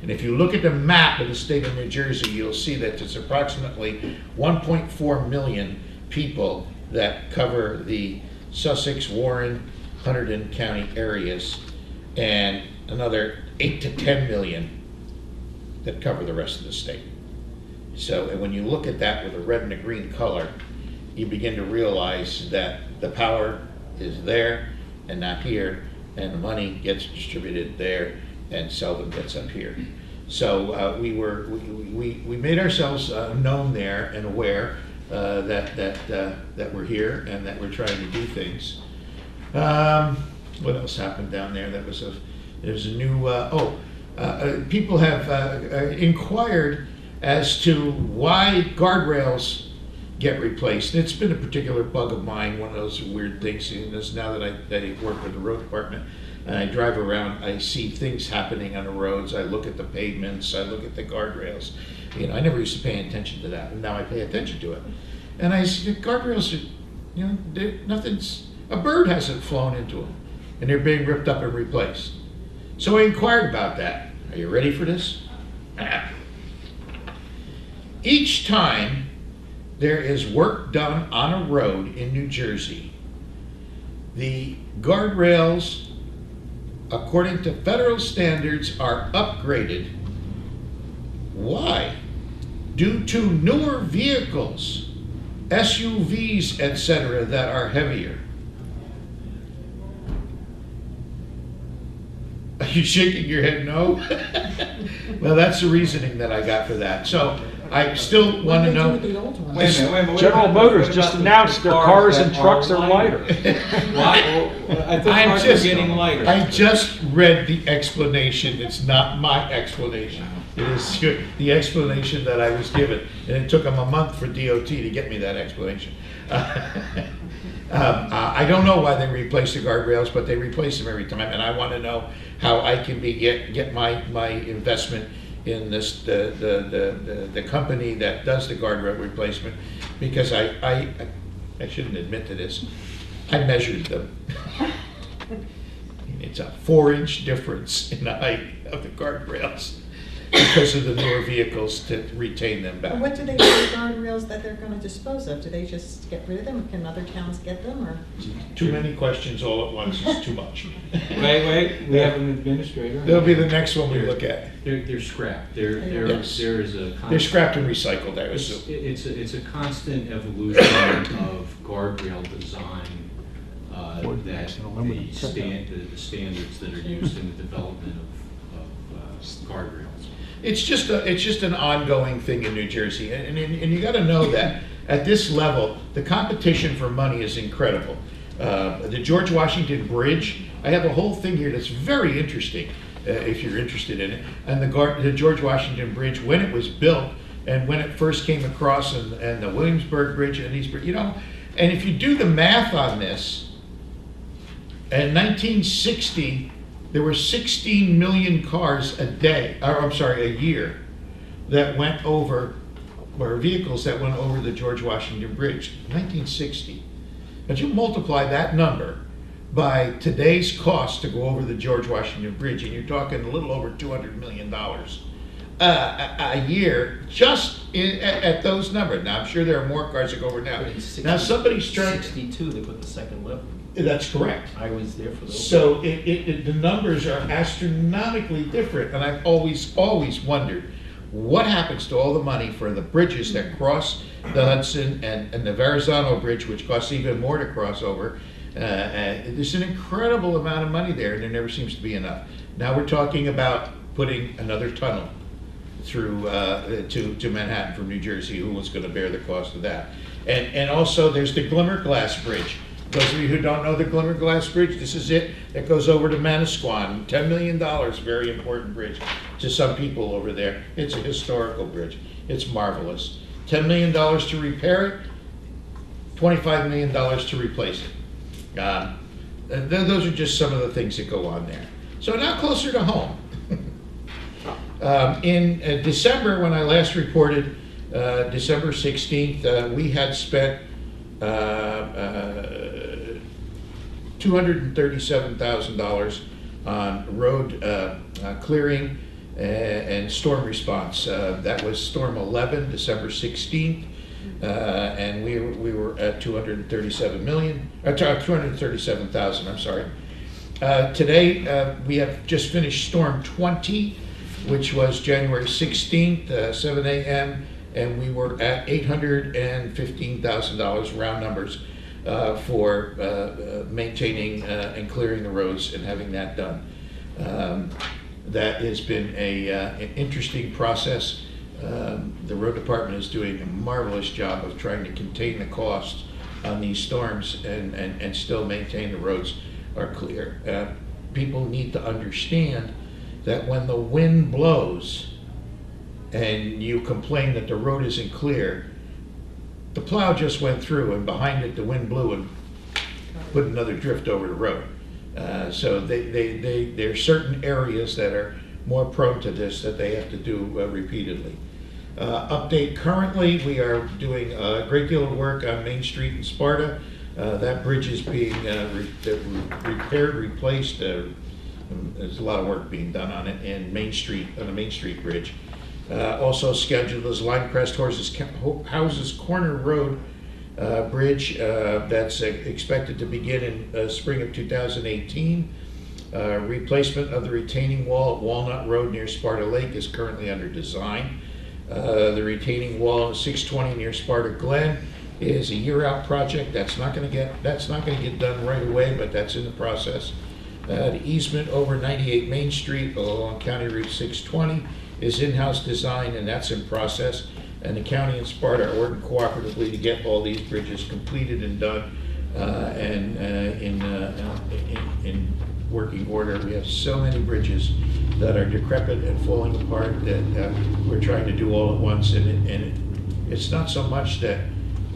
S4: And if you look at the map of the state of New Jersey, you'll see that it's approximately 1.4 million people that cover the Sussex, Warren, Hunterdon County areas, and another 8 to 10 million that cover the rest of the state. So, and when you look at that with a red and a green color, you begin to realize that the power is there and not here, and the money gets distributed there and seldom gets up here. So we made ourselves known there and aware that we're here and that we're trying to do things. What else happened down there? There's a new, people have inquired as to why guardrails get replaced. It's been a particular bug of mine, one of those weird things. Now that I work with the road department and I drive around, I see things happening on the roads. I look at the pavements, I look at the guardrails. I never used to pay attention to that, and now I pay attention to it. And I see the guardrails are, nothing's, a bird hasn't flown into them, and they're being ripped up and replaced. So I inquired about that. Are you ready for this? Each time there is work done on a road in New Jersey, the guardrails, according to federal standards, are upgraded. Why? Due to newer vehicles SUVs, etc., that are heavier. Are you shaking your head no? Well, that's the reasoning that I got for that. So I still want to know.
S12: Wait a minute.
S14: General Motors just announced their cars and trucks are lighter.
S12: I thought cars were getting lighter.
S4: I just read the explanation. It's not my explanation. It is the explanation that I was given. And it took them a month for DOT to get me that explanation. I don't know why they replace the guardrails, but they replace them every time. And I want to know how I can get my investment in this the company that does the guardrail replacement, because I shouldn't admit to this. I measured them. It's a 4-inch difference in the height of the guardrails because of the newer vehicles to retain them back.
S1: What do they do with guardrails that they're going to dispose of? Do they just get rid of them? Can other towns get them, or?
S4: Too many questions all at once is too much.
S12: Wait, we have an administrator.
S4: That'll be the next one we look at.
S7: They're scrapped.
S4: Yes.
S7: There is a
S4: They're scrapped and recycled, I assume.
S7: It's a constant evolution of guardrail design the standards that are used in the development of guardrails.
S4: It's just an ongoing thing in New Jersey, and you got to know that at this level, the competition for money is incredible. The George Washington Bridge, I have a whole thing here that's very interesting, if you're interested in it. And the George Washington Bridge, when it was built, and when it first came across, and the Williamsburg Bridge and East Bridge, and if you do the math on this, in 1960, there were 16 million cars a year that went over, or vehicles that went over the George Washington Bridge, 1960. But you multiply that number by today's cost to go over the George Washington Bridge, and you're talking a little over $200 million a year just at those numbers. Now, I'm sure there are more cars that go over now. Now, somebody's trying.
S11: 62, they put the second level.
S4: That's correct.
S11: I was there for those.
S4: So the numbers are astronomically different, and I've always wondered what happens to all the money for the bridges that cross the Hudson and the Verrazano Bridge, which costs even more to cross over. There's an incredible amount of money there, and there never seems to be enough. Now we're talking about putting another tunnel through to Manhattan from New Jersey. Who was going to bear the cost of that? And also there's the Glimmerglass Bridge. Those of you who don't know the Glimmerglass Bridge, this is it. That goes over to Manasquan. $10 million, very important bridge to some people over there. It's a historical bridge. It's marvelous. $10 million to repair it, $25 million to replace it. Those are just some of the things that go on there. So now closer to home. In December, when I last reported, December 16th, we had spent $237,000 on road clearing and storm response. That was Storm 11, December 16th, and we were at 237,000. I'm sorry. Today we have just finished Storm 20, which was January 16th, 7 a.m. and we were at $815,000, round numbers, for maintaining and clearing the roads and having that done. That has been an interesting process. The road department is doing a marvelous job of trying to contain the costs on these storms and still maintain the roads are clear. People need to understand that when the wind blows and you complain that the road isn't clear, the plow just went through and behind it the wind blew and put another drift over the road. So there are certain areas that are more prone to this that they have to do repeatedly. Update: currently we are doing a great deal of work on Main Street in Sparta. That bridge is being repaired, replaced. There's a lot of work being done on it in Main Street, on the Main Street Bridge. Also scheduled is Linecrest Houses Corner Road Bridge that's expected to begin in spring of 2018. Replacement of the retaining wall at Walnut Road near Sparta Lake is currently under design. The retaining wall at 620 near Sparta Glen is a year-out project. That's not going to get done right away, but that's in the process. The easement over 98 Main Street along County Route 620 is in-house design, and that's in process. And the county and Sparta are working cooperatively to get all these bridges completed and done in working order. We have so many bridges that are decrepit and falling apart that we're trying to do all at once. And it's not so much that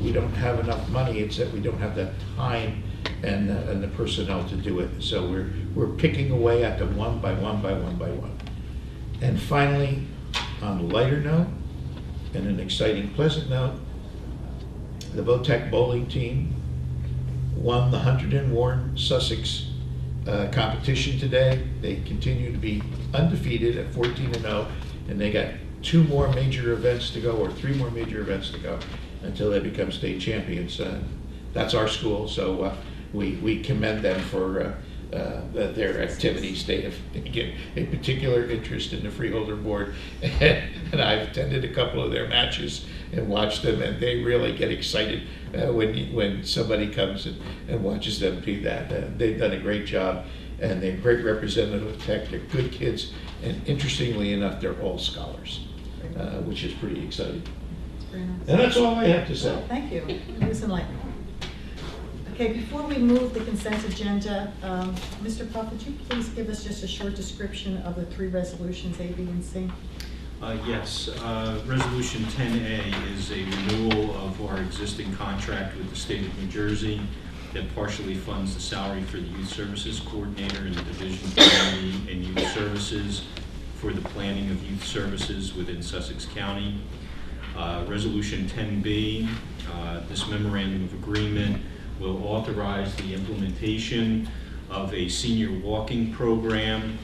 S4: we don't have enough money, it's that we don't have the time and the personnel to do it. So we're picking away at them one by one by one by one. And finally, on a lighter note, and an exciting, pleasant note, the VOTEC bowling team won the Hunterdon Warren Sussex competition today. They continue to be undefeated at 14-0, and they got 2 more major events to go, or 3 more major events to go, until they become state champions. That's our school, so we commend them for their activities. They have a particular interest in the Freeholder Board, and I've attended a couple of their matches and watched them, and they really get excited when somebody comes and watches them do that. They've done a great job, and they're great representative of Tech. They're good kids, and interestingly enough, they're all scholars, which is pretty exciting.
S1: Very nice.
S4: And that's all I have to say.
S1: Well, thank you. It was enlightening. Okay, before we move the consent agenda, Mr. Puff, would you please give us just a short description of the 3 resolutions, A, B, and C?
S7: Yes. Resolution 10A is a renewal of our existing contract with the state of New Jersey that partially funds the salary for the Youth Services Coordinator in the Division of Community and Youth Services for the planning of youth services within Sussex County. Resolution 10B, this memorandum of agreement will authorize the implementation of a senior walking program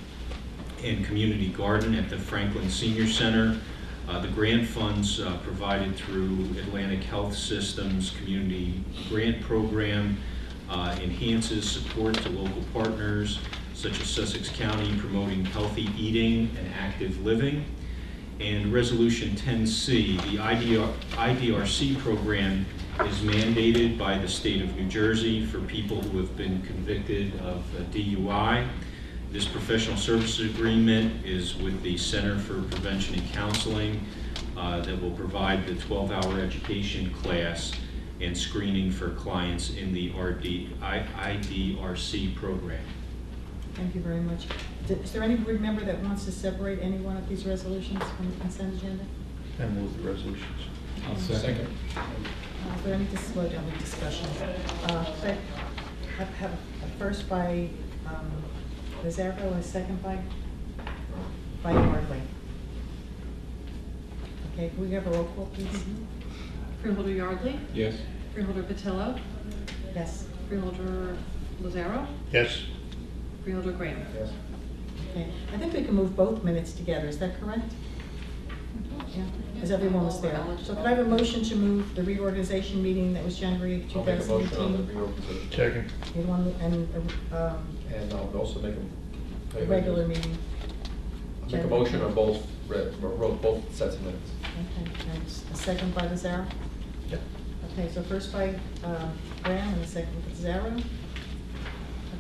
S7: and community garden at the Franklin Senior Center. The grant funds provided through Atlantic Health Systems Community Grant Program enhances support to local partners such as Sussex County promoting healthy eating and active living. And Resolution 10C, the IDRC program is mandated by the state of New Jersey for people who have been convicted of DUI. This professional services agreement is with the Center for Prevention and Counseling that will provide the 12-hour education class and screening for clients in the IDRC program.
S1: Thank you very much. Is there any board member that wants to separate any one of these resolutions from the consent agenda?
S4: And move the resolutions.
S12: I'll second.
S1: Is there any discussion? But have a first by Lizardo and a second by Yardley. Okay, can we have a roll call, please?
S19: Freeholder Yardley?
S12: Yes.
S19: Freeholder Patillo?
S1: Yes.
S19: Freeholder Lazaro?
S4: Yes.
S19: Freeholder Graham?
S12: Yes.
S1: Okay, I think we can move both minutes together, is that correct? Yeah, because everyone was there. So could I have a motion to move the reorganization meeting that was January 2018?
S20: I'll make a motion on the reorganization.
S4: Second.
S20: And I'll also make
S1: a regular meeting.
S20: I'll make a motion on both sets of minutes.
S1: Okay, and a second by Lazaro?
S4: Yep.
S1: Okay, so first by Graham and a second by Lazaro.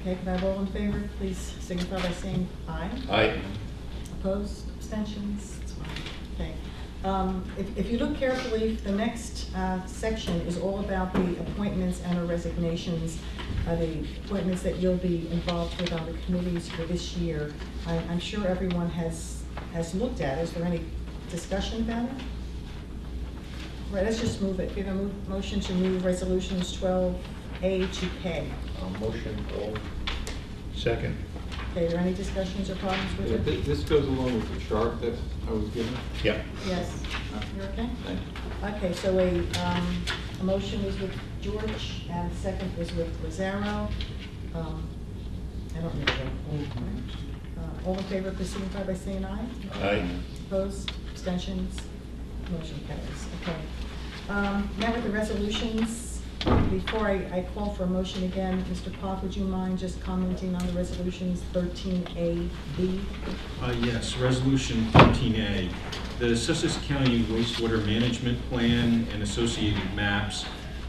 S1: Okay, can I have all in favor? Please signify by saying aye.
S4: Aye.
S1: Opposed, abstentions? It's fine. Okay. If you look carefully, the next section is all about the appointments and or resignations, the appointments that you'll be involved with on the committees for this year. I'm sure everyone has looked at it. Is there any discussion about it? Right, let's just move it. Give a motion to move resolutions 12A to K.
S20: Motion all.
S4: Second.
S1: Okay, are there any discussions or problems with it?
S12: This goes along with the chart that I was given?
S4: Yep.
S1: Yes. You're okay?
S12: Thank you.
S1: Okay, so a motion is with George and a second is with Lazaro. I don't need to go. All in favor, please signify by saying aye.
S4: Aye.
S1: Opposed, abstentions, motion carries. Okay. Now with the resolutions. Before I call for a motion again, Mr. Pop, would you mind just commenting on the resolutions 13A, B?
S7: Yes, Resolution 13A. The Sussex County Wastewater Management Plan and associated maps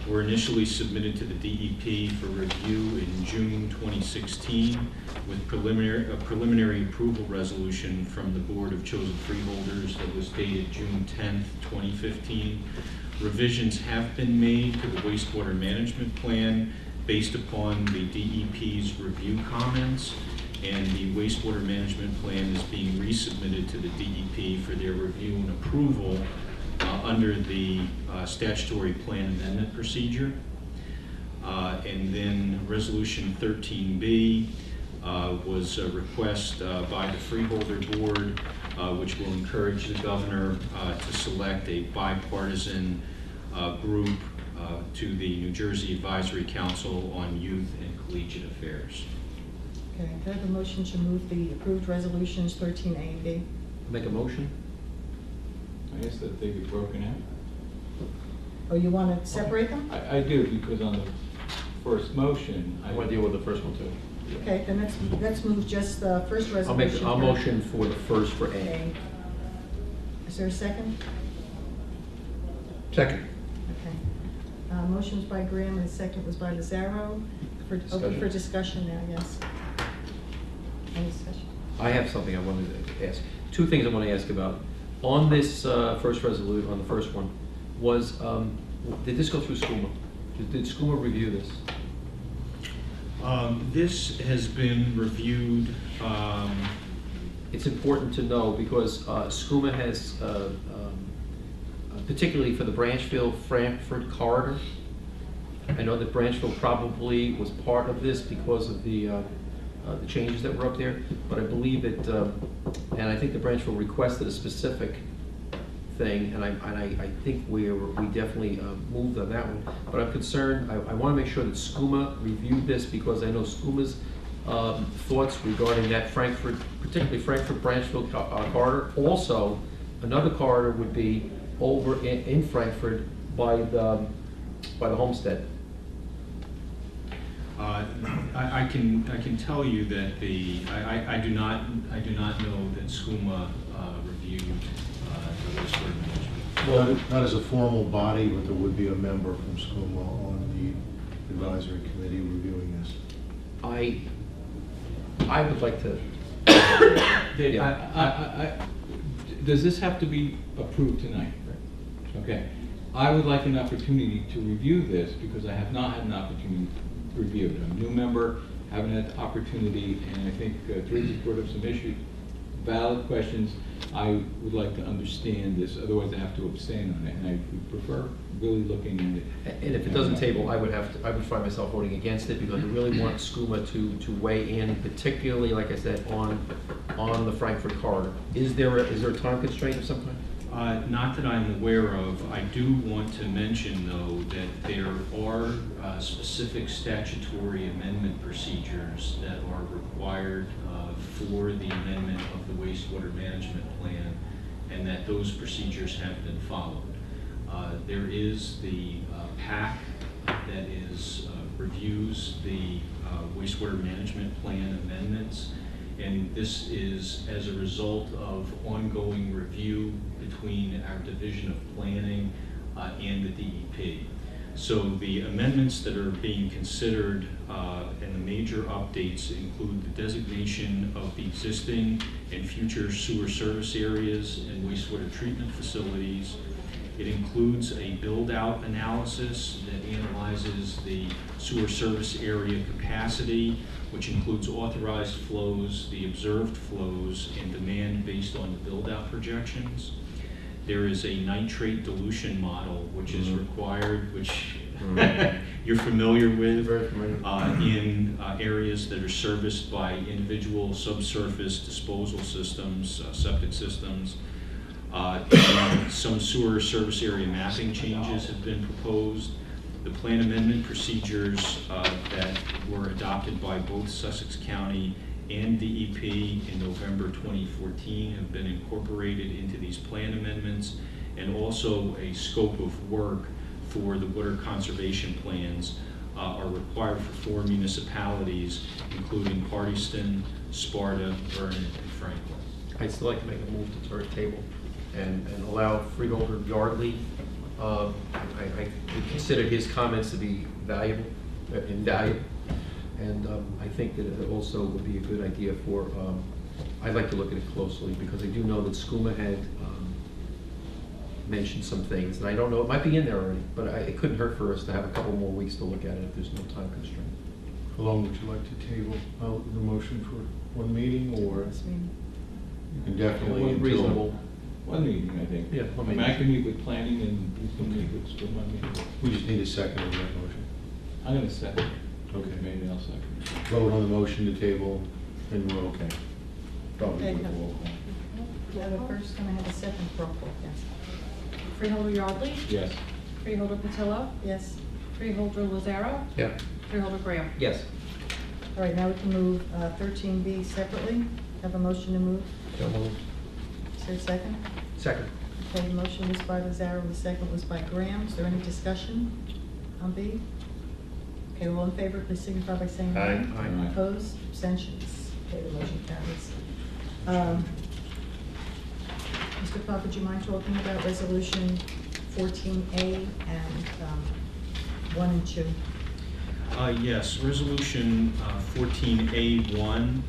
S7: were initially submitted to the DEP for review in June 2016 with a preliminary approval resolution from the Board of Chosen Freeholders that was dated June 10th, 2015. Revisions have been made to the wastewater management plan based upon the DEP's review comments, and the wastewater management plan is being resubmitted to the DEP for their review and approval under the statutory plan amendment procedure. And then Resolution 13B was a request by the Freeholder Board, which will encourage the governor to select a bipartisan group to the New Jersey Advisory Council on Youth and Collegiate Affairs.
S1: Okay, can I have a motion to move the approved resolutions 13A and B?
S11: Make a motion?
S12: I asked that they be broken out.
S1: Oh, you want to separate them?
S12: I do, because on the first motion,
S11: I want to deal with the first one too.
S1: Okay, then let's move just the first resolution.
S11: I'll motion for the first for A.
S1: A. Is there a second?
S11: Second.
S1: Okay. Motion was by Graham and the second was by Lazaro. Open for discussion now, yes. Any discussion?
S11: I have something I wanted to ask. Two things I want to ask about. On this first resolution, on the first one, was, did this go through SCUMA? Did SCUMA review this?
S7: This has been reviewed.
S11: It's important to know because SCUMA has, particularly for the Branchville-Frankfurt corridor, I know that Branchville probably was part of this because of the changes that were up there, but I believe that, and I think the Branchville requested a specific thing, and I think we definitely moved on that one. But I'm concerned, I want to make sure that SCUMA reviewed this because I know SCUMA's thoughts regarding that Frankfurt, particularly Frankfurt-Branchville corridor. Also, another corridor would be over in Frankfurt by the Homestead.
S7: I can tell you that I do not know that SCUMA reviewed the wastewater management.
S2: Well, not as a formal body, but there would be a member from SCUMA on the advisory committee reviewing this.
S11: I would like to.
S12: Does this have to be approved tonight? Okay. I would like an opportunity to review this because I have not had an opportunity to review it. I'm a new member, haven't had the opportunity, and I think Teresa brought up some issues, valid questions. I would like to understand this, otherwise I have to abstain on it, and I would prefer really looking at it.
S11: And if it doesn't table, I would find myself voting against it because I really want SCUMA to weigh in, particularly, like I said, on the Frankfurt corridor. Is there a time constraint of some kind?
S7: Not that I'm aware of. I do want to mention, though, that there are specific statutory amendment procedures that are required for the amendment of the wastewater management plan, and that those procedures have been followed. There is the PAC that reviews the wastewater management plan amendments, and this is as a result of ongoing review between our Division of Planning and the DEP. So the amendments that are being considered and the major updates include the designation of the existing and future sewer service areas and wastewater treatment facilities. It includes a build-out analysis that analyzes the sewer service area capacity, which includes authorized flows, the observed flows, and demand based on the build-out projections. There is a nitrate dilution model, which is required, which you're familiar with, in areas that are serviced by individual subsurface disposal systems, septic systems. Some sewer service area mapping changes have been proposed. The plan amendment procedures that were adopted by both Sussex County and DEP in November 2014 have been incorporated into these plan amendments, and also a scope of work for the water conservation plans are required for 4 municipalities, including Hardyston, Sparta, Vernon, and Franklin.
S11: I'd still like to make a move to table and allow Freeholder Yardley I consider his comments to be valuable, invaluable. And I think that it also would be a good idea for, I'd like to look at it closely, because I do know that SCUMA had mentioned some things, and I don't know, it might be in there already, but it couldn't hurt for us to have a couple more weeks to look at it if there's no time constraint.
S2: How long would you like to table the motion for one meeting, or? You can definitely
S12: One
S2: until.
S12: reasonable, one meeting, I think.
S11: Yeah, one meeting.
S12: I can meet with planning and you can meet with school, one meeting.
S2: We just need a second on that motion.
S12: I'm gonna second.
S2: Okay.
S12: Maybe I'll second.
S2: Vote on the motion to table, and we're okay. Probably
S1: Okay.
S2: with a roll call.
S1: We have a first, and I have a second roll call, yes.
S19: Freeholder Yardley,
S12: Yes.
S19: Freeholder Patillo,
S1: Yes.
S19: Freeholder Lazaro,
S11: Yeah.
S19: Freeholder Graham.
S11: Yes.
S1: All right, now we can move 13B separately. Have a motion to move.
S11: So moved.
S1: Is there a second?
S11: Second.
S1: Okay, the motion was by Lazaro, the second was by Graham. Is there any discussion on B? Okay, all in favor, please signify by saying aye.
S11: Aye.
S12: Aye.
S1: Opposed, abstentions. Okay, the motion carries. Mr. Pop, would you mind talking about resolution 14A and 1 and 2?
S9: Yes, resolution 14A1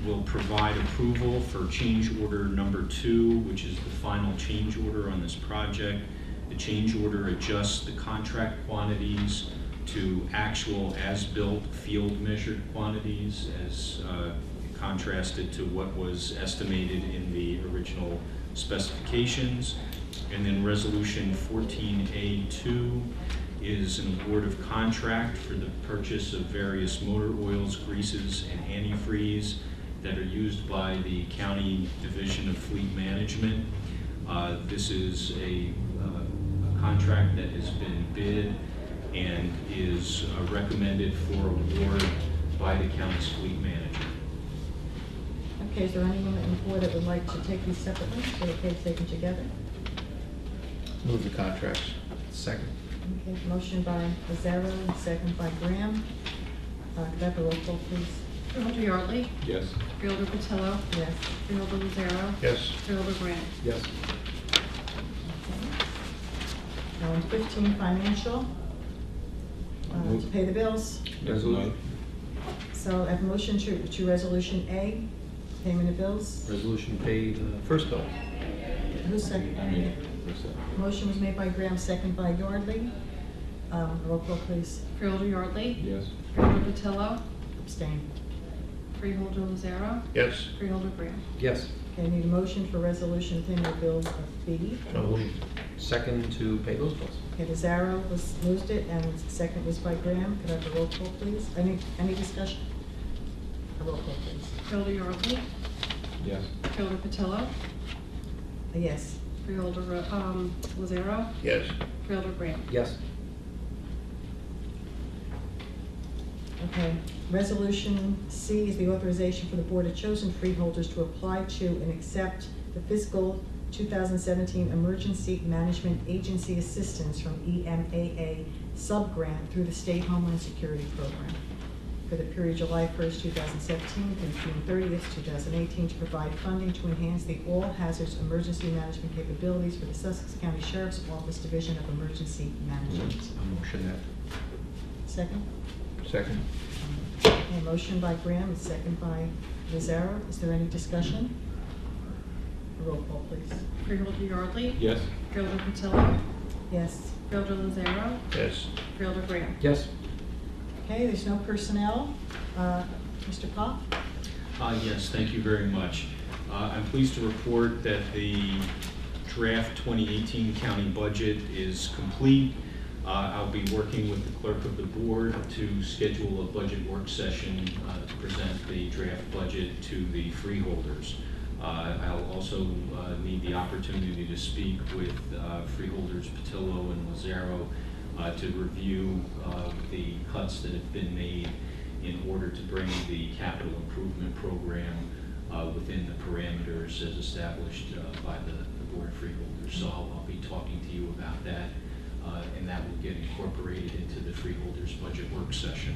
S9: will provide approval for change order number 2, which is the final change order on this project. The change order adjusts the contract quantities to actual as-built field measured quantities as contrasted to what was estimated in the original specifications. And then resolution 14A2 is an award of contract for the purchase of various motor oils, greases, and antifreeze that are used by the County Division of Fleet Management. This is a contract that has been bid and is recommended for award by the county's fleet manager.
S1: Okay, is there anyone in the board that would like to take these separately? Is it okay to take them together?
S11: Move the contracts. Second.
S1: Okay, motion by Lazaro, second by Graham. Could I have a roll call, please?
S19: Freeholder Yardley,
S12: Yes.
S19: Freeholder Patillo,
S1: Yes.
S19: Freeholder Lazaro,
S11: Yes.
S19: Freeholder Graham.
S11: Yes.
S1: Now, on 15, financial, to pay the bills.
S11: Resolution.
S1: So I have a motion to resolution A, payment of bills.
S11: Resolution paid, first bill.
S1: Who's second?
S12: I mean, first second.
S1: Motion was made by Graham, second by Yardley. Roll call, please.
S19: Freeholder Yardley,
S12: Yes.
S19: Freeholder Patillo,
S1: Abstain.
S19: Freeholder Lazaro,
S11: Yes.
S19: Freeholder Graham.
S11: Yes.
S1: Okay, I need a motion for resolution payment of bills of B.
S11: So moved. Second to pay those bills.
S1: Okay, Lazaro moved it, and the second was by Graham. Could I have a roll call, please? Any discussion? A roll call, please.
S19: Freeholder Yardley,
S12: Yes.
S19: Freeholder Patillo,
S1: Yes.
S19: Freeholder Lazaro,
S11: Yes.
S19: Freeholder Graham.
S11: Yes.
S1: Okay, resolution C is the authorization for the Board of Chosen Freeholders to apply to and accept the fiscal 2017 Emergency Management Agency Assistance from EMAA sub-grant through the State Homeland Security Program for the period July 1st, 2017 through June 30th, 2018 to provide funding to enhance the all hazards emergency management capabilities for the Sussex County Sheriff's Office Division of Emergency Management.
S11: A motion that.
S1: Second?
S11: Second.
S1: A motion by Graham, and second by Lazaro. Is there any discussion? A roll call, please.
S19: Freeholder Yardley,
S12: Yes.
S19: Freeholder Patillo,
S1: Yes.
S19: Freeholder Lazaro,
S11: Yes.
S19: Freeholder Graham.
S11: Yes.
S1: Okay, there's no personnel. Mr. Pop?
S9: Yes, thank you very much. I'm pleased to report that the draft 2018 county budget is complete. I'll be working with the clerk of the board to schedule a budget work session to present the draft budget to the freeholders. I'll also need the opportunity to speak with freeholders Patillo and Lazaro to review the cuts that have been made in order to bring the capital improvement program within the parameters as established by the Board of Freeholders. So I'll be talking to you about that, and that will get incorporated into the Freeholders budget work session.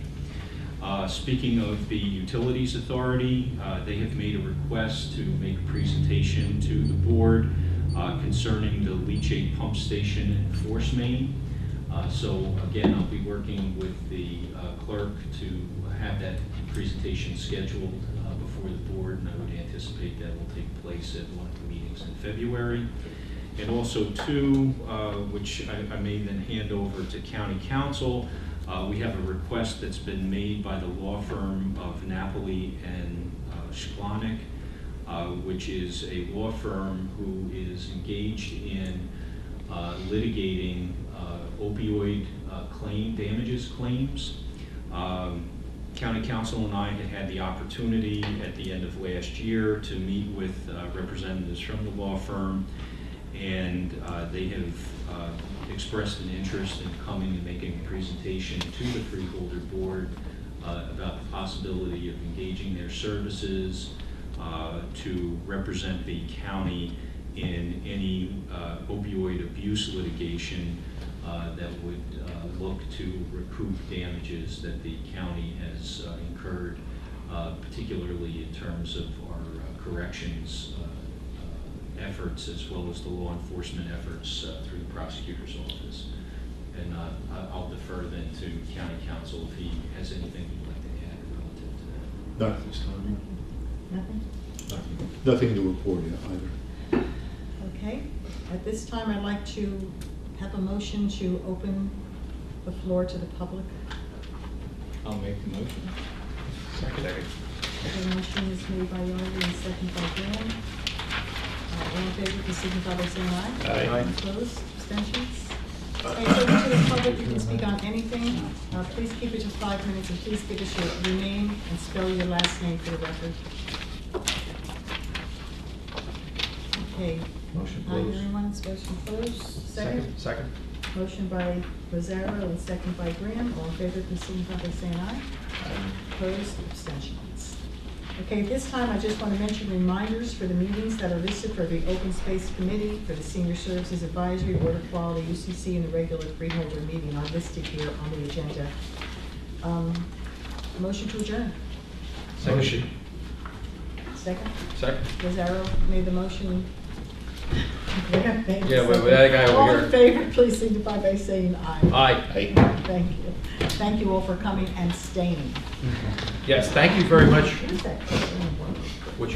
S9: Speaking of the Utilities Authority, they have made a request to make a presentation to the board concerning the leachate pump station and force main. So again, I'll be working with the clerk to have that presentation scheduled before the board, and I would anticipate that will take place at one of the meetings in February. And also two, which I may then hand over to County Council, we have a request that's been made by the law firm of Napoli and Shklonik, which is a law firm who is engaged in litigating opioid damages claims. County Council and I had the opportunity at the end of last year to meet with representatives from the law firm, and they have expressed an interest in coming and making a presentation to the Freeholder Board about the possibility of engaging their services to represent the county in any opioid abuse litigation that would look to recoup damages that the county has incurred, particularly in terms of our corrections efforts as well as the law enforcement efforts through the prosecutor's office. And I'll defer then to County Council if he has anything he'd like to add relative to that.
S2: Not at this time.
S1: Nothing?
S2: Nothing to report yet either.
S1: Okay. At this time, I'd like to have a motion to open the floor to the public.
S12: I'll make the motion.
S11: Second.
S1: The motion is made by Yardley and seconded by Graham. All in favor, please signify by saying aye.
S11: Aye.
S1: Opposed, abstentions? Okay, so to the public, you can speak on anything. Please keep it to 5 minutes, and please give us your name and spell your last name for the record. Okay.
S11: Motion
S1: Not
S11: closed.
S1: hearing one, motion closed. Second?
S11: Second.
S1: Motion by Rosario and second by Graham. All in favor, please signify by saying aye. Opposed, abstentions. Okay, at this time, I just want to mention reminders for the meetings that are listed for the Open Space Committee, for the Senior Services Advisory, Water Quality, UCC, and the regular Freeholder meeting are listed here on the agenda. Motion to adjourn.
S11: Motion.
S1: Second?
S12: Second.
S1: Rosario made the motion. Graham made the
S12: Yeah, but
S1: second.
S12: that guy over
S1: All
S12: here.
S1: in favor, please signify by saying aye.
S12: Aye.
S1: Thank you. Thank you all for coming and staying.
S11: Yes, thank you very much.
S1: What is that?
S11: Which